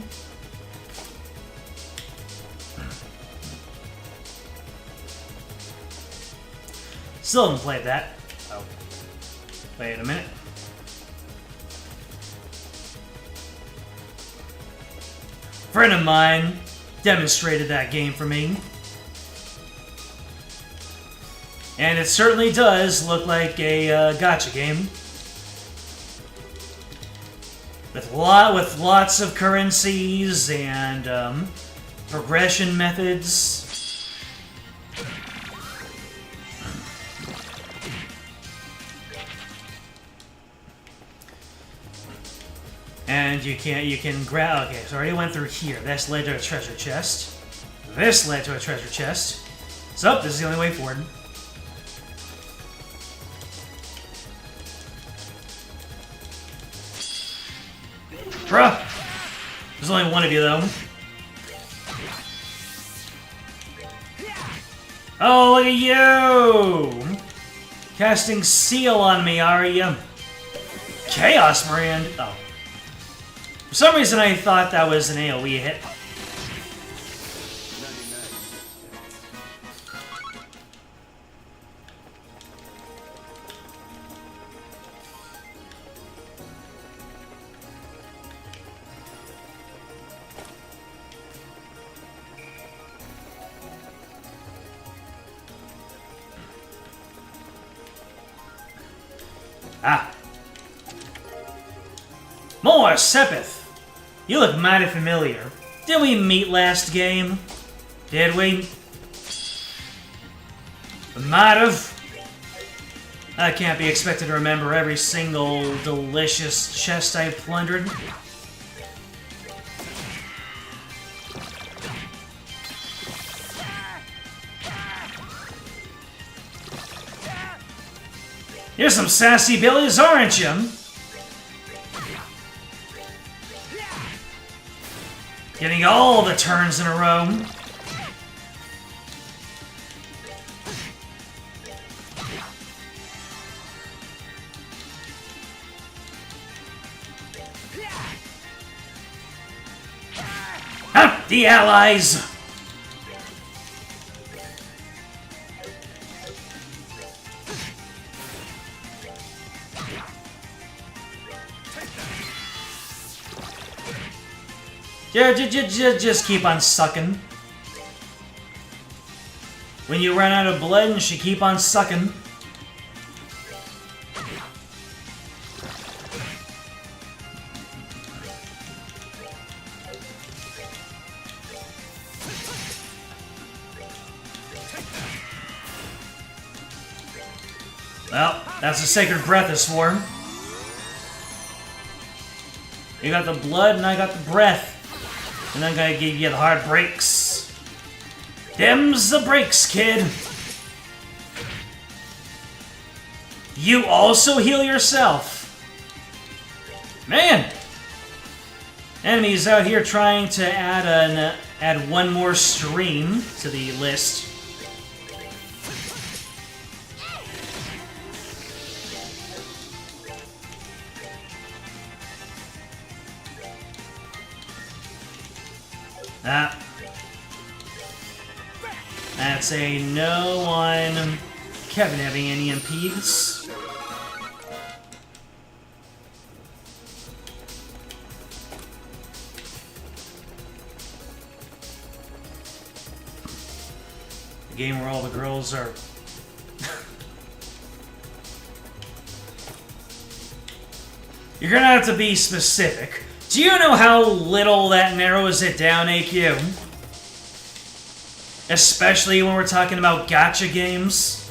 Still haven't played that. Oh. Wait a minute. A friend of mine demonstrated that game for me. And it certainly does look like a gacha game. With lots of currencies and progression methods. And you can grab. Okay, so I already went through here. This led to a treasure chest. This led to a treasure chest. So this is the only way forward. Bruh! There's only one of you, though. Oh, look at you! Casting Seal on me, are you? Chaos Brand! Oh. For some reason, I thought that was an AoE hit. Ah. More Sepith! You look mighty familiar. Did we meet last game? Did we? We might have. I can't be expected to remember every single delicious chest I plundered. You're some sassy billies, aren't you? Getting all the turns in a row. Ah, the allies! Just keep on sucking. When you run out of blood, you should keep on sucking. Well, that's a sacred breath is for. You got the blood and I got the breath. And I'm gonna give you the hard breaks. Them's the breaks, kid. You also heal yourself. Man! Enemies out here trying to add one more stream to the list. That's a no on Kevin having any impedes. The game where all the girls are... You're gonna have to be specific. Do you know how little that narrows it down, AQ? Especially when we're talking about gacha games.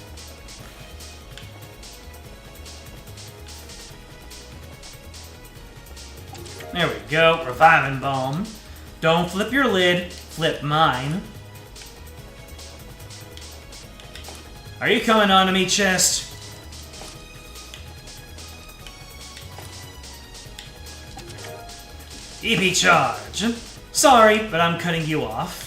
There we go, Reviving Balm. Don't flip your lid, flip mine. Are you coming on to me, chest? EP charge. Sorry, but I'm cutting you off.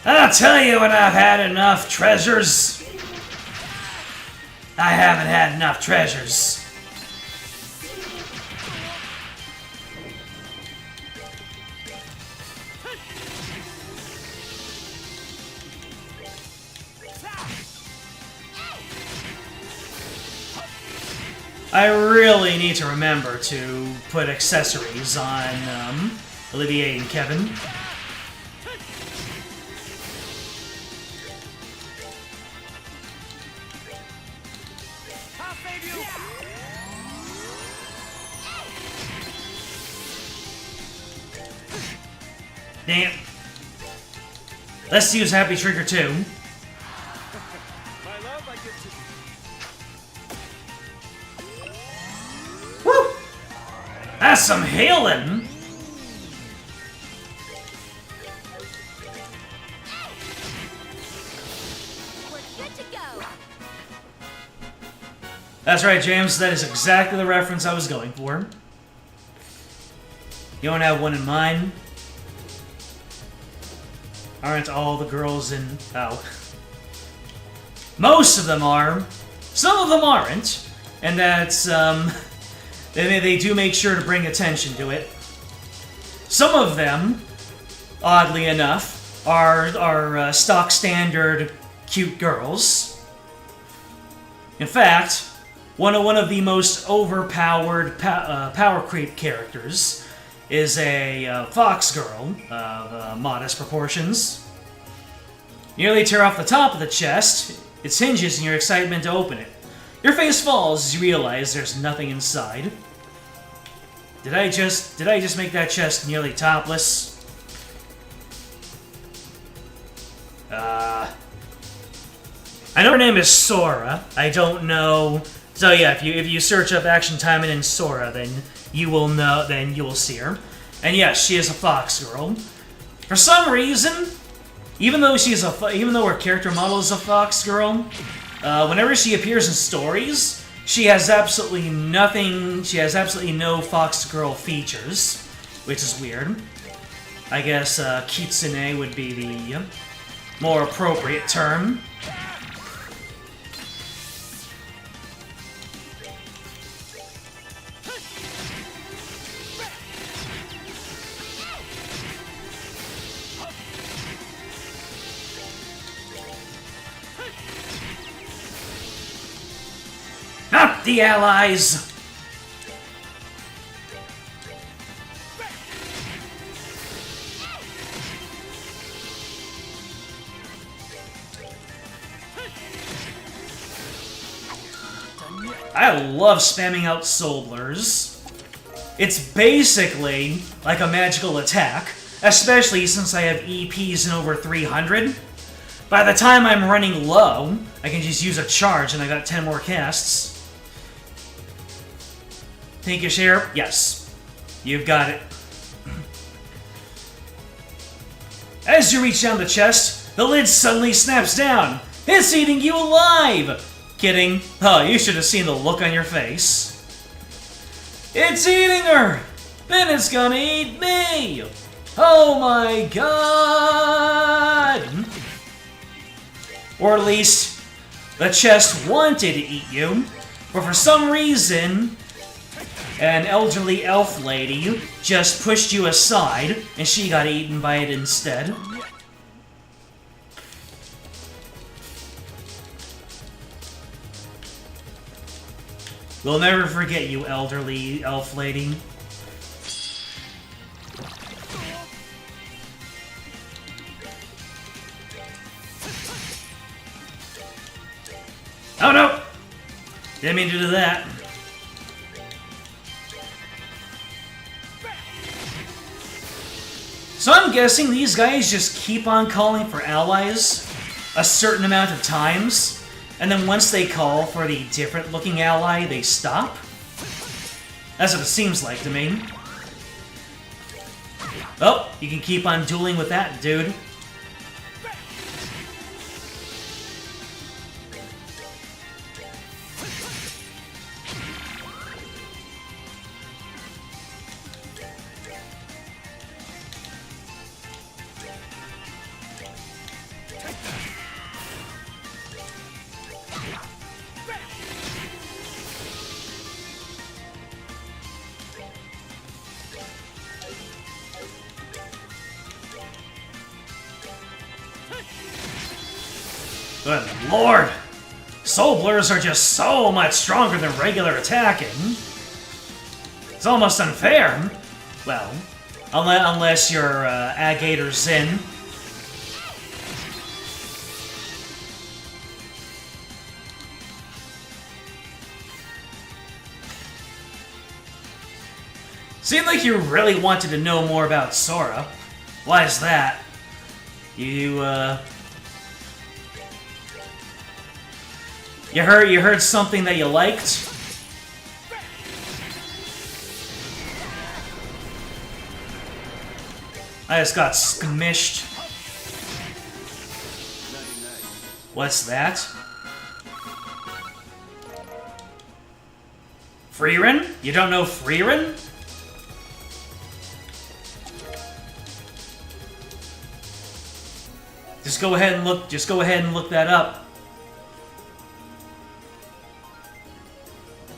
I'll tell you when I've had enough treasures. I haven't had enough treasures. I really need to remember to put accessories on Olivier and Kevin. Damn. Let's use Happy Trigger too. Woo! That's some healing! That's right, James. That is exactly the reference I was going for. You don't have one in mind? Aren't all the girls in... Oh. Most of them are. Some of them aren't. And that's, they do make sure to bring attention to it. Some of them, oddly enough, are stock standard cute girls. In fact, one of the most overpowered power creep characters is a fox girl of modest proportions. Nearly tear off the top of the chest, its hinges in your excitement to open it. Your face falls as you realize there's nothing inside. Did I just make that chest nearly topless? I know her name is Sora. I don't know. So yeah, if you search up Action Time and Sora, then you will know. Then you will see her. And yes, she is a fox girl. For some reason, even though her character model is a fox girl, whenever she appears in stories, she has absolutely nothing. She has absolutely no fox girl features, which is weird. I guess kitsune would be the more appropriate term. Not the Allies! I love spamming out soul blurs. It's basically like a magical attack, especially since I have EPs in over 300. By the time I'm running low, I can just use a charge and I got 10 more casts. Take your share? Yes. You've got it. As you reach down the chest, the lid suddenly snaps down. It's eating you alive! Kidding. Oh, you should have seen the look on your face. It's eating her! Then it's gonna eat me! Oh my god! Or at least, the chest wanted to eat you, but for some reason, an elderly elf lady just pushed you aside, and she got eaten by it instead. We'll never forget you, elderly elf lady. Oh no! Didn't mean to do that. So I'm guessing these guys just keep on calling for allies a certain amount of times, and then once they call for the different looking ally, they stop? That's what it seems like to me. Oh, you can keep on dueling with that, dude. Good lord! Soul Blurs are just so much stronger than regular attacking. It's almost unfair. Well, unless you're Agate or Zin. Seemed like you really wanted to know more about Sora. Why is that? You heard something that you liked? I just got squished. What's that? Freerin? You don't know Freerin? Just go ahead and look that up.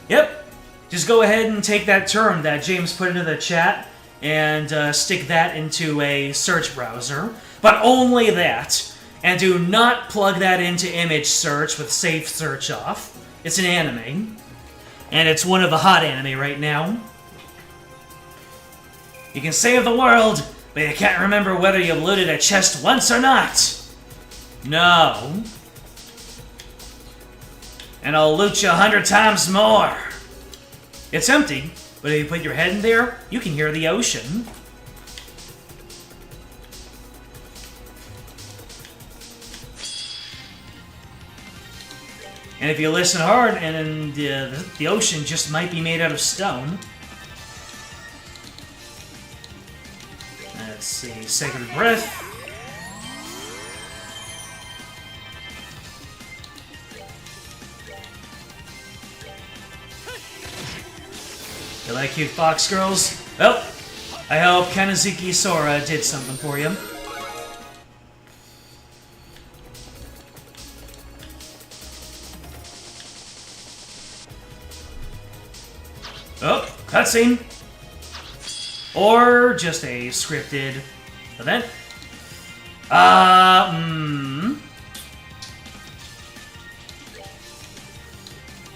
Yep. Just go ahead and take that term that James put into the chat and stick that into a search browser. But only that. And do not plug that into image search with safe search off. It's an anime. And it's one of the hot anime right now. You can save the world, but you can't remember whether you looted a chest once or not. No. And I'll loot you 100 times more. It's empty, but if you put your head in there, you can hear the ocean. And if you listen hard, and the ocean just might be made out of stone. Let's see, Sacred Breath. You like cute fox girls? Well, I hope Kanazuki Sora did something for you. Oh, cutscene. Or just a scripted event.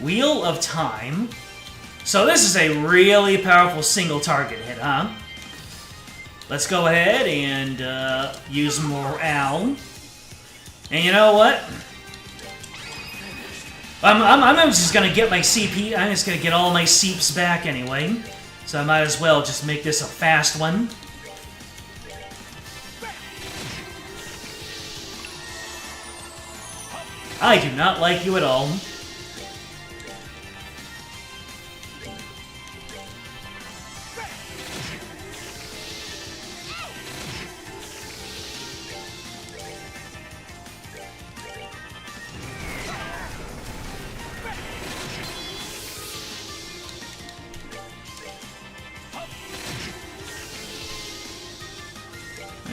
Wheel of Time. So this is a really powerful single target hit, huh? Let's go ahead and use morale. And you know what? I'm just gonna get my CP. I'm just gonna get all my seeps back anyway. So I might as well just make this a fast one. I do not like you at all.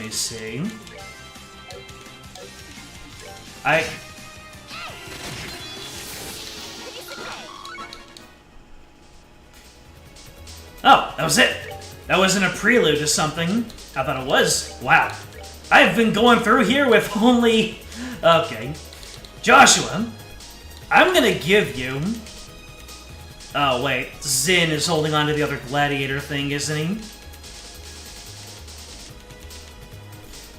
me see. Oh, that was it. That wasn't a prelude to something. I thought it was. Wow. I've been going through here with only... Okay. Joshua, I'm gonna give you... Oh, wait. Zin is holding on to the other gladiator thing, isn't he?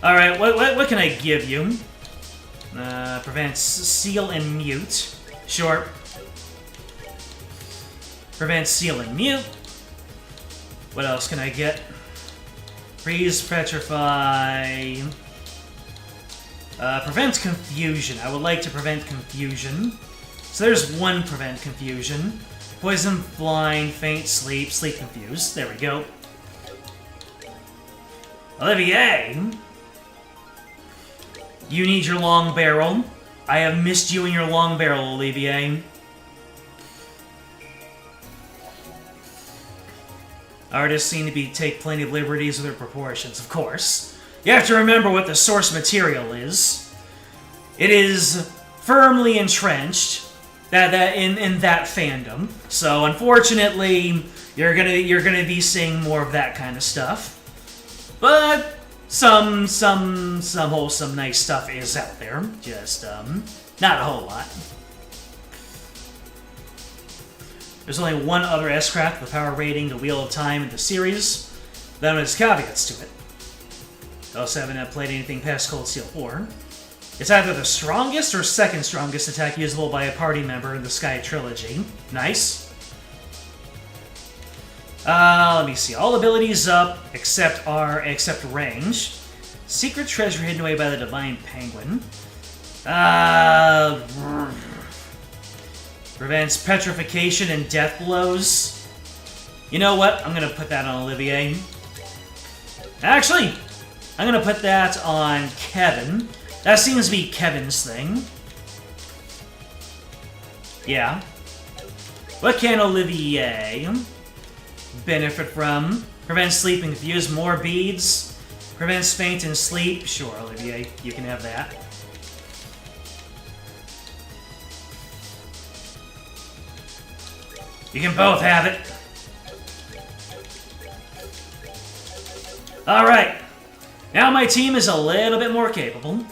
Alright, what can I give you? Prevents seal and mute. Sure. Prevents seal and mute. What else can I get? Freeze, petrify. Prevent confusion. I would like to prevent confusion. So there's one prevent confusion. Poison, blind, faint, sleep, sleep confused. There we go. Olivier! You need your long barrel. I have missed you in your long barrel, Olivier. Artists seem to take plenty of liberties with their proportions, of course. You have to remember what the source material is. It is firmly entrenched in that fandom. So unfortunately, you're gonna be seeing more of that kind of stuff. But some wholesome, nice stuff is out there. Just not a whole lot. There's only one other S-Craft with a power rating, the Wheel of Time in the series. That has caveats to it. I also haven't played anything past Cold Steel 4. It's either the strongest or second strongest attack usable by a party member in the Sky Trilogy. Nice. Let me see. All abilities up except range. Secret treasure hidden away by the Divine Penguin. Prevents petrification and death blows. You know what? I'm gonna put that on Olivier. Actually, I'm gonna put that on Kevin. That seems to be Kevin's thing. Yeah. What can Olivier benefit from? Prevents sleep and confuse. More beads. Prevents faint and sleep. Sure, Olivier, you can have that. You can both have it. Alright. Now my team is a little bit more capable.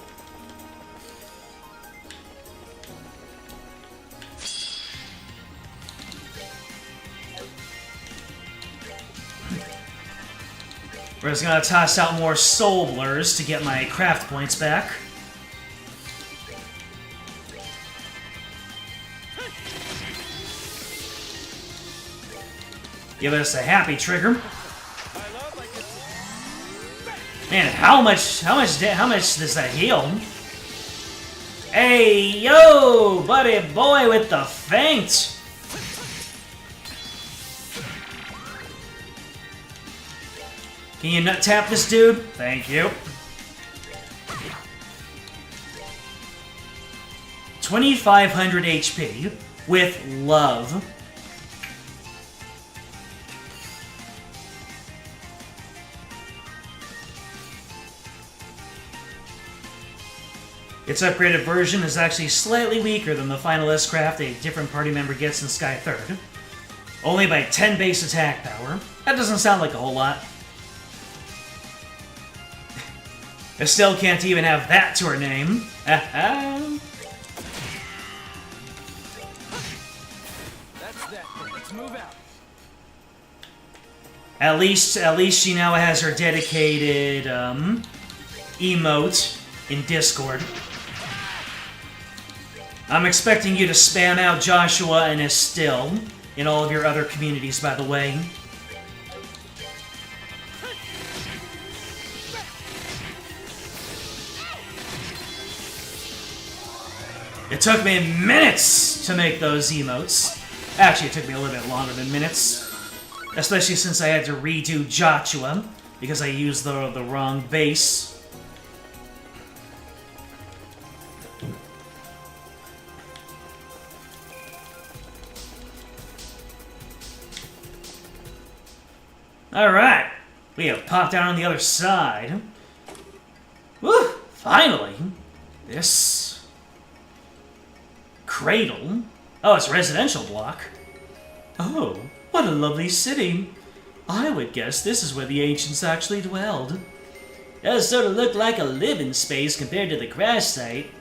We're just gonna toss out more soul blurs to get my craft points back. Give us a happy trigger. Man, how much does that heal? Hey, yo, buddy boy with the feint. Can you nut tap this dude? Thank you. 2,500 HP with love. Its upgraded version is actually slightly weaker than the final S-Craft a different party member gets in Sky 3rd. Only by 10 base attack power. That doesn't sound like a whole lot. Estelle can't even have that to her name. That's that. Let's move out. At least she now has her dedicated emote in Discord. I'm expecting you to spam out Joshua and Estelle in all of your other communities, by the way. It took me minutes to make those emotes. Actually, it took me a little bit longer than minutes. Especially since I had to redo Joshua, because I used the wrong base. Alright, we have popped down on the other side. Finally! This... cradle? Oh, it's a residential block. Oh, what a lovely city. I would guess this is where the ancients actually dwelled. It does sort of look like a living space compared to the crash site.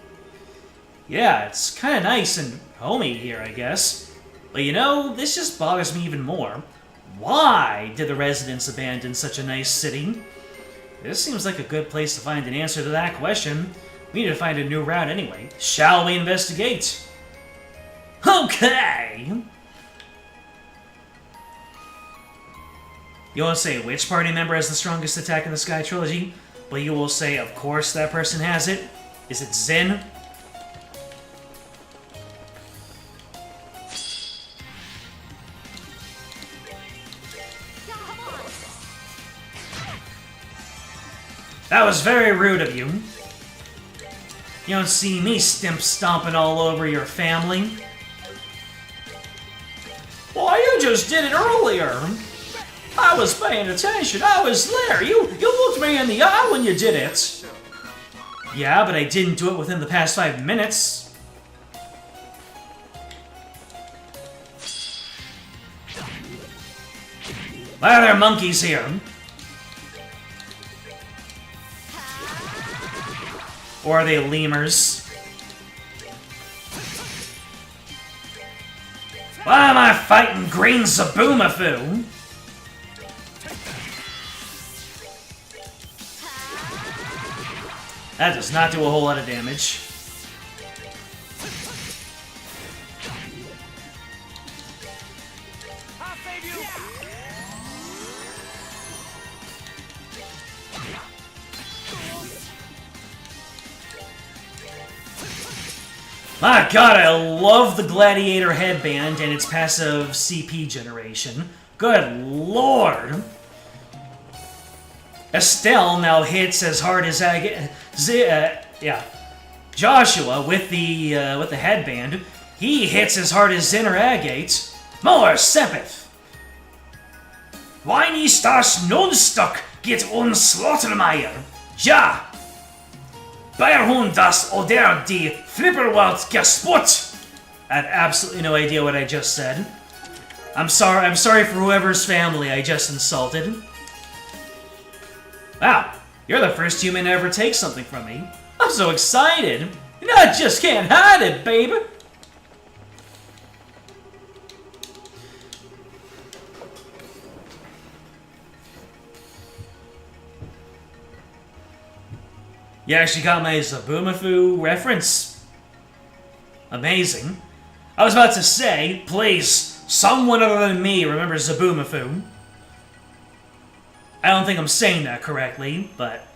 Yeah, it's kind of nice and homey here, I guess. But you know, this just bothers me even more. Why did the residents abandon such a nice city? This seems like a good place to find an answer to that question. We need to find a new route anyway. Shall we investigate? Okay! You won't say which party member has the strongest Attack in the Sky trilogy, but you will say, of course, that person has it. Is it Zin? That was very rude of you. You don't see me stomping all over your family. Why, you just did it earlier. I was paying attention. I was there. You looked me in the eye when you did it. Yeah, but I didn't do it within the past 5 minutes. Why are there monkeys here? Or are they lemurs? Why am I fighting Green Zaboomafoo? That does not do a whole lot of damage. I'll save you. My god, I love the Gladiator headband and its passive CP generation. Good lord! Estelle now hits as hard as Joshua with the headband. He hits as hard as Zin or Agate. More Sepith! Why nicht das non-stuck get unslaughtermeier? Ja! Bei hun das oder die Flipperwald gesput! I had absolutely no idea what I just said. I'm sorry for whoever's family I just insulted. Wow, you're the first human to ever take something from me. I'm so excited! And I just can't hide it, baby! You actually got my Zaboomafoo reference. Amazing. I was about to say, please, someone other than me remembers Zaboomafoo. I don't think I'm saying that correctly, but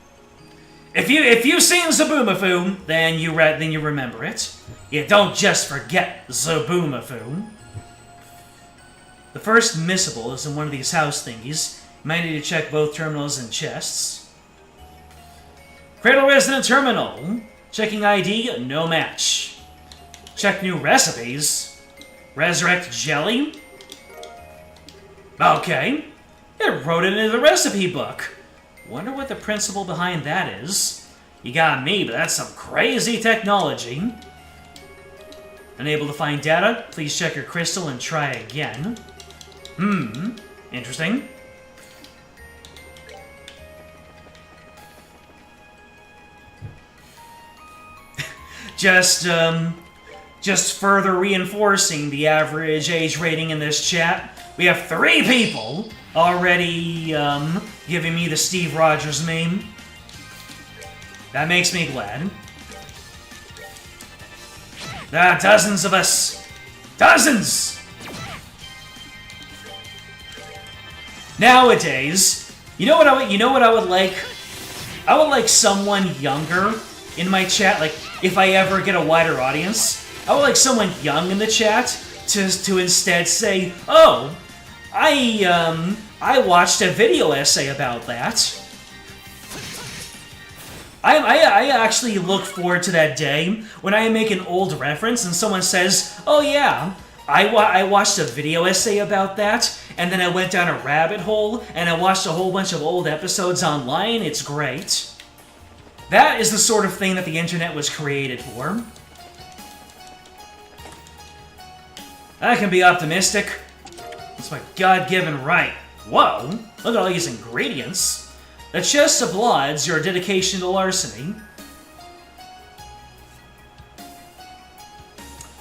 if you've seen Zaboomafoo, then you remember it. You don't just forget Zaboomafoo. The first missable is in one of these house thingies. You might need to check both terminals and chests. Cradle Resident Terminal. Checking ID, no match. Check new recipes. Resurrect Jelly? Okay. It wrote it into the recipe book. Wonder what the principle behind that is. You got me, but that's some crazy technology. Unable to find data? Please check your crystal and try again. Interesting. Just further reinforcing the average age rating in this chat. We have 3 people already giving me the Steve Rogers meme. That makes me glad. There are dozens of us. Dozens! Nowadays, you know what I would like? I would like someone younger in my chat, like if I ever get a wider audience, I would like someone young in the chat to instead say, "Oh, I watched a video essay about that." I actually look forward to that day when I make an old reference and someone says, "Oh yeah, I watched a video essay about that, and then I went down a rabbit hole and I watched a whole bunch of old episodes online. It's great." That is the sort of thing that the internet was created for. I can be optimistic. It's my God-given right. Whoa, look at all these ingredients. The chest applauds your dedication to larceny.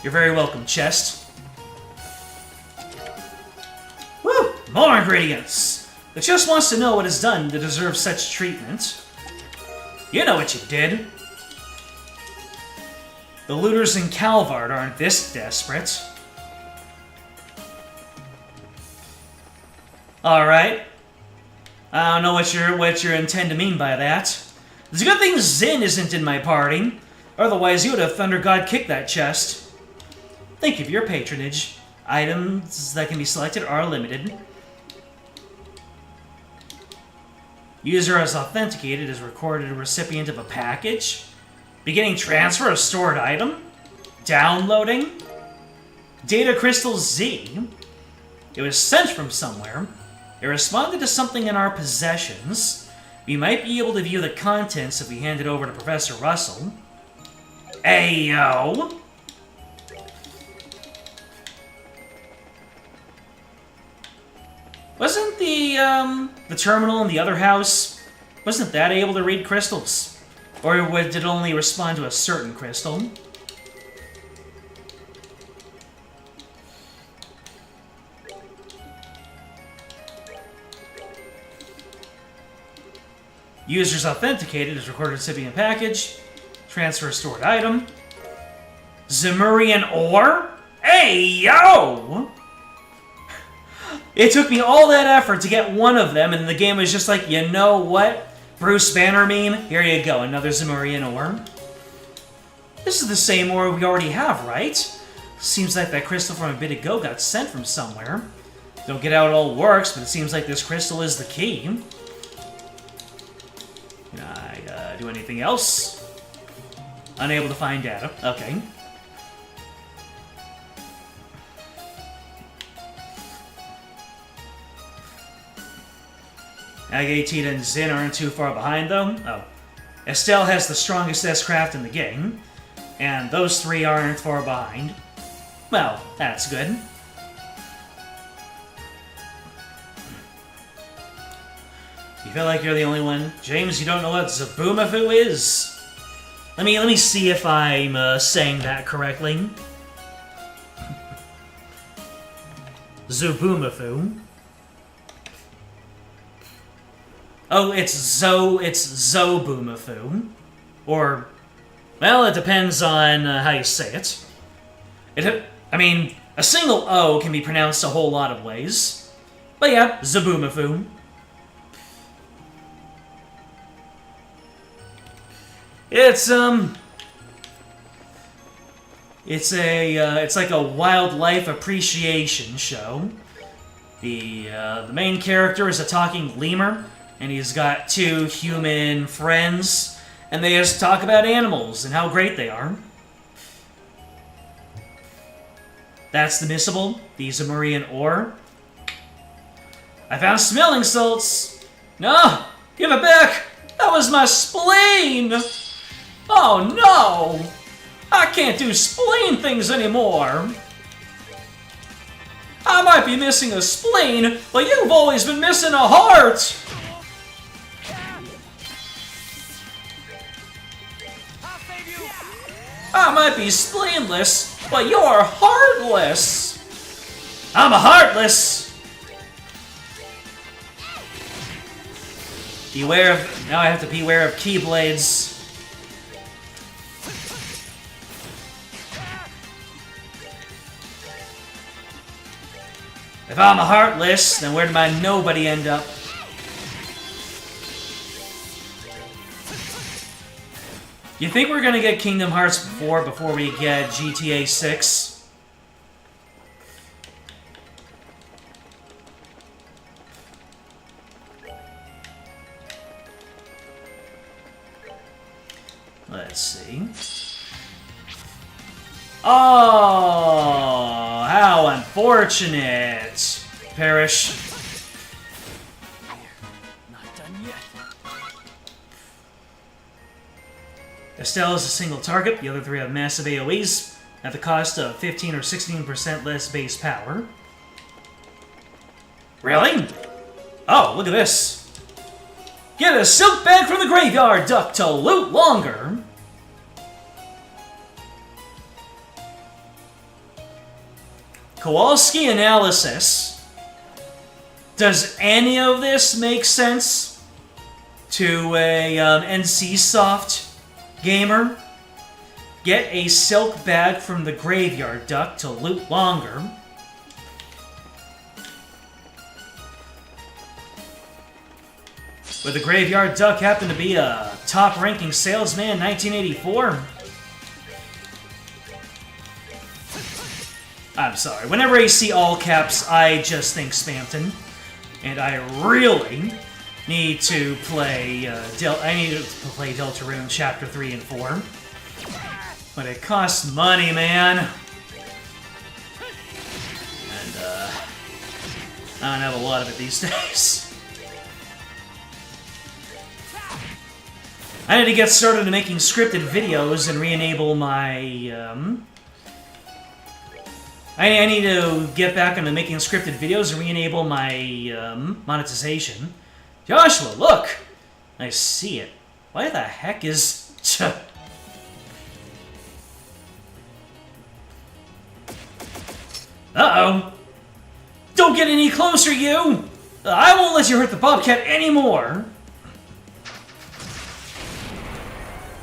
You're very welcome, chest. Woo! More ingredients! The chest wants to know what is done to deserve such treatment. You know what you did. The looters in Calvard aren't this desperate. Alright. I don't know what you intend to mean by that. It's a good thing Zin isn't in my party. Otherwise, you would have Thunder God kicked that chest. Thank you for your patronage. Items that can be selected are limited. User is authenticated as recorded recipient of a package. Beginning transfer of stored item. Downloading. Data Crystal Z. It was sent from somewhere. It responded to something in our possessions. We might be able to view the contents if we hand it over to Professor Russell. Ayo! Wasn't the terminal in the other house, wasn't that able to read crystals? Or did it only respond to a certain crystal? Users authenticated as recorded recipient package. Transfer stored item. Zemurian ore? Hey, yo! It took me all that effort to get one of them, and the game was just like, you know what? Bruce Banner meme? Here you go, another Zemurian ore. This is the same ore we already have, right? Seems like that crystal from a bit ago got sent from somewhere. Don't get how it all works, but it seems like this crystal is the key. Can I do anything else? Unable to find data. Okay. Agated and Zin aren't too far behind, though. Oh. Estelle has the strongest S-craft in the game, and those three aren't far behind. Well, that's good. You feel like you're the only one? James, you don't know what Zaboomafoo is? Let me see if I'm saying that correctly. Zaboomafoo. Oh, it's Zoboomafoo. Or, well, it depends on how you say it. I mean, a single O can be pronounced a whole lot of ways. But yeah, Zaboomafoo. It's like a wildlife appreciation show. The main character is a talking lemur, and he's got two human friends, and they just talk about animals and how great they are. That's the missable, the Zemurian ore. I found smelling salts. No, give it back. That was my spleen. Oh no! I can't do spleen things anymore! I might be missing a spleen, but you've always been missing a heart! I might be spleenless, but you're heartless! I'm a heartless! Beware of... Now I have to beware of keyblades. If I'm a heartless, then where did my nobody end up? You think we're gonna get Kingdom Hearts 4 before we get GTA 6? Let's see. Oh, how unfortunate. Perish. Not done yet. Estelle is a single target. The other three have massive AoEs at the cost of 15 or 16% less base power. Really? Oh, look at this. Get a silk bag from the graveyard duck to loot longer. Kowalski analysis. Does any of this make sense to a NCSoft gamer? Get a silk bag from the graveyard duck to loot longer. Would the graveyard duck happen to be a top-ranking salesman in 1984? I'm sorry. Whenever I see all caps, I just think Spamton. And I really need to play Deltarune Chapter 3 and 4. But it costs money, man. And, I don't have a lot of it these days. I need to get started in making scripted videos and re-enable my, I need to get back into making scripted videos and re-enable my, monetization. Joshua, look! I see it. Why the heck is... Uh-oh! Don't get any closer, you! I won't let you hurt the Bobcat anymore!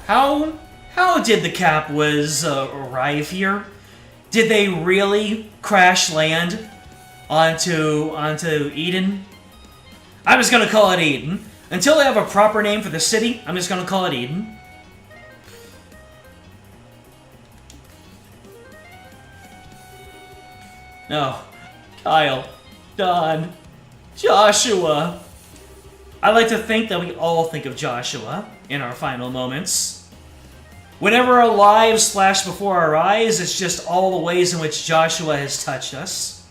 How did the Capwas arrive here? Did they really crash land onto Eden? I'm just gonna call it Eden. Until they have a proper name for the city, I'm just gonna call it Eden. No. Kyle. Don. Joshua. I like to think that we all think of Joshua in our final moments. Whenever our lives flash before our eyes, it's just all the ways in which Joshua has touched us.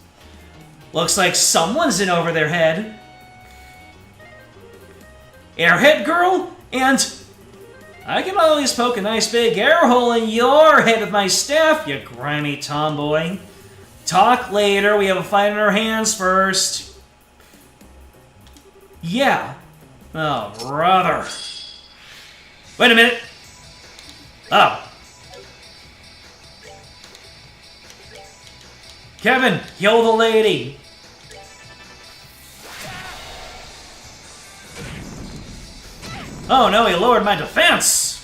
Looks like someone's in over their head. Airhead girl? And I can always poke a nice big air hole in your head with my staff, you grimy tomboy. Talk later, we have a fight in our hands first. Yeah. Oh, brother. Wait a minute. Oh. Kevin, heal the lady. Oh no, he lowered my defense.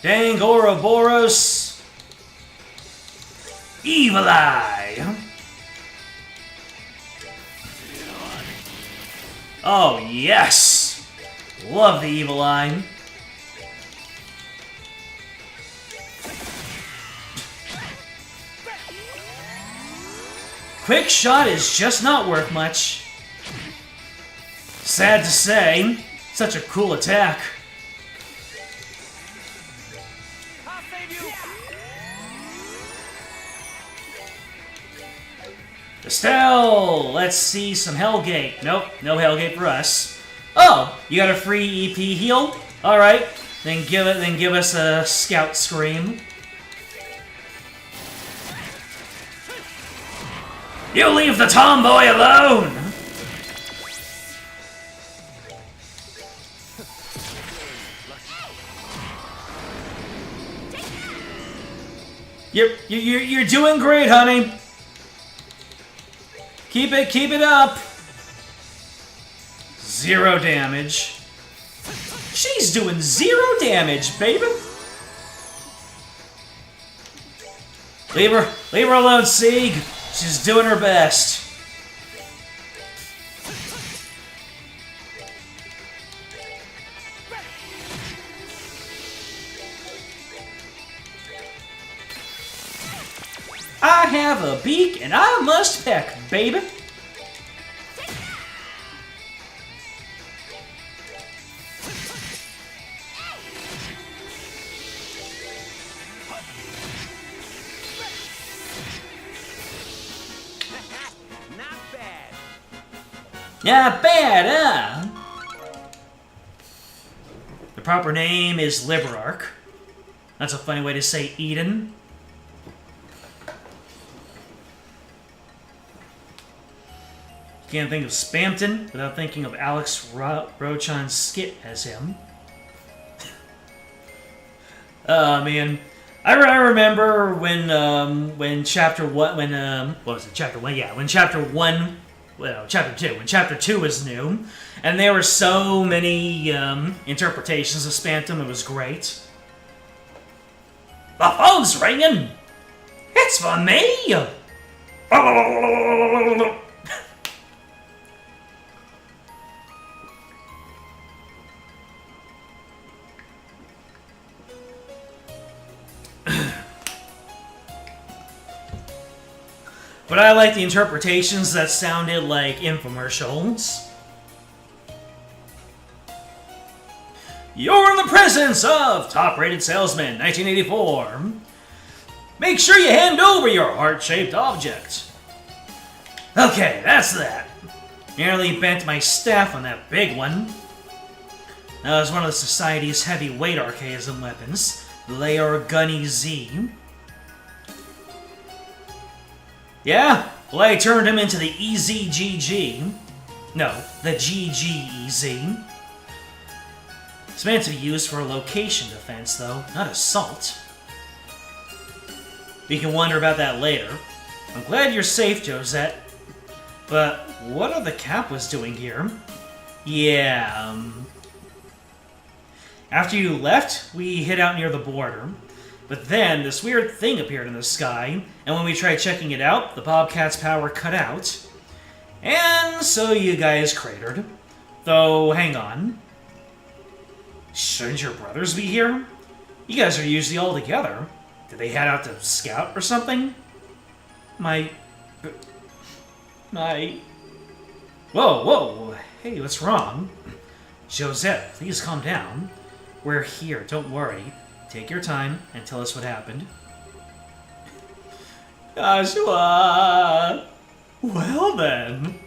Dang Ouroboros. Evil Eye. Oh, yes! Love the Evil Eye. Quick Shot is just not worth much. Sad to say, such a cool attack. I'll save you. Estelle, let's see some Hellgate. Nope, no Hellgate for us. Oh, you got a free EP heal? All right, then give us a Scout Scream. You leave the tomboy alone. You're doing great, honey. Keep it up. 0 damage. She's doing 0 damage, baby. Leave her alone, Sieg. She's doing her best. I have a beak and I must peck, baby. Not bad. Not bad, huh? proper name is Liberarch. That's a funny way to say Eden. Can't think of Spampton without thinking of Alex Rochon's skit as him. Man. I remember when chapter one, what was it, chapter one? Yeah, when chapter one, well, chapter two, when chapter two was new, and there were so many interpretations of Spampton, it was great. The phone's ringing! It's for me! But I like the interpretations that sounded like infomercials. You're in the presence of Top-Rated Salesman, 1984. Make sure you hand over your heart-shaped object. Okay, that's that. Nearly bent my staff on that big one. That was one of the Society's heavyweight archaism weapons, the Layer Gunny Z. Yeah? Well, I turned him into the EZGG. No, the GGEZ. It's meant to be used for location defense, though, not assault. We can wonder about that later. I'm glad you're safe, Josette. But what are the Kappas doing here? Yeah, After you left, we hid out near the border. But then, this weird thing appeared in the sky, and when we tried checking it out, the Bobcat's power cut out. And so you guys cratered. Though, hang on. Shouldn't your brothers be here? You guys are usually all together. Did they head out to scout or something? My... Whoa, hey, what's wrong? Josette, please calm down. We're here, don't worry. Take your time and tell us what happened. Joshua! Well then.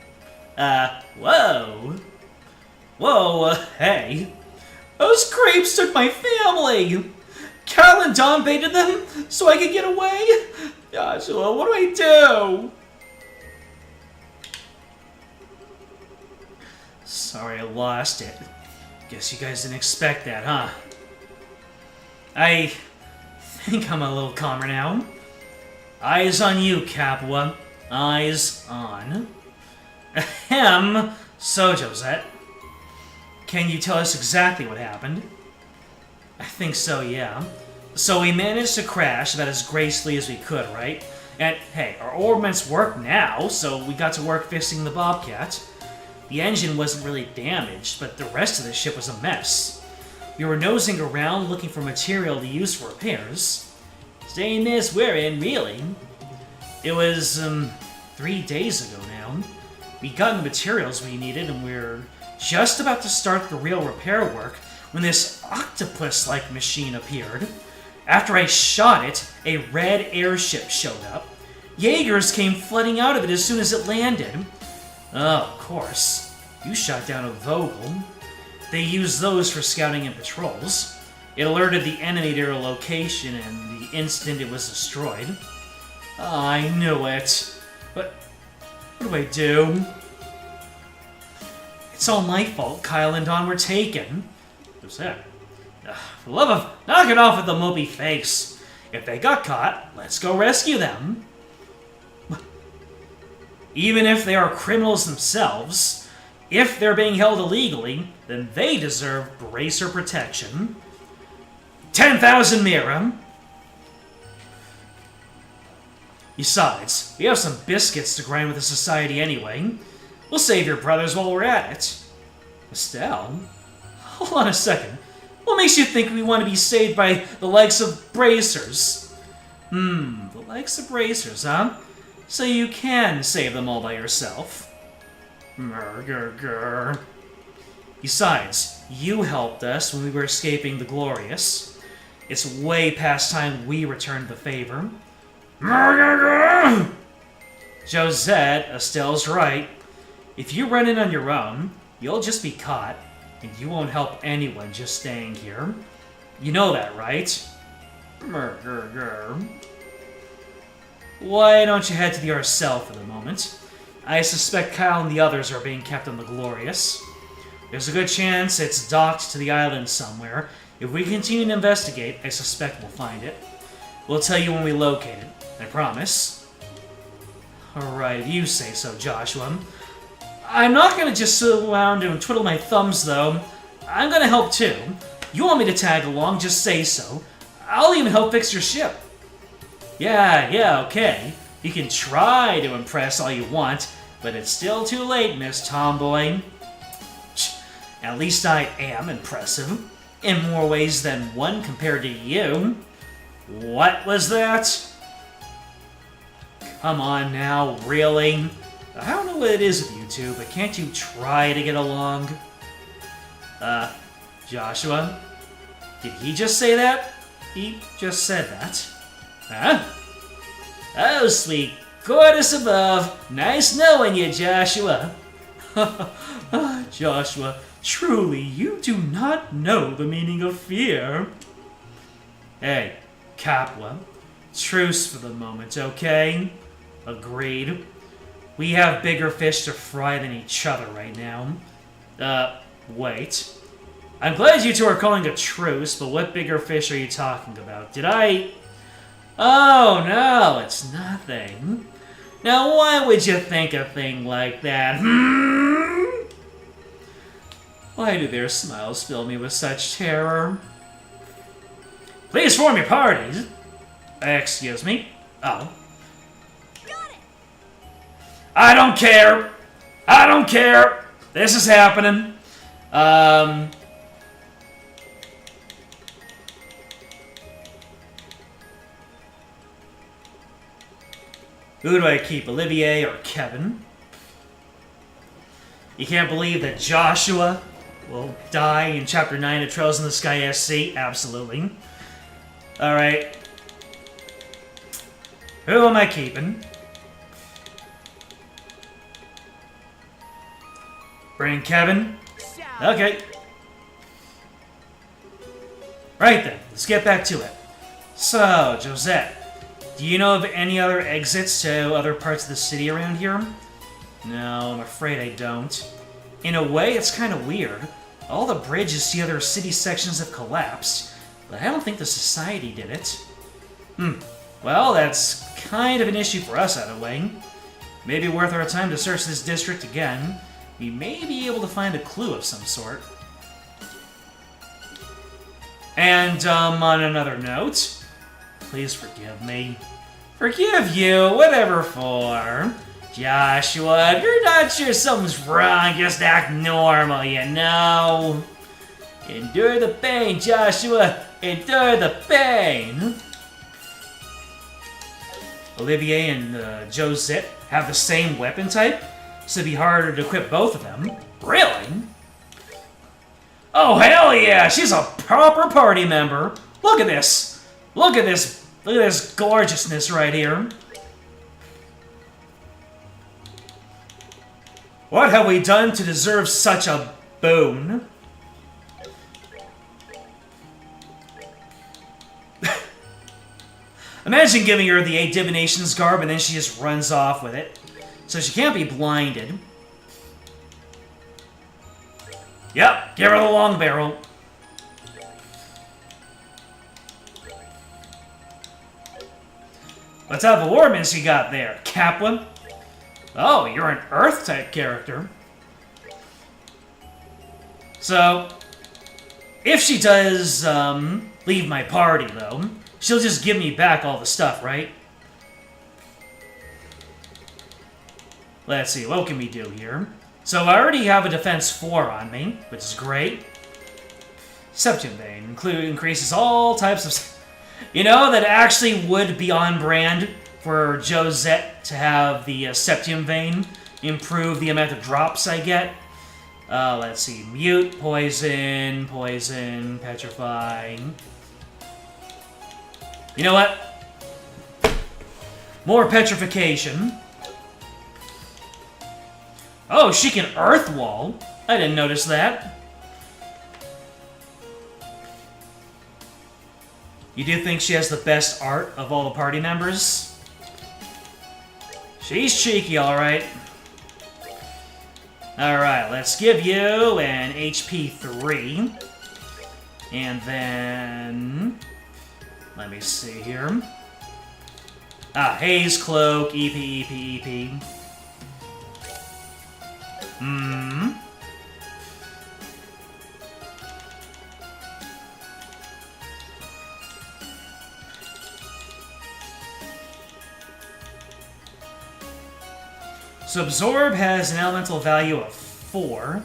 Whoa, hey. Those creeps took my family! Carol and Don baited them so I could get away? Joshua, what do I do? Sorry I lost it. Guess you guys didn't expect that, huh? I think I'm a little calmer now. Eyes on you, Capua. Eyes on. Ahem. So, Josette, can you tell us exactly what happened? I think so, yeah. So we managed to crash about as gracefully as we could, right? And, hey, our orbments work now, so we got to work fixing the Bobcat. The engine wasn't really damaged, but the rest of the ship was a mess. We were nosing around looking for material to use for repairs. Staying this we're in, really. It was, 3 days ago now. We got the materials we needed and we're just about to start the real repair work when this octopus-like machine appeared. After I shot it, a red airship showed up. Jaegers came flooding out of it as soon as it landed. Oh, of course. You shot down a Vogel. They used those for scouting and patrols. It alerted the enemy to their location and the instant it was destroyed. I knew it. But what do I do? It's all my fault Kyle and Don were taken. Who's that? For the love of... knock it off with the mopey face. If they got caught, let's go rescue them. Even if they are criminals themselves, if they're being held illegally, then they deserve bracer protection. 10,000 Mira. Besides, we have some biscuits to grind with the Society anyway. We'll save your brothers while we're at it. Estelle? Hold on a second. What makes you think we want to be saved by the likes of bracers? The likes of bracers, huh? So you can save them all by yourself. Besides, you helped us when we were escaping the Glorious. It's way past time we returned the favor. Josette, Estelle's right. If you run in on your own, you'll just be caught. And you won't help anyone just staying here. You know that, right? Why don't you head to the Arcel for the moment? I suspect Kyle and the others are being kept on the Glorious. There's a good chance it's docked to the island somewhere. If we continue to investigate, I suspect we'll find it. We'll tell you when we locate it. I promise. Alright, if you say so, Joshua. I'm not gonna just sit around and twiddle my thumbs, though. I'm gonna help too. You want me to tag along, just say so. I'll even help fix your ship. Yeah, okay. You can try to impress all you want, but it's still too late, Miss Tomboy. At least I am impressive. In more ways than one compared to you. What was that? Come on now, really? I don't know what it is with you two, but can't you try to get along? Joshua? Did he just say that? He just said that. Huh? Oh, sweet goddess above. Nice knowing you, Joshua. Joshua, truly, you do not know the meaning of fear. Hey, Capua. Truce for the moment, okay? Agreed. We have bigger fish to fry than each other right now. Wait. I'm glad you two are calling a truce, but what bigger fish are you talking about? Did I... Oh, no, it's nothing. Now, why would you think a thing like that? Why do their smiles fill me with such terror? Please form your parties. Excuse me? Oh. I don't care. I don't care. This is happening. Who do I keep, Olivier or Kevin? You can't believe that Joshua will die in Chapter 9 of Trails in the Sky SC? Absolutely. Alright. Who am I keeping? Bring Kevin? Okay. Right then, let's get back to it. So, Josette, do you know of any other exits to other parts of the city around here? No, I'm afraid I don't. In a way, it's kind of weird. All the bridges to other city sections have collapsed, but I don't think the Society did it. Well, that's kind of an issue for us, out of way. Maybe worth our time to search this district again. We may be able to find a clue of some sort. And, on another note, please forgive me. Forgive you? Whatever for? Joshua, if you're not sure something's wrong, just act normal, you know? Endure the pain, Joshua! Endure the pain! Olivier and Josette have the same weapon type, so it'd be harder to equip both of them. Really? Oh, hell yeah! She's a proper party member! Look at this! Look at this! Look at this gorgeousness right here. What have we done to deserve such a boon? Imagine giving her the 8 divinations garb and then she just runs off with it. So she can't be blinded. Yep, give her the long barrel. What type of ornaments you got there, Kaplan? Oh, you're an Earth-type character. So, if she does, leave my party, though, she'll just give me back all the stuff, right? Let's see, what can we do here? So I already have a defense 4 on me, which is great. Septium Vein increases all types of... You know, that actually would be on brand for Josette to have the Septium Vein improve the amount of drops I get. Let's see, Mute, Poison, Poison, Petrify. You know what? More Petrification. Oh, she can Earth Wall. I didn't notice that. You do think she has the best art of all the party members? She's cheeky, alright. Alright, let's give you an HP 3. And then... let me see here. Haze Cloak, EP. So Absorb has an elemental value of 4.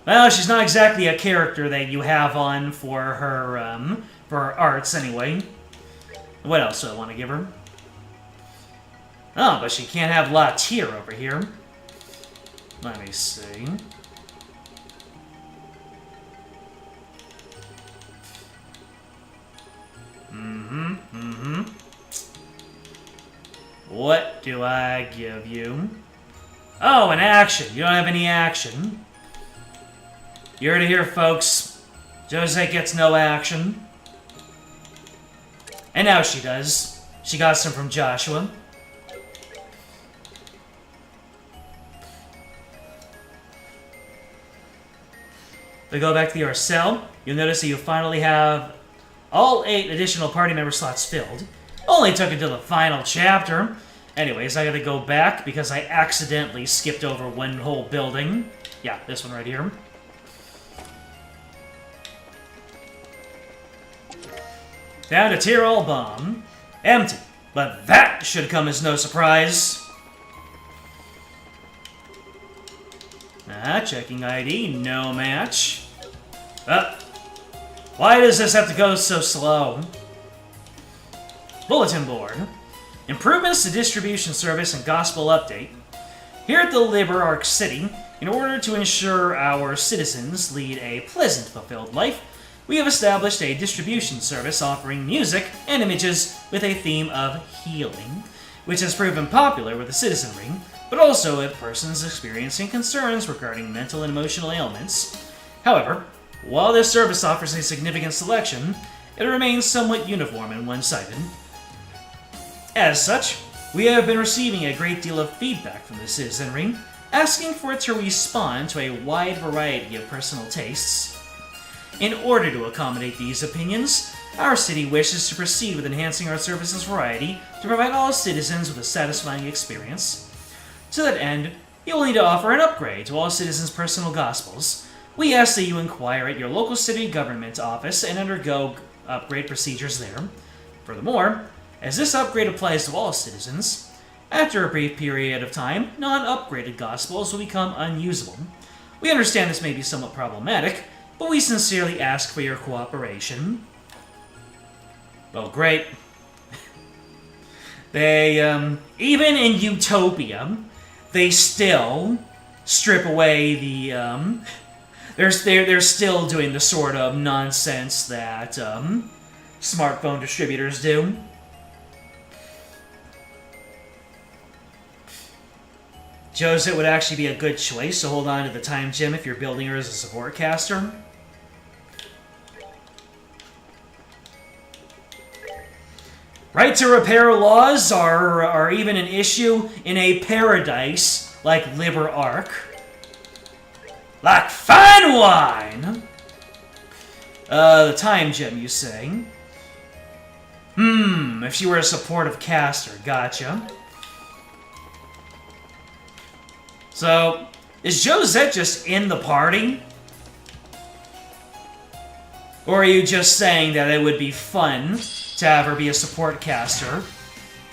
Well, she's not exactly a character that you have on for her arts, anyway. What else do I want to give her? Oh, but she can't have La Tier over here. Let me see. What do I give you? Oh, an action. You don't have any action. You heard it here, folks. Jose gets no action. And now she does. She got some from Joshua. If we go back to the Arcel, you'll notice that you finally have all 8 additional party member slots filled. Only took until the final chapter. Anyways, I gotta go back because I accidentally skipped over one whole building. Yeah, this one right here. Down to Tyrol Bomb. Empty. But that should come as no surprise. Checking ID. No match. Why does this have to go so slow? Bulletin board. Improvements to distribution service and gospel update. Here at the Liberarch City, in order to ensure our citizens lead a pleasant, fulfilled life, we have established a distribution service offering music and images with a theme of healing, which has proven popular with the citizenry, but also with persons experiencing concerns regarding mental and emotional ailments. However, while this service offers a significant selection, it remains somewhat uniform and one-sided. As such, we have been receiving a great deal of feedback from the citizenry, asking for it to respond to a wide variety of personal tastes. In order to accommodate these opinions, our city wishes to proceed with enhancing our services variety to provide all citizens with a satisfying experience. To that end, you will need to offer an upgrade to all citizens' personal gospels. We ask that you inquire at your local city government office and undergo upgrade procedures there. Furthermore, as this upgrade applies to all citizens, after a brief period of time, non-upgraded gospels will become unusable. We understand this may be somewhat problematic, but we sincerely ask for your cooperation. Well, great. They, even in Utopia, they still strip away the, they're still doing the sort of nonsense that, smartphone distributors do. Josette would actually be a good choice, so hold on to the time gem if you're building her as a support caster. Right to repair laws are even an issue in a paradise like Liberarch. Like fine wine! The time gem, you say? If she were a supportive caster, gotcha. So, is Josette just in the party? Or are you just saying that it would be fun to have her be a support caster?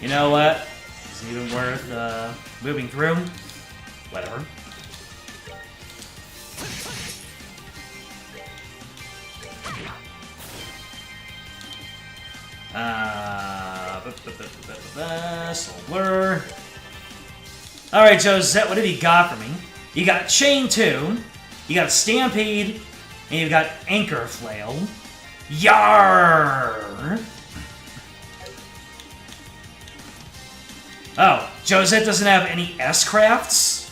You know what? Is it even worth moving through? Whatever. Solar. Alright, Josette, what have you got for me? You got Chain 2, you got Stampede, and you've got Anchor Flail. Yarr! Oh, Josette doesn't have any S-crafts?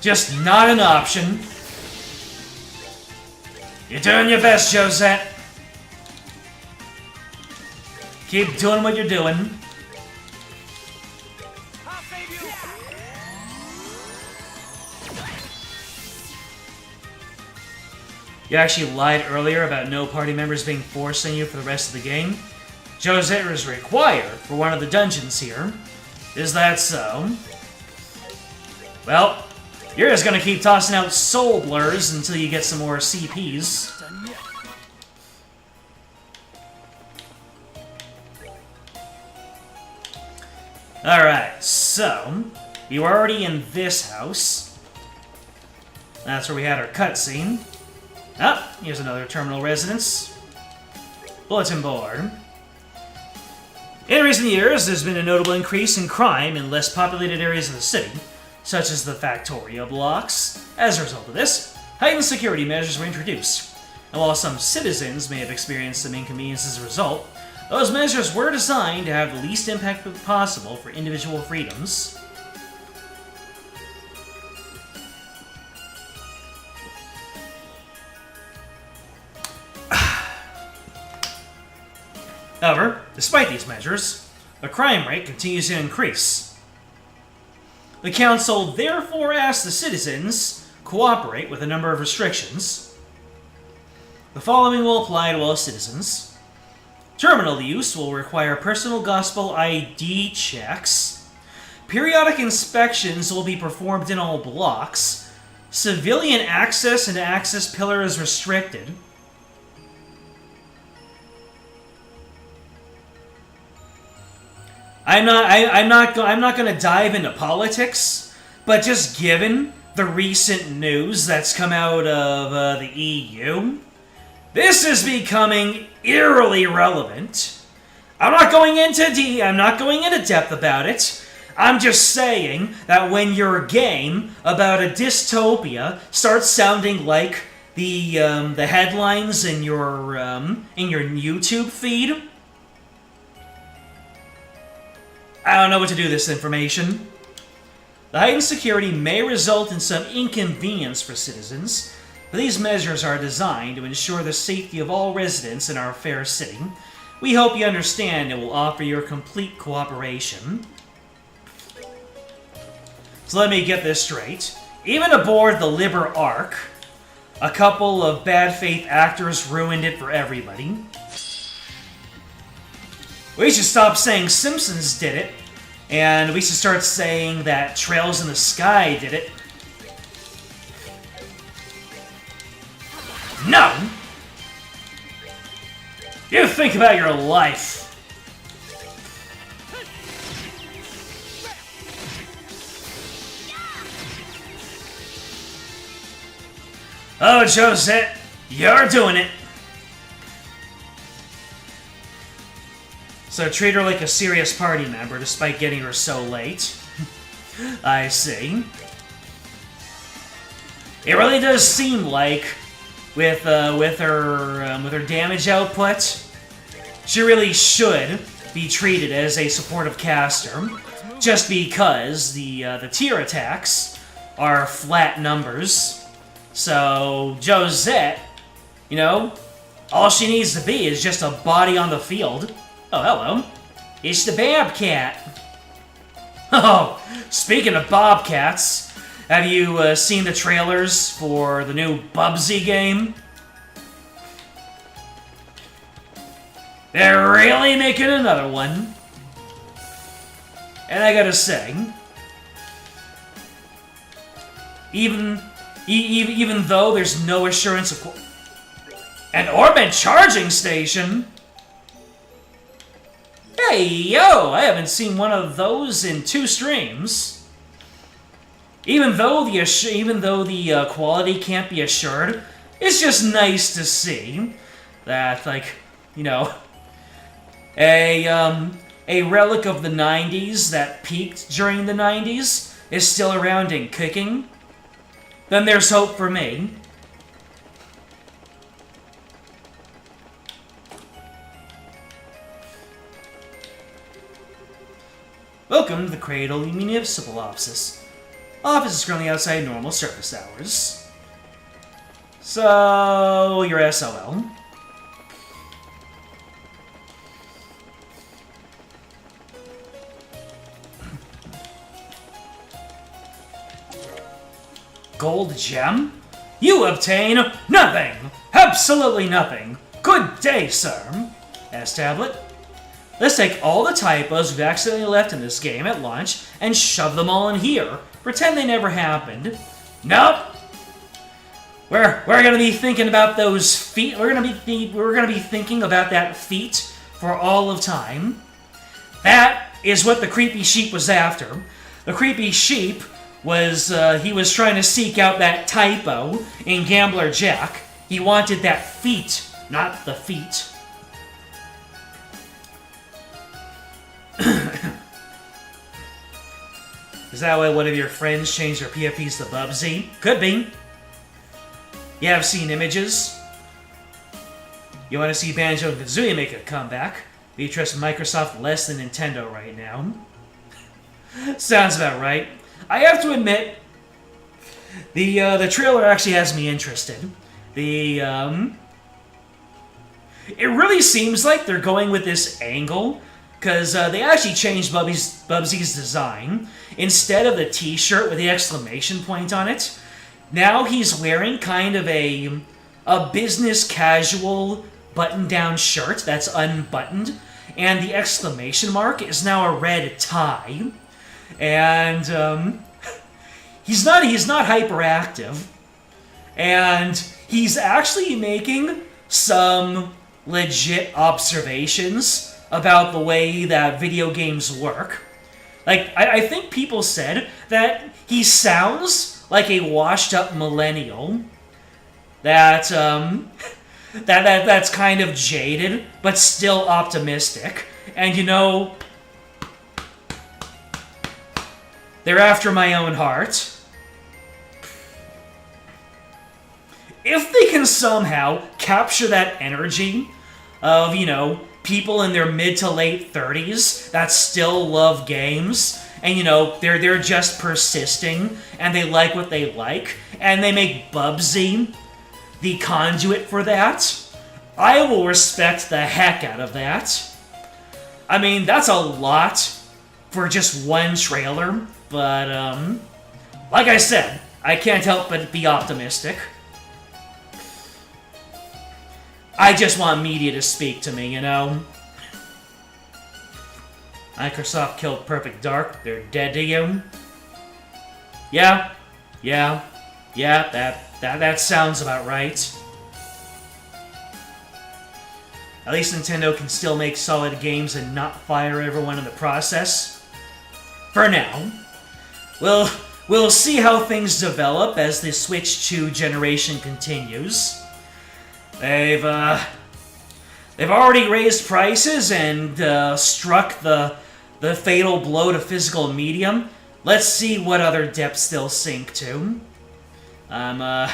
Just not an option. You're doing your best, Josette. Keep doing what you're doing. I'll save you. You actually lied earlier about no party members being forced on you for the rest of the game. Josette is required for one of the dungeons here. Is that so? Well, you're just gonna keep tossing out soul blurs until you get some more CPs. Done yet. Alright, so, you were already in this house. That's where we had our cutscene. Ah, here's another terminal residence. Bulletin board. In recent years, there's been a notable increase in crime in less populated areas of the city, such as the Factoria blocks. As a result of this, heightened security measures were introduced. And while some citizens may have experienced some inconvenience as a result, those measures were designed to have the least impact possible for individual freedoms. However, despite these measures, the crime rate continues to increase. The Council therefore asks the citizens cooperate with a number of restrictions. The following will apply to all citizens. Terminal use will require personal gospel ID checks. Periodic inspections will be performed in all blocks. Civilian access and access pillar is restricted. I'm not going to dive into politics, but just given the recent news that's come out of the EU, this is becoming eerily relevant. I'm not going into depth about it. I'm just saying that when your game about a dystopia starts sounding like the headlines in your YouTube feed, I don't know what to do with this information. The heightened security may result in some inconvenience for citizens, but these measures are designed to ensure the safety of all residents in our fair city. We hope you understand and will offer your complete cooperation. So let me get this straight. Even aboard the Liber Arc, a couple of bad faith actors ruined it for everybody. We should stop saying Simpsons did it, and we should start saying that Trails in the Sky did it. No! You think about your life. Oh, Josette, you're doing it. So treat her like a serious party member, despite getting her so late. I see. It really does seem like, with her damage output, she really should be treated as a supportive caster, just because the tier attacks are flat numbers. So Josette, you know, all she needs to be is just a body on the field. Oh, hello. It's the Bobcat. Oh, speaking of Bobcats, have you seen the trailers for the new Bubsy game? They're really making another one. And I gotta say, even though there's no assurance of... An orbit charging station? Hey, yo! I haven't seen one of those in 2 streams. Even though the quality can't be assured, it's just nice to see that, like, you know, a relic of the 90s that peaked during the 90s is still around and kicking. Then there's hope for me. Welcome to the Cradle Municipal Offices. Office is currently outside normal service hours. So, you're SOL. Gold gem? You obtain nothing! Absolutely nothing! Good day, sir! S-Tablet. Let's take all the typos we've accidentally left in this game at launch and shove them all in here. Pretend they never happened. Nope! We're gonna be thinking about those feet. We're gonna be thinking about that feat for all of time. That is what the creepy sheep was after. The creepy sheep was he was trying to seek out that typo in Gambler Jack. He wanted that feat, not the feet. Is that why one of your friends changed their PFPs to Bubsy? Could be. You have seen images. You want to see Banjo and Kazooie make a comeback, but you trust Microsoft less than Nintendo right now. Sounds about right. I have to admit, the trailer actually has me interested. It really seems like they're going with this angle, because they actually changed Bubsy's design. Instead of the t-shirt with the exclamation point on it, now he's wearing kind of a business casual button-down shirt that's unbuttoned, and the exclamation mark is now a red tie. And he's not hyperactive, and he's actually making some legit observations about the way that video games work. Like, I think people said that he sounds like a washed-up millennial that's kind of jaded, but still optimistic. And, you know, they're after my own heart. If they can somehow capture that energy of, you know, people in their mid to late 30s that still love games, and, you know, they're just persisting, and they like what they like, and they make Bubsy the conduit for that, I will respect the heck out of that. I mean, that's a lot for just one trailer, but, like I said, I can't help but be optimistic. I just want media to speak to me, you know? Microsoft killed Perfect Dark. They're dead to you? Yeah, that sounds about right. At least Nintendo can still make solid games and not fire everyone in the process. For now. We'll see how things develop as the Switch 2 generation continues. They've already raised prices and struck the fatal blow to physical medium. Let's see what other depths they'll sink to. I'm not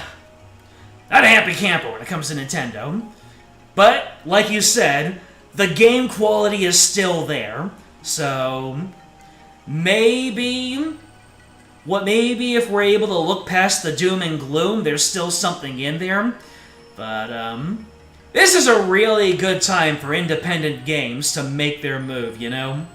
a happy camper when it comes to Nintendo. But, like you said, the game quality is still there. So, maybe if we're able to look past the doom and gloom, there's still something in there. But, this is a really good time for independent games to make their move, you know?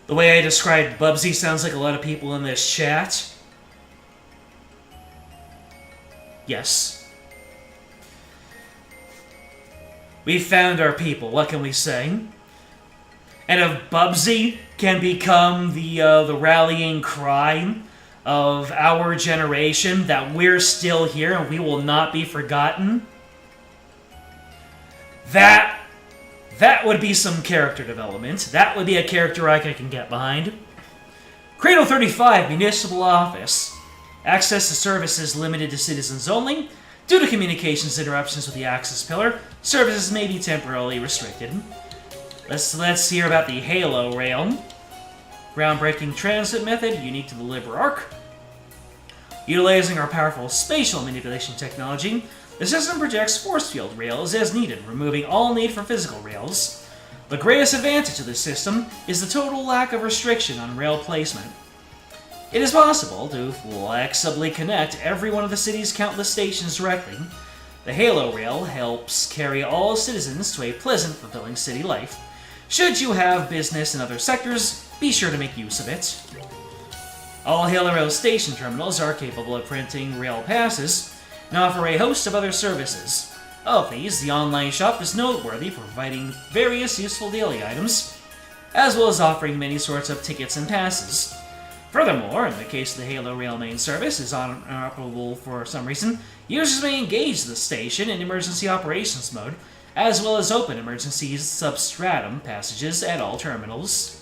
The way I described Bubsy sounds like a lot of people in this chat. Yes. We found our people, what can we say? And if Bubsy can become the rallying cry of our generation, that we're still here and we will not be forgotten, that would be some character development. That would be a character I can get behind. Cradle 35, Municipal Office. Access to services limited to citizens only. Due to communications interruptions with the access pillar, services may be temporarily restricted. Let's hear about the Halo Rail. Groundbreaking transit method, unique to the Liber Arc. Utilizing our powerful spatial manipulation technology, the system projects force field rails as needed, removing all need for physical rails. The greatest advantage of this system is the total lack of restriction on rail placement. It is possible to flexibly connect every one of the city's countless stations directly. The Halo Rail helps carry all citizens to a pleasant, fulfilling city life. Should you have business in other sectors, be sure to make use of it. All Halo Rail station terminals are capable of printing rail passes and offer a host of other services. Of these, the online shop is noteworthy for providing various useful daily items, as well as offering many sorts of tickets and passes. Furthermore, in the case of the Halo Rail main service is inoperable for some reason, users may engage the station in emergency operations mode, as well as open emergency substratum passages at all terminals.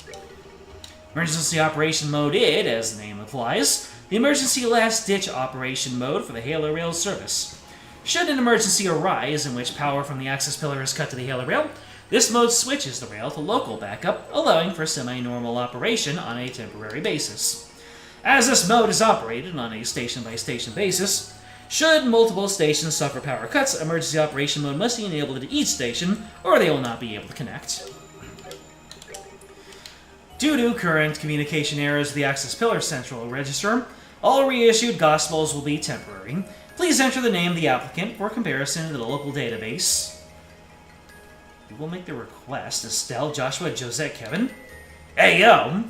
Emergency Operation Mode id, as the name implies, the emergency last-ditch operation mode for the Halo Rail service. Should an emergency arise in which power from the access pillar is cut to the Halo Rail, this mode switches the rail to local backup, allowing for semi-normal operation on a temporary basis. As this mode is operated on a station-by-station basis, should multiple stations suffer power cuts, emergency operation mode must be enabled at each station, or they will not be able to connect. Due to current communication errors with the Access Pillar Central Register, all reissued Gospels will be temporary. Please enter the name of the applicant for comparison to the local database. We will make the request. Estelle, Joshua, Josette, Kevin. Hey, yo!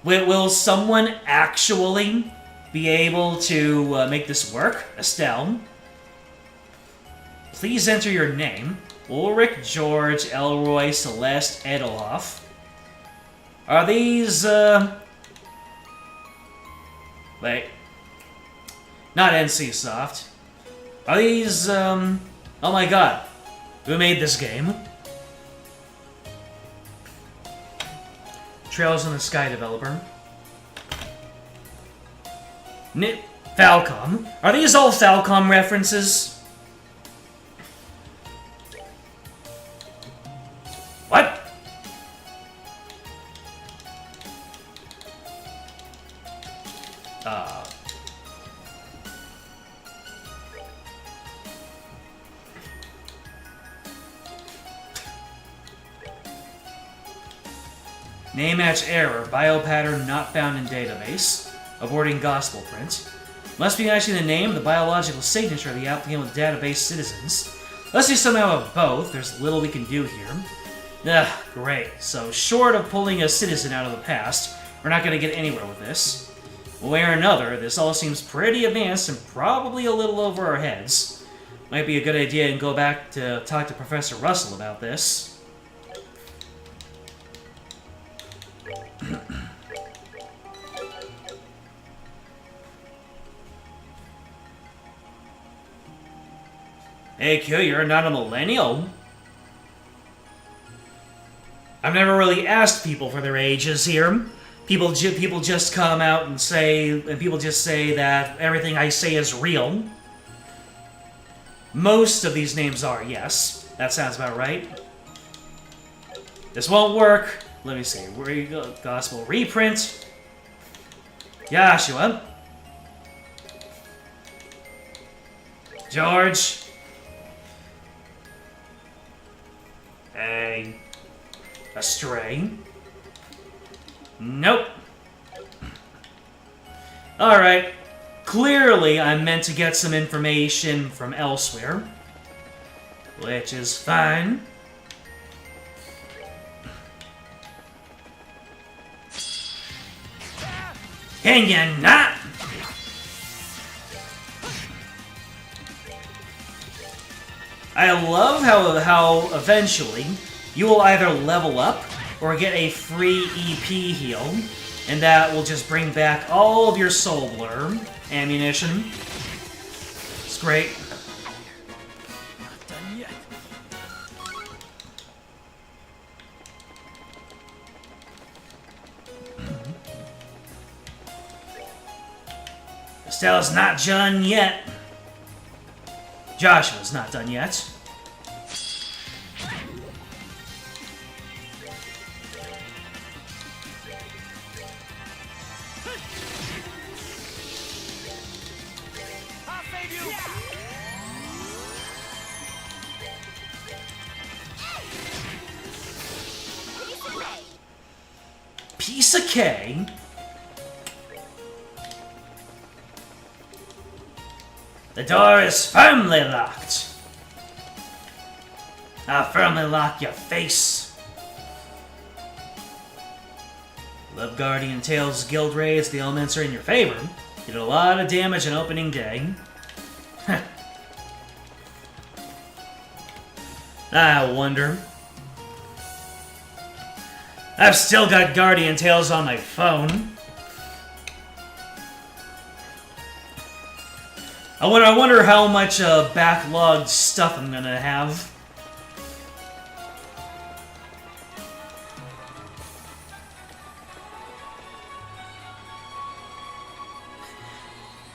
Will someone actually be able to make this work? Estelle. Please enter your name. Ulrich, George, Elroy, Celeste, Edelhoff. Are these, Wait. Not NCSoft. Are these, Oh my god. Who made this game? Trails in the Sky developer. Falcom. Are these all Falcom references? What? Name match error. Biopattern not found in database. Aborting gospel print. Must be matching the name of the biological signature of the applicant with database citizens. Let's do somehow of both. There's little we can do here. Ugh, great. So, short of pulling a citizen out of the past, we're not going to get anywhere with this. One way or another, this all seems pretty advanced and probably a little over our heads. Might be a good idea to go back to talk to Professor Russell about this. Hey Q, you're not a millennial? I've never really asked people for their ages here. People just come out and people just say that everything I say is real. Most of these names are, yes. That sounds about right. This won't work. Let me see. Where you go? Gospel reprint. Joshua. George. Astray. Nope. Alright. Clearly, I'm meant to get some information from elsewhere. Which is fine. Can you not? I love how eventually you will either level up or get a free EP heal, and that will just bring back all of your soul blur ammunition. It's great. Not done yet. Estelle's not done yet. Joshua's not done yet. I'll save you. piece of cake. The door is firmly locked. I'll firmly lock your face. Love Guardian Tales Guild raids, the elements are in your favor. You did a lot of damage on opening day. I wonder. I've still got Guardian Tales on my phone. I wonder how much backlogged stuff I'm gonna have.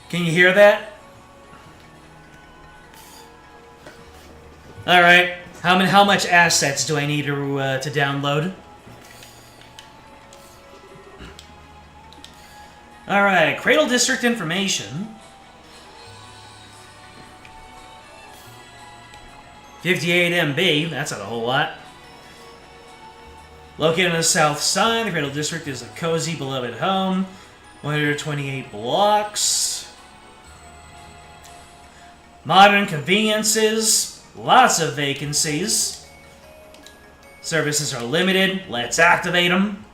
Can you hear that? All right. How much assets do I need to download? All right. Cradle District information. 58 MB. That's not a whole lot. Located on the south side, the Cradle District is a cozy, beloved home. 128 blocks. Modern conveniences, lots of vacancies. Services are limited. Let's activate them.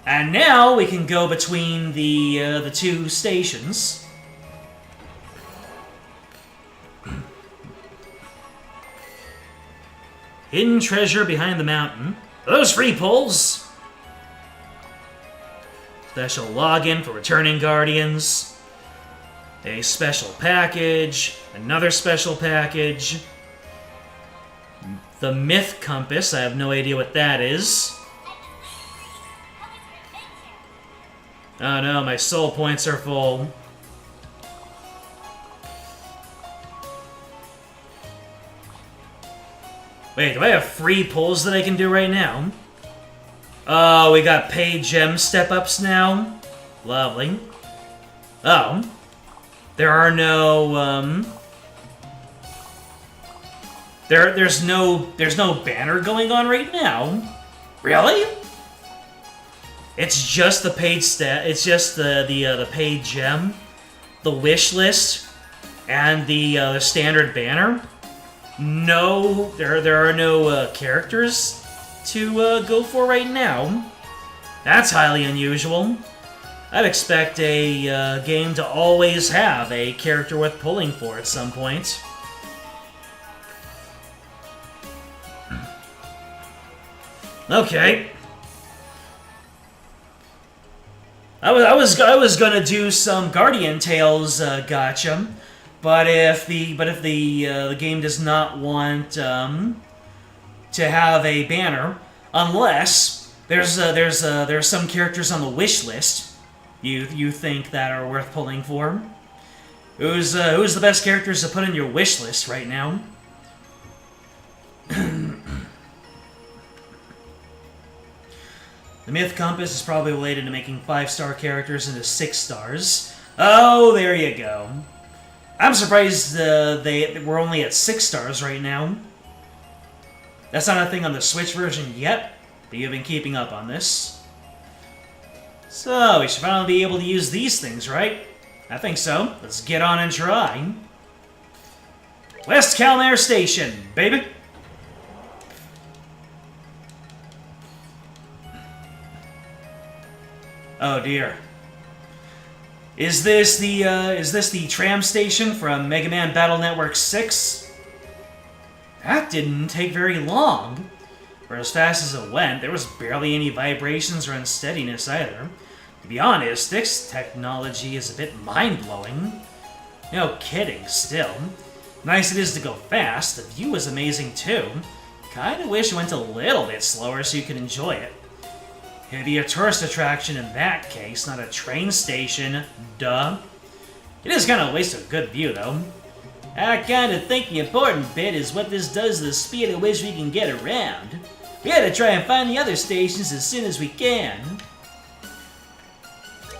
And now we can go between the two stations. Hidden treasure behind the mountain. Those free pulls. Special login for returning guardians. A special package, another special package. The Myth Compass, I have no idea what that is. Oh no, my soul points are full. Wait, do I have free pulls that I can do right now? Oh, we got paid gem step-ups now? Lovely. Oh. There are no, There's no banner going on right now. Really? It's just the paid it's just the paid gem, the wish list, and the standard banner. No, there are no characters to go for right now. That's highly unusual. I'd expect a game to always have a character worth pulling for at some point. Okay. I was gonna do some Guardian Tales gotcha, but if the game does not want to have a banner, unless there's some characters on the wish list you think that are worth pulling for. Who's the best characters to put in your wish list right now? The Myth Compass is probably related to making 5-star characters into 6 stars. Oh, there you go. I'm surprised we're only at 6 stars right now. That's not a thing on the Switch version yet, but you've been keeping up on this. So, we should finally be able to use these things, right? I think so. Let's get on and try. West Calmare Station, baby! Oh dear. Is this the tram station from Mega Man Battle Network 6? That didn't take very long. For as fast as it went, there was barely any vibrations or unsteadiness either. To be honest, this technology is a bit mind-blowing. No kidding, still. Nice it is to go fast, the view is amazing too. Kinda wish it went a little bit slower so you could enjoy it. It'd be a tourist attraction in that case, not a train station, duh. It is kinda a waste of a good view though. I kinda think the important bit is what this does to the speed at which we can get around. We gotta try and find the other stations as soon as we can.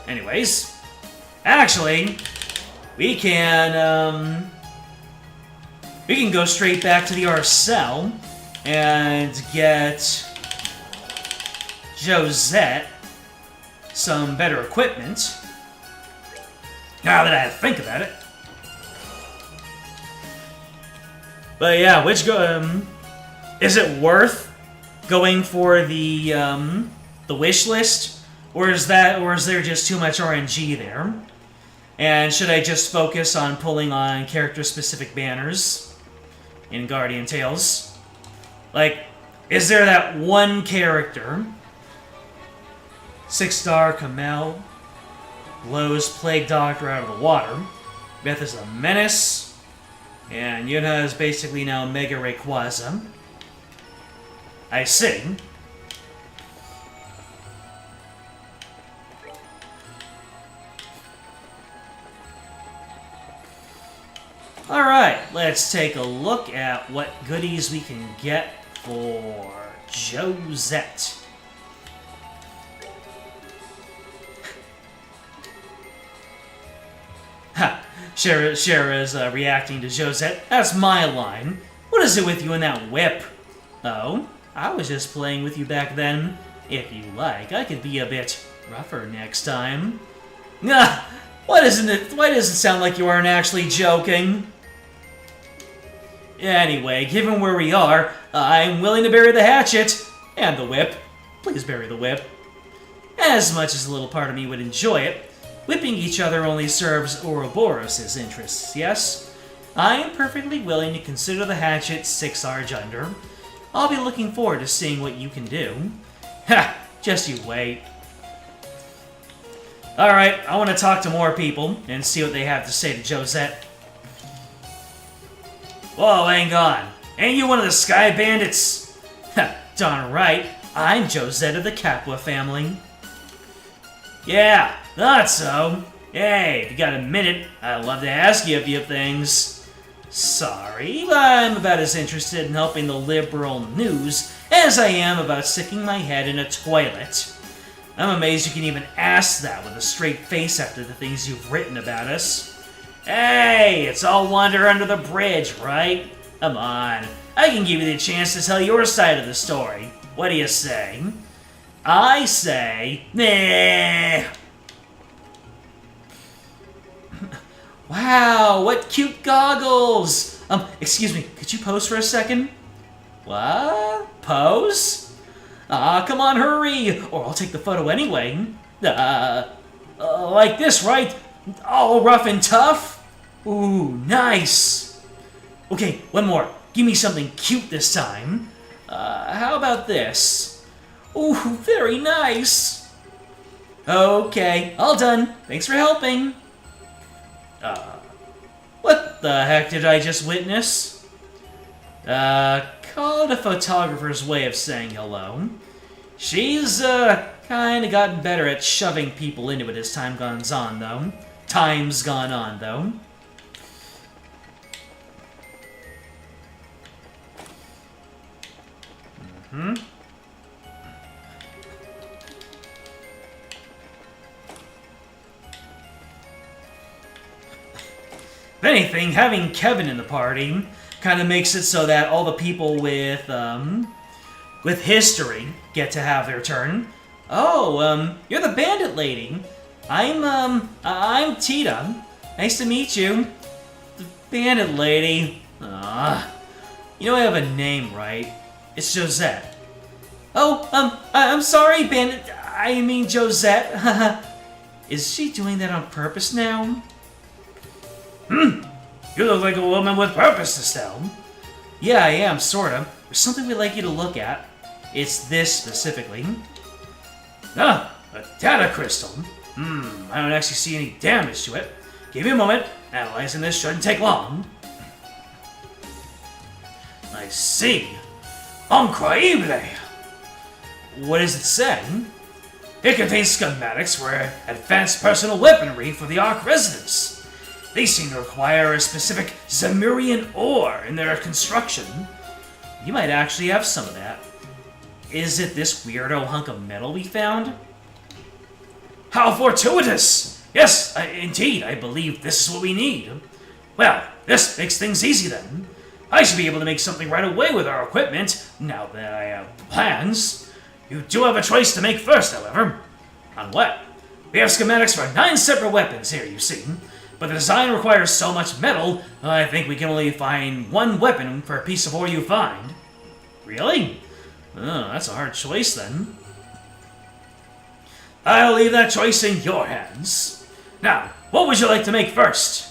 Anyways, actually, we can go straight back to the Arcel and get Josette some better equipment. Now that I think about it. But yeah, is it worth going for the wish list, or is there just too much RNG there? And should I just focus on pulling on character-specific banners in Guardian Tales? Like, is there that one character, 6-star Kamel, blows Plague Doctor out of the water, Beth is a menace, and Yuna is basically now Mega Rayquaza. I see. Alright, let's take a look at what goodies we can get for Josette. Ha! Shara's reacting to Josette. That's my line. What is it with you and that whip? Oh, I was just playing with you back then. If you like, I could be a bit rougher next time. Ah! Why does it sound like you aren't actually joking? Anyway, given where we are, I'm willing to bury the hatchet. And the whip. Please bury the whip. As much as a little part of me would enjoy it, whipping each other only serves Ouroboros' interests, yes? I am perfectly willing to consider the hatchet 6 Arj under. I'll be looking forward to seeing what you can do. Ha! Just you wait. Alright, I want to talk to more people and see what they have to say to Josette. Whoa, hang on. Ain't you one of the Sky Bandits? Ha, darn right. I'm Josette of the Capua family. Yeah, thought so. Hey, if you got a minute, I'd love to ask you a few things. Sorry, but I'm about as interested in helping the liberal news as I am about sticking my head in a toilet. I'm amazed you can even ask that with a straight face after the things you've written about us. Hey, it's all water under the bridge, right? Come on, I can give you the chance to tell your side of the story. What do you say? I say, nah. Wow, what cute goggles! Excuse me, could you pose for a second? What? Pose? Come on, hurry, or I'll take the photo anyway. Like this, right? All rough and tough? Ooh, nice. Okay, one more. Give me something cute this time. How about this? Ooh, very nice. Okay, all done. Thanks for helping. What the heck did I just witness? Call it a photographer's way of saying hello. She's, kinda gotten better at shoving people into it as time's gone on, though. If anything, having Kevin in the party kind of makes it so that all the people with history get to have their turn. Oh, you're the bandit lady. I'm Tita. Nice to meet you. The bandit lady. You know I have a name, right? It's Josette. Oh, I'm sorry, bandit. I mean Josette. Is she doing that on purpose now? You look like a woman with purpose, Estelle. Yeah, I am, sorta. There's something we'd like you to look at. It's this specifically. A data crystal. I don't actually see any damage to it. Give me a moment. Analyzing this shouldn't take long. I see. Incroyable! What does it say? It contains schematics for advanced personal weaponry for the Ark residents. They seem to require a specific Zemurian ore in their construction. You might actually have some of that. Is it this weirdo hunk of metal we found? How fortuitous! Yes, indeed, I believe this is what we need. Well, this makes things easy then. I should be able to make something right away with our equipment, now that I have plans. You do have a choice to make first, however. On what? We have schematics for 9 separate weapons here, you see. But the design requires so much metal, I think we can only find 1 weapon for a piece of ore you find. Really? Oh, that's a hard choice then. I'll leave that choice in your hands. Now, what would you like to make first?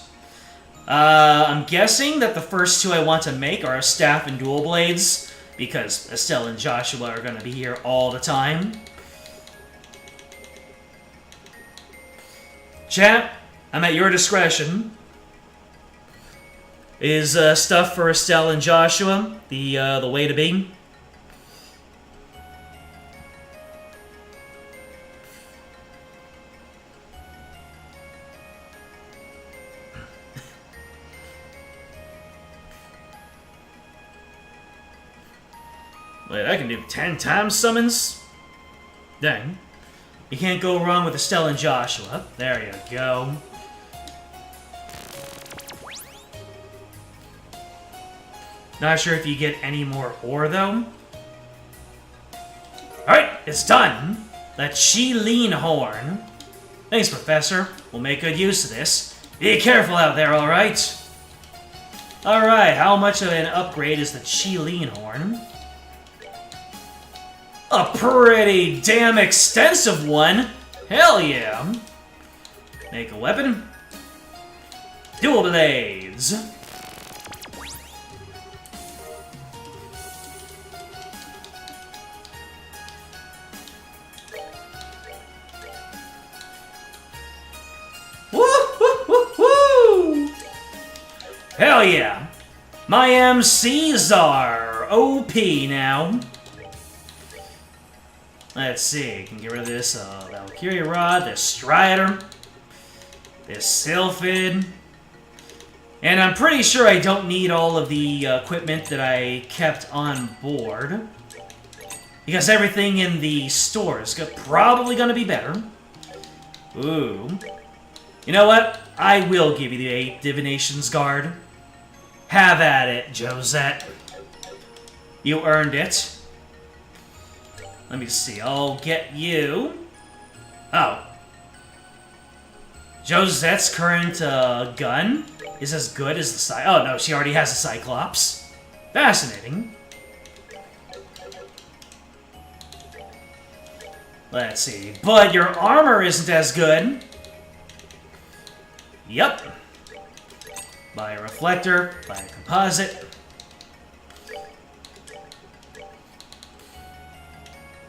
I'm guessing that the first 2 I want to make are a staff and dual blades, because Estelle and Joshua are going to be here all the time. Chat, I'm at your discretion. Is stuff for Estelle and Joshua the way to be? Wait, I can do 10 times summons? Dang. You can't go wrong with Estelle and Joshua. There you go. Not sure if you get any more ore, though. Alright, it's done! The Chi-Lean Horn. Thanks, Professor. We'll make good use of this. Be careful out there, alright? Alright, how much of an upgrade is the Chi-Lean Horn? A pretty damn extensive one! Hell yeah! Make a weapon. Dual blades. Woo! Hell yeah! My MCs are OP now. Let's see, you can get rid of this Valkyria Rod, this Strider, this Sylphid, and I'm pretty sure I don't need all of the equipment that I kept on board, because everything in the store is probably going to be better. Ooh. You know what? I will give you the 8 Divination's Guard. Have at it, Josette. You earned it. Let me see, I'll get you... Oh. Josette's current gun is as good as the Oh no, she already has a Cyclops. Fascinating. Let's see, but your armor isn't as good. Yep. Buy a reflector, buy a composite.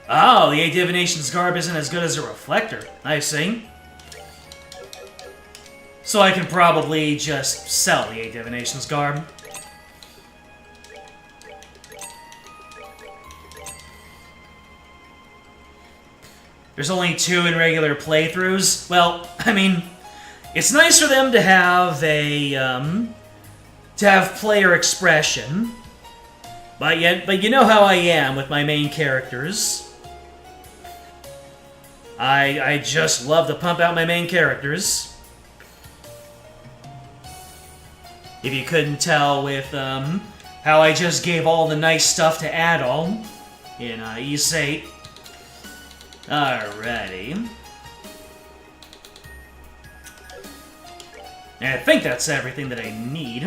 Oh, the 8 Divination's Garb isn't as good as a reflector. I see. So I can probably just sell the 8 Divination's Garb. There's only 2 in regular playthroughs. Well, I mean, it's nice for them to have a, player expression. But you know how I am with my main characters. I just love to pump out my main characters. If you couldn't tell with how I just gave all the nice stuff to Adol in E8. Alrighty. And I think that's everything that I need.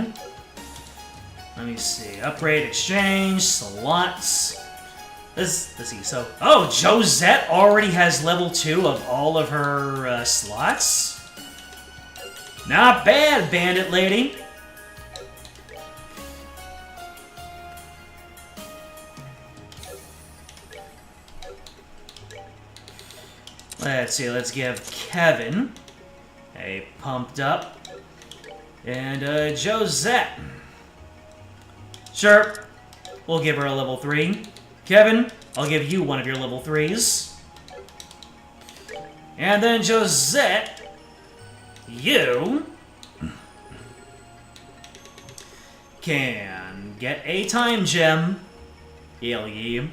Let me see. Upgrade, exchange, slots. Let's see. So, oh, Josette already has level 2 of all of her slots. Not bad, Bandit Lady. Let's see. Let's give Kevin a pumped up, and Josette. Sure, we'll give her a level 3. Kevin, I'll give you one of your level 3s. And then Josette, you can get a time gem. Hell yeah.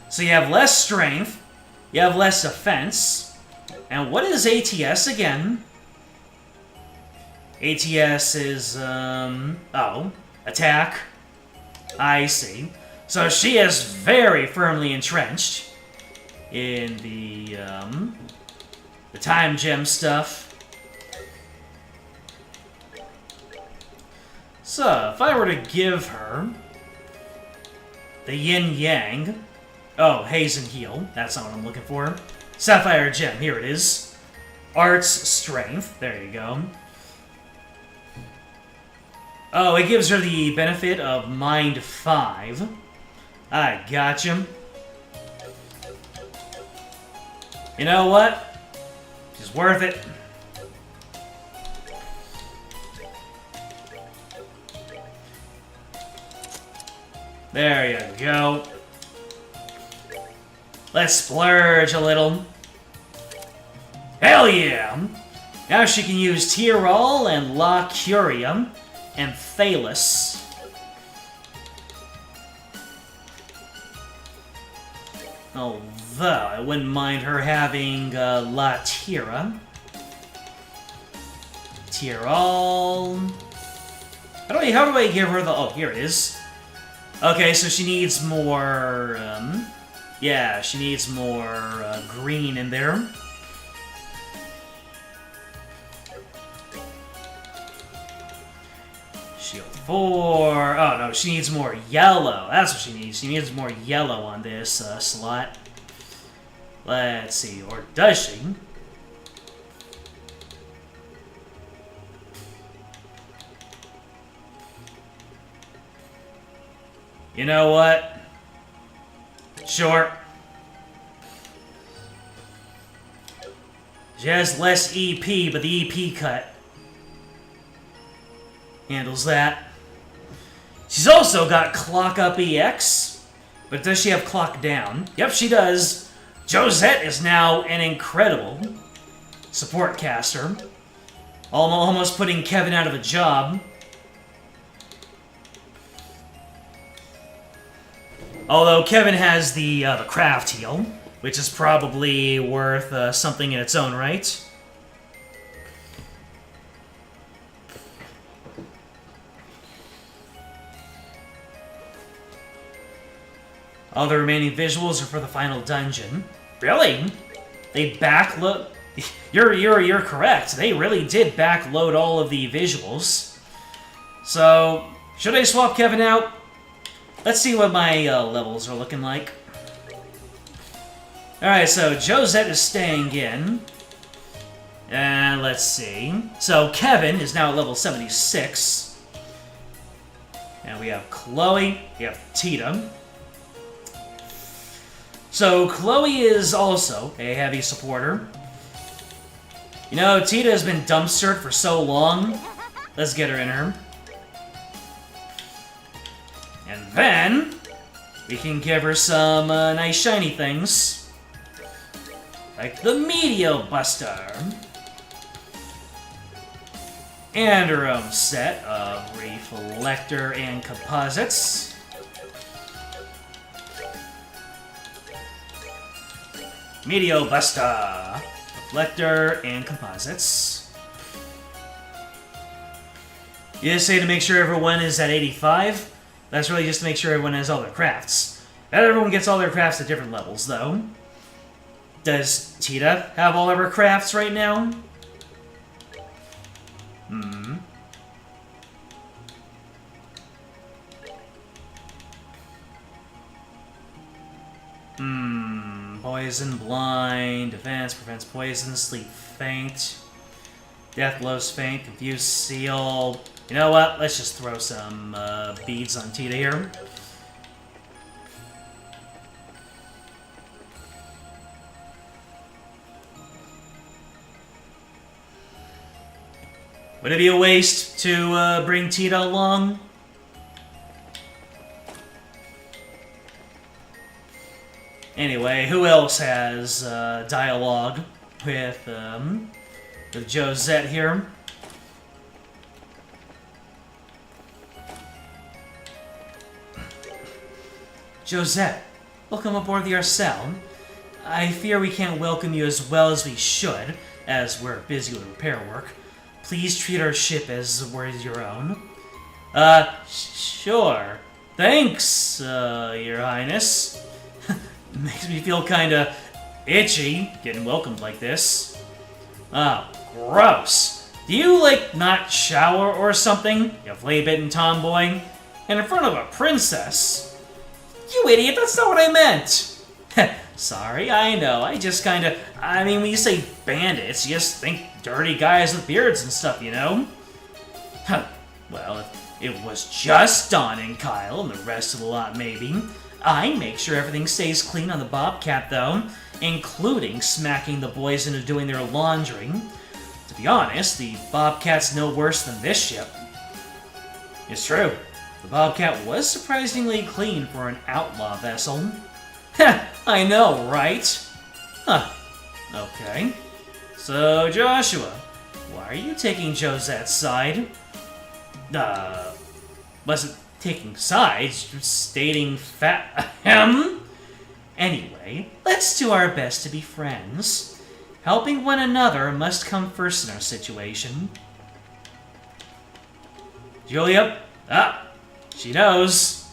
So you have less strength, you have less defense, and what is ATS again? ATS is, oh, attack. I see. So she is very firmly entrenched in the time gem stuff. So, if I were to give her the yin yang, oh, haze and heal, that's not what I'm looking for. Sapphire gem, here it is. Arts strength, there you go. Oh, it gives her the benefit of mind 5. I gotcha. You know what? It's worth it. There you go. Let's splurge a little. Hell yeah! Now she can use Tyrol and La Curia and Thalus. Although, I wouldn't mind her having La Tira. Tyrol. How do I give her the... Oh, here it is. Okay, so she needs more... yeah, she needs more green in there. Shield 4... Oh, no, she needs more yellow. That's what she needs. She needs more yellow on this slot. Let's see. Or does she? You know what? Sure. She has less EP, but the EP cut handles that. She's also got Clock Up EX, but does she have Clock Down? Yep, she does. Josette is now an incredible support caster. Almost putting Kevin out of a job. Although Kevin has the craft heal, which is probably worth something in its own right. All the remaining visuals are for the final dungeon. Really? They backload... You're correct. They really did backload all of the visuals. So, should I swap Kevin out? Let's see what my levels are looking like. Alright, so Josette is staying in. And let's see. So Kevin is now at level 76. And we have Chloe, we have Tita. So Chloe is also a heavy supporter. You know, Tita has been dumpstered for so long. Let's get her in her. And then, we can give her some nice shiny things. Like the Meteor Buster. And her own set of Reflector and Composites. Meteor Buster. Reflector and Composites. You just say to make sure everyone is at 85. That's really just to make sure everyone has all their crafts. Not everyone gets all their crafts at different levels, though. Does Tita have all of her crafts right now? Poison, blind, defense, prevents poison, sleep, faint, death, blows, faint, confused, seal. You know what? Let's just throw some beads on Tita here. Would it be a waste to bring Tita along? Anyway, who else has dialogue with Josette here? Josette, welcome aboard the Arcel. I fear we can't welcome you as well as we should, as we're busy with repair work. Please treat our ship as we're your own. Sure. Thanks, Your Highness. Makes me feel kinda itchy getting welcomed like this. Oh, gross. Do you, like, not shower or something, you flea-bitten tomboy? And in front of a princess? You idiot, that's not what I meant! Sorry, I know, I just kinda... I mean, when you say bandits, you just think dirty guys with beards and stuff, you know? Well, if it was just Don and Kyle and the rest of the lot, maybe. I make sure everything stays clean on the Bobcat, though, including smacking the boys into doing their laundry. To be honest, the Bobcat's no worse than this ship. It's true. The Bobcat was surprisingly clean for an outlaw vessel. Heh, I know, right? Huh. Okay. So, Joshua, why are you taking Josette's side? Wasn't taking sides, just stating Anyway, let's do our best to be friends. Helping one another must come first in our situation. Julia? Ah, she knows.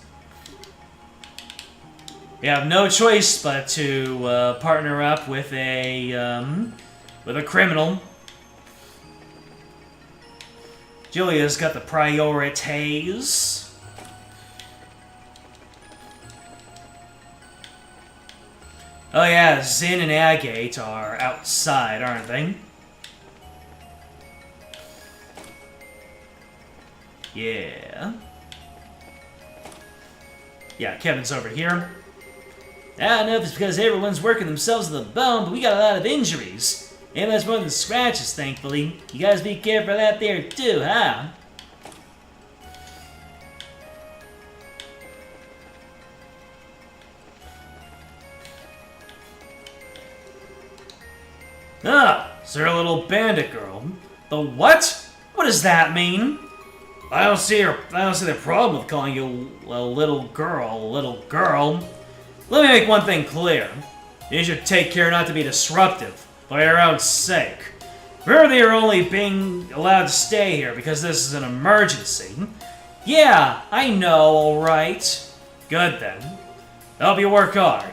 We have no choice but to partner up with a criminal. Julia's got the priorities. Oh yeah, Zin and Agate are outside, aren't they? Yeah. Yeah, Kevin's over here. I don't know if it's because everyone's working themselves to the bone, but we got a lot of injuries. Ain't much more than scratches, thankfully. You guys be careful of that there too, huh? Ah, is there a little bandit girl? The what? What does that mean? I don't see the problem with calling you a little girl, Let me make one thing clear. You should take care not to be disruptive, for your own sake. Remember that you're only being allowed to stay here because this is an emergency. Yeah, I know, alright. Good then. Help you work hard.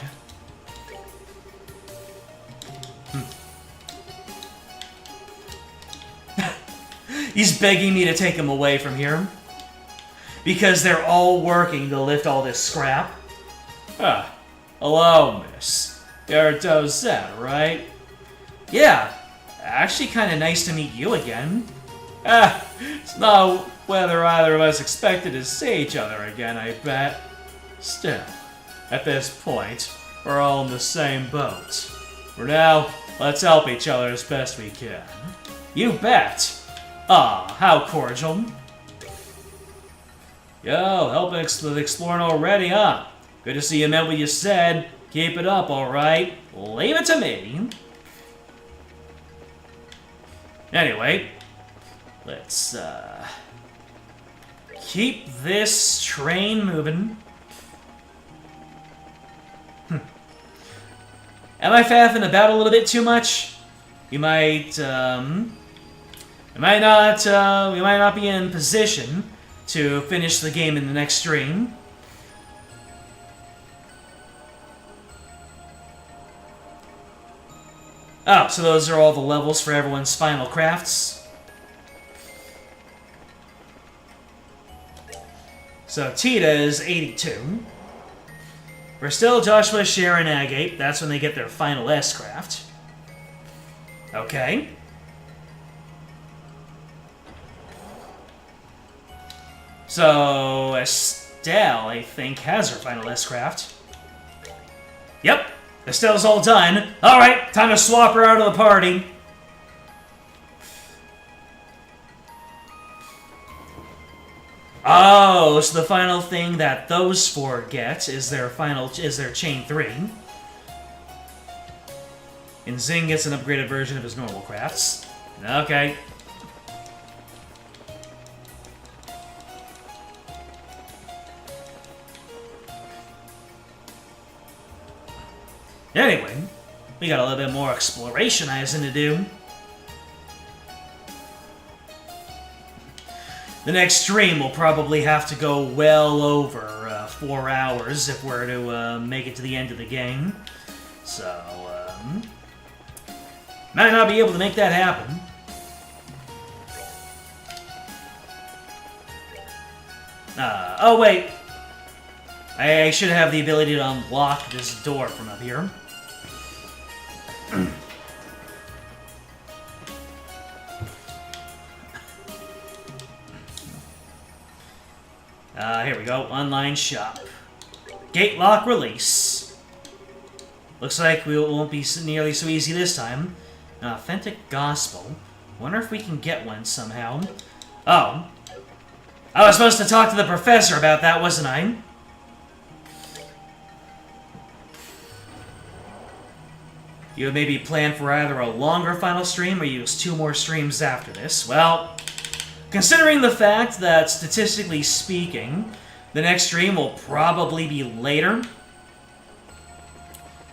He's begging me to take him away from here. Because they're all working to lift all this scrap. Ah, hello, miss. You're Dosette, right? Yeah, actually kinda nice to meet you again. It's not whether either of us expected to see each other again, I bet. Still, at this point, we're all in the same boat. For now, let's help each other as best we can. You bet! Ah, how cordial. Yo, helping with exploring already, huh? Good to see you meant what you said. Keep it up, alright? Leave it to me. Anyway, let's, keep this train moving. Am I faffing about a little bit too much? We might not be in position to finish the game in the next stream. Oh, so those are all the levels for everyone's final crafts. So Tita is 82. We're still Joshua, Sharon, Agate. That's when they get their final S-craft. Okay. So Estelle, I think, has her final S-craft. Yep, Estelle's all done. Alright, time to swap her out of the party. Oh, so the final thing that those four get is their chain 3. And Zing gets an upgraded version of his normal crafts. Okay. Anyway, we got a little bit more explorationizing to do. The next stream will probably have to go well over 4 hours if we're to make it to the end of the game. So, might not be able to make that happen. Oh wait. I should have the ability to unlock this door from up here. Here we go. Online shop. Gate lock release. Looks like we won't be nearly so easy this time. An authentic gospel. Wonder if we can get one somehow. Oh. I was supposed to talk to the professor about that, wasn't I? You had maybe planned for either a longer final stream or use 2 more streams after this. Well, considering the fact that, statistically speaking, the next stream will probably be later,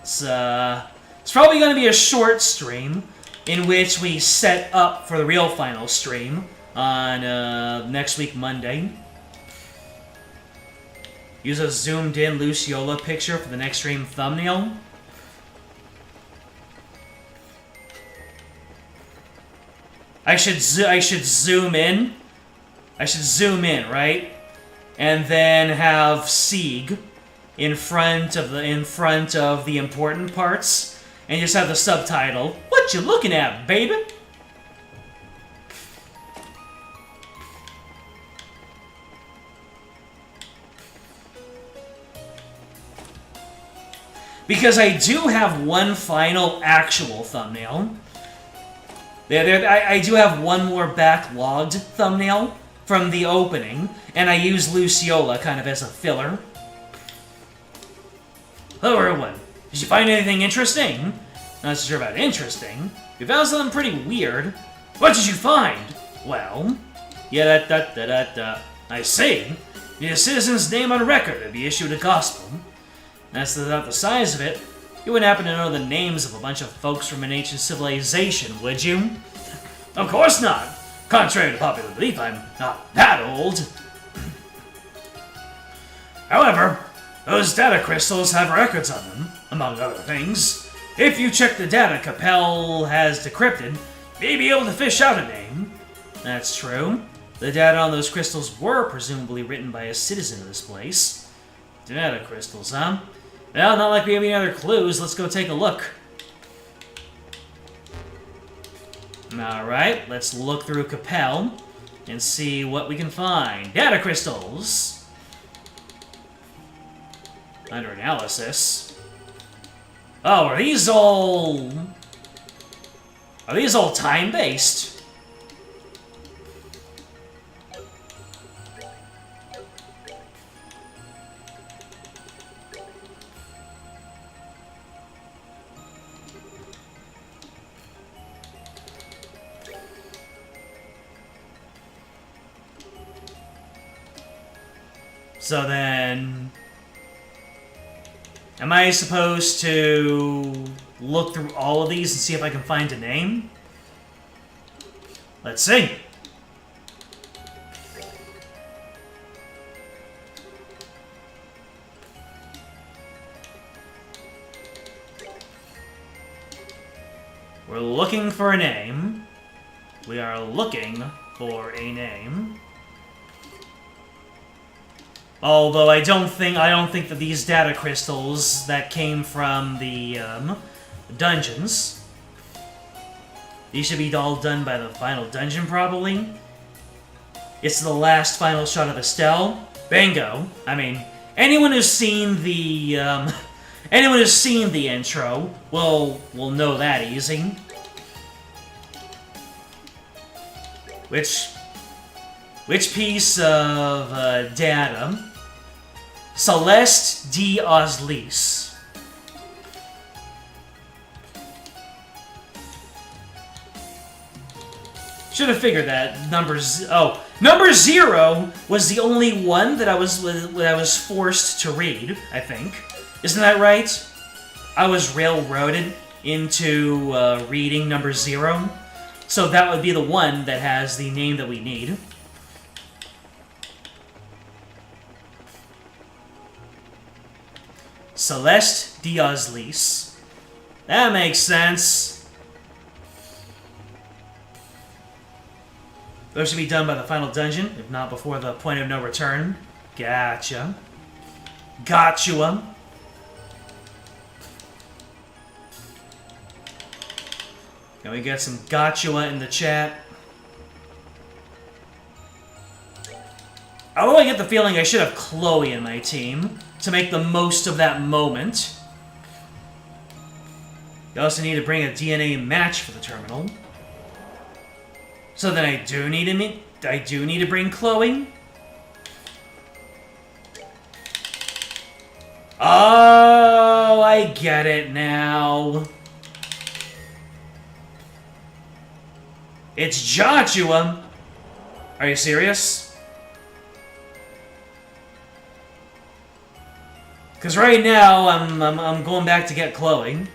it's probably going to be a short stream in which we set up for the real final stream on next week, Monday. Use a zoomed-in Luciola picture for the next stream thumbnail. I should zoom in. I should zoom in, right? And then have Sieg in front of the important parts, and just have the subtitle. What you looking at, baby? Because I do have one final actual thumbnail. I do have one more backlogged thumbnail from the opening, and I use Luciola kind of as a filler. Hello everyone. Did you find anything interesting? Not so sure about interesting. You found something pretty weird. What did you find? Well, I see. Need a citizen's name on record to be issued a gospel. That's not the size of it. You wouldn't happen to know the names of a bunch of folks from an ancient civilization, would you? Of course not! Contrary to popular belief, I'm not that old. However, those data crystals have records on them, among other things. If you check the data Capel has decrypted, you may be able to fish out a name. That's true. The data on those crystals were presumably written by a citizen of this place. Data crystals, huh? Well, not like we have any other clues. Let's go take a look. Alright, let's look through Capel and see what we can find. Data crystals! Under analysis. Oh, are these all time-based? So then, am I supposed to look through all of these and see if I can find a name? Let's see. We're looking for a name. We are looking for a name. Although I don't think that these data crystals that came from the dungeons. These should be all done by the final dungeon, probably. It's the last final shot of Estelle. Bingo. I mean, anyone who's seen the intro will know that easy. Which piece of data? Celeste D. Oslis. Should have figured that. Number 0 was the only one that I was forced to read, I think. Isn't that right? I was railroaded into reading number 0. So that would be the one that has the name that we need. Celeste Diazlis. That makes sense. Those should be done by the final dungeon, if not before the point of no return. Gotcha. Gotcha. Can we get some gotcha in the chat? Although I get the feeling I should have Chloe in my team to make the most of that moment. You also need to bring a DNA match for the terminal. So then I do need to bring Chloe. Oh, I get it now. It's Joshua. Are you serious? Because right now I'm going back to get Chloe.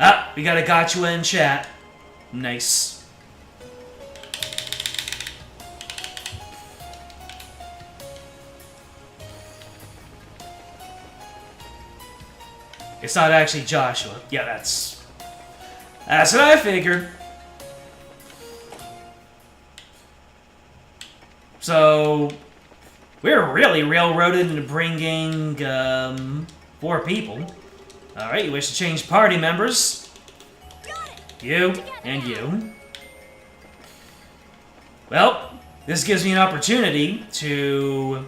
Ah, we got a gotcha in chat. Nice. It's not actually Joshua. Yeah, that's what I figured. So we're really railroaded into bringing 4 people. All right, you wish to change party members? You and you. Well, this gives me an opportunity to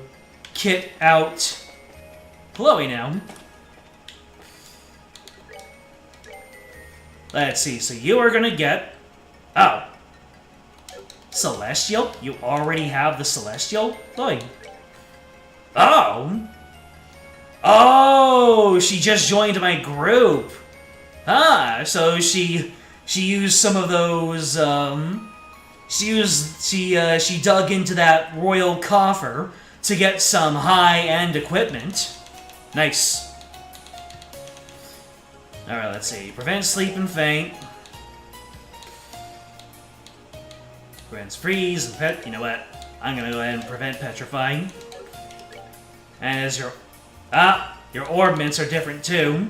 kit out Chloe now. Let's see, so you are gonna get... Oh. Celestial? You already have the Celestial? Look. Oh! Oh, she just joined my group. Ah, so she used some of those, she dug into that royal coffer to get some high-end equipment. Nice. Alright, let's see. Prevent sleep and faint. Prevents freeze and pet. You know what? I'm gonna go ahead and prevent petrifying. And as your... Ah! Your orb mints are different too.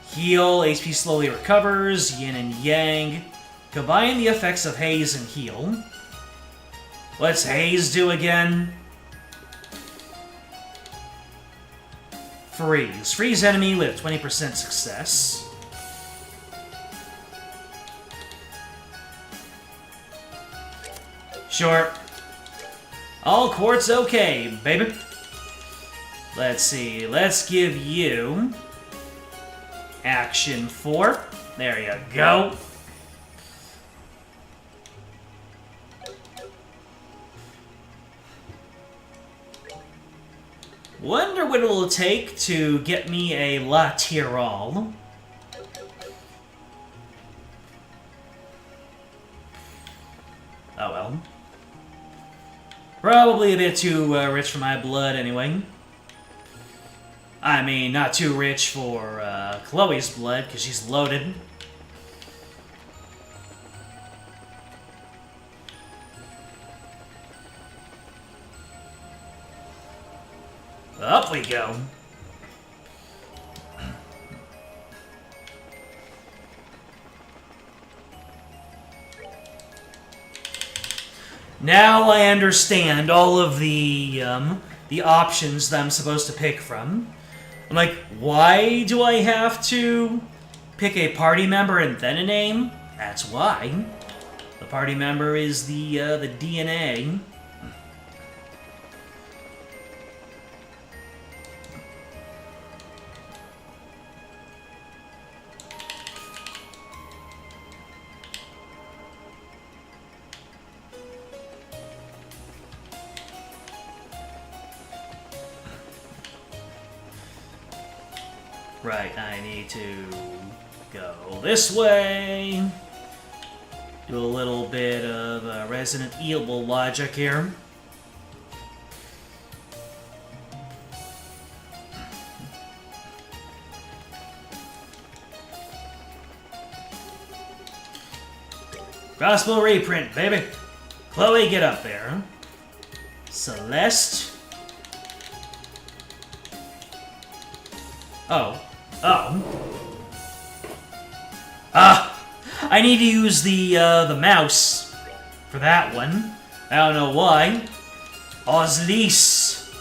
Heal. HP slowly recovers. Yin and yang. Combine the effects of haze and heal. What's haze do again? Freeze. Freeze enemy with 20% success. Sure. All quartz okay, baby. Let's see. Let's give you action 4. There you go. Wonder what it will take to get me a La Tirol. Oh well. Probably a bit too rich for my blood anyway. I mean, not too rich for Chloe's blood, because she's loaded. Up we go. Now I understand all of the options that I'm supposed to pick from. I'm like, why do I have to pick a party member and then a name? That's why. The party member is the DNA. Right, I need to go this way. Do a little bit of Resident Evil logic here. Gospel reprint, baby. Chloe, get up there. Celeste. Oh. I need to use the mouse for that one. I don't know why. Ozlis.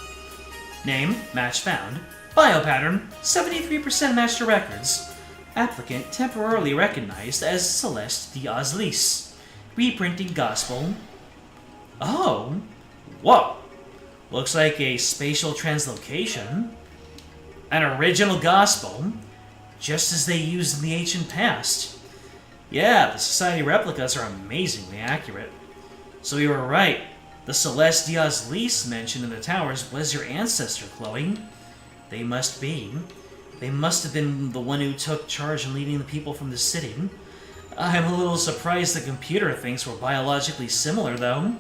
Name, match found. Bio pattern, 73% match to records. Applicant temporarily recognized as Celeste the Ozlis. Reprinting Gospel. Oh. Whoa. Looks like a spatial translocation. An original Gospel. Just as they used in the ancient past. Yeah, the Society replicas are amazingly accurate. So you were right. The Celeste the Ozlis mentioned in the towers was your ancestor, Chloe. They must be. They must have been the one who took charge in leading the people from the city. I'm a little surprised the computer thinks we're biologically similar, though.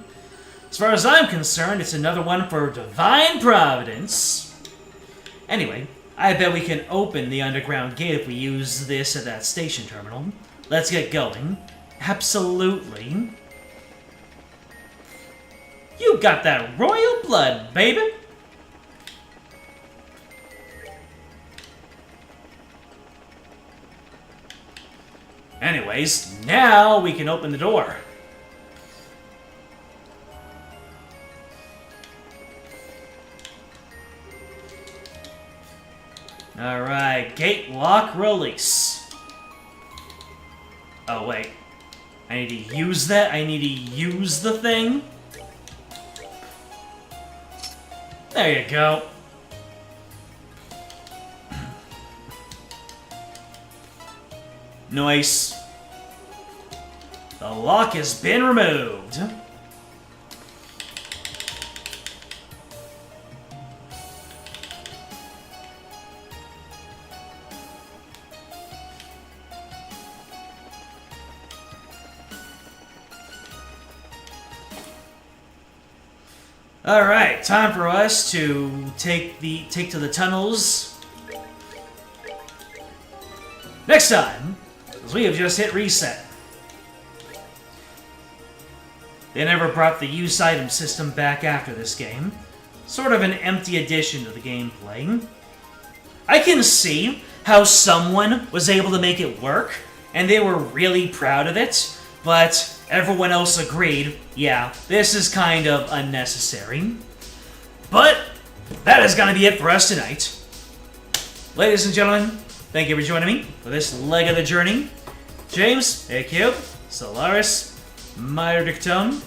As far as I'm concerned, it's another one for divine providence. Anyway, I bet we can open the underground gate if we use this at that station terminal. Let's get going. Absolutely. You got that royal blood, baby! Anyways, now we can open the door. Alright, gate lock release. Oh, wait. I need to use that? I need to use the thing? There you go. Nice. The lock has been removed. Alright, time for us to take to the tunnels. Next time, as we have just hit reset. They never brought the use item system back after this game. Sort of an empty addition to the gameplay. I can see how someone was able to make it work, and they were really proud of it, but everyone else agreed, yeah, this is kind of unnecessary. But that is going to be it for us tonight. Ladies and gentlemen, thank you for joining me for this leg of the journey. James, AQ, Solaris, Meyer Dictone,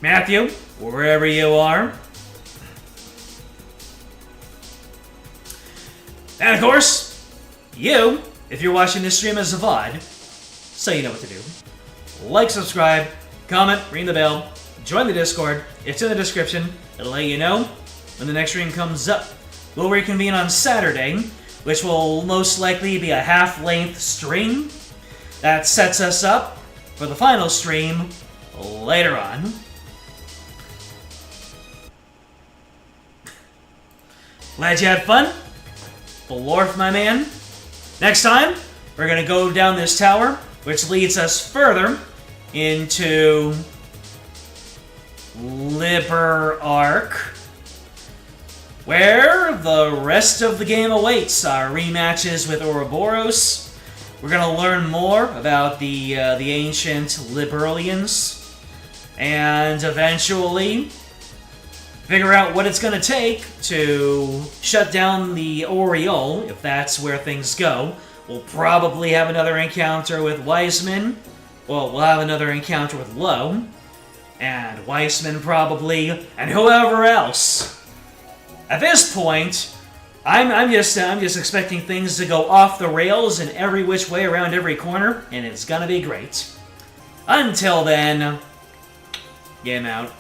Matthew, wherever you are. And of course, you, if you're watching this stream as a VOD, so you know what to do. Like, subscribe, comment, ring the bell, join the Discord. It's in the description. It'll let you know when the next stream comes up. We'll reconvene on Saturday, which will most likely be a half-length stream. That sets us up for the final stream later on. Glad you had fun. Blorf, my man. Next time, we're going to go down this tower, which leads us further into Liber Arc, where the rest of the game awaits. Our rematches with Ouroboros. We're going to learn more about the ancient Liberalians, and eventually figure out what it's going to take to shut down the Oriole, if that's where things go. We'll probably have another encounter with Weissman. Well, we'll have another encounter with Lowe. And Weissman probably, and whoever else. At this point, I'm just expecting things to go off the rails in every which way around every corner, and it's gonna be great. Until then, game out.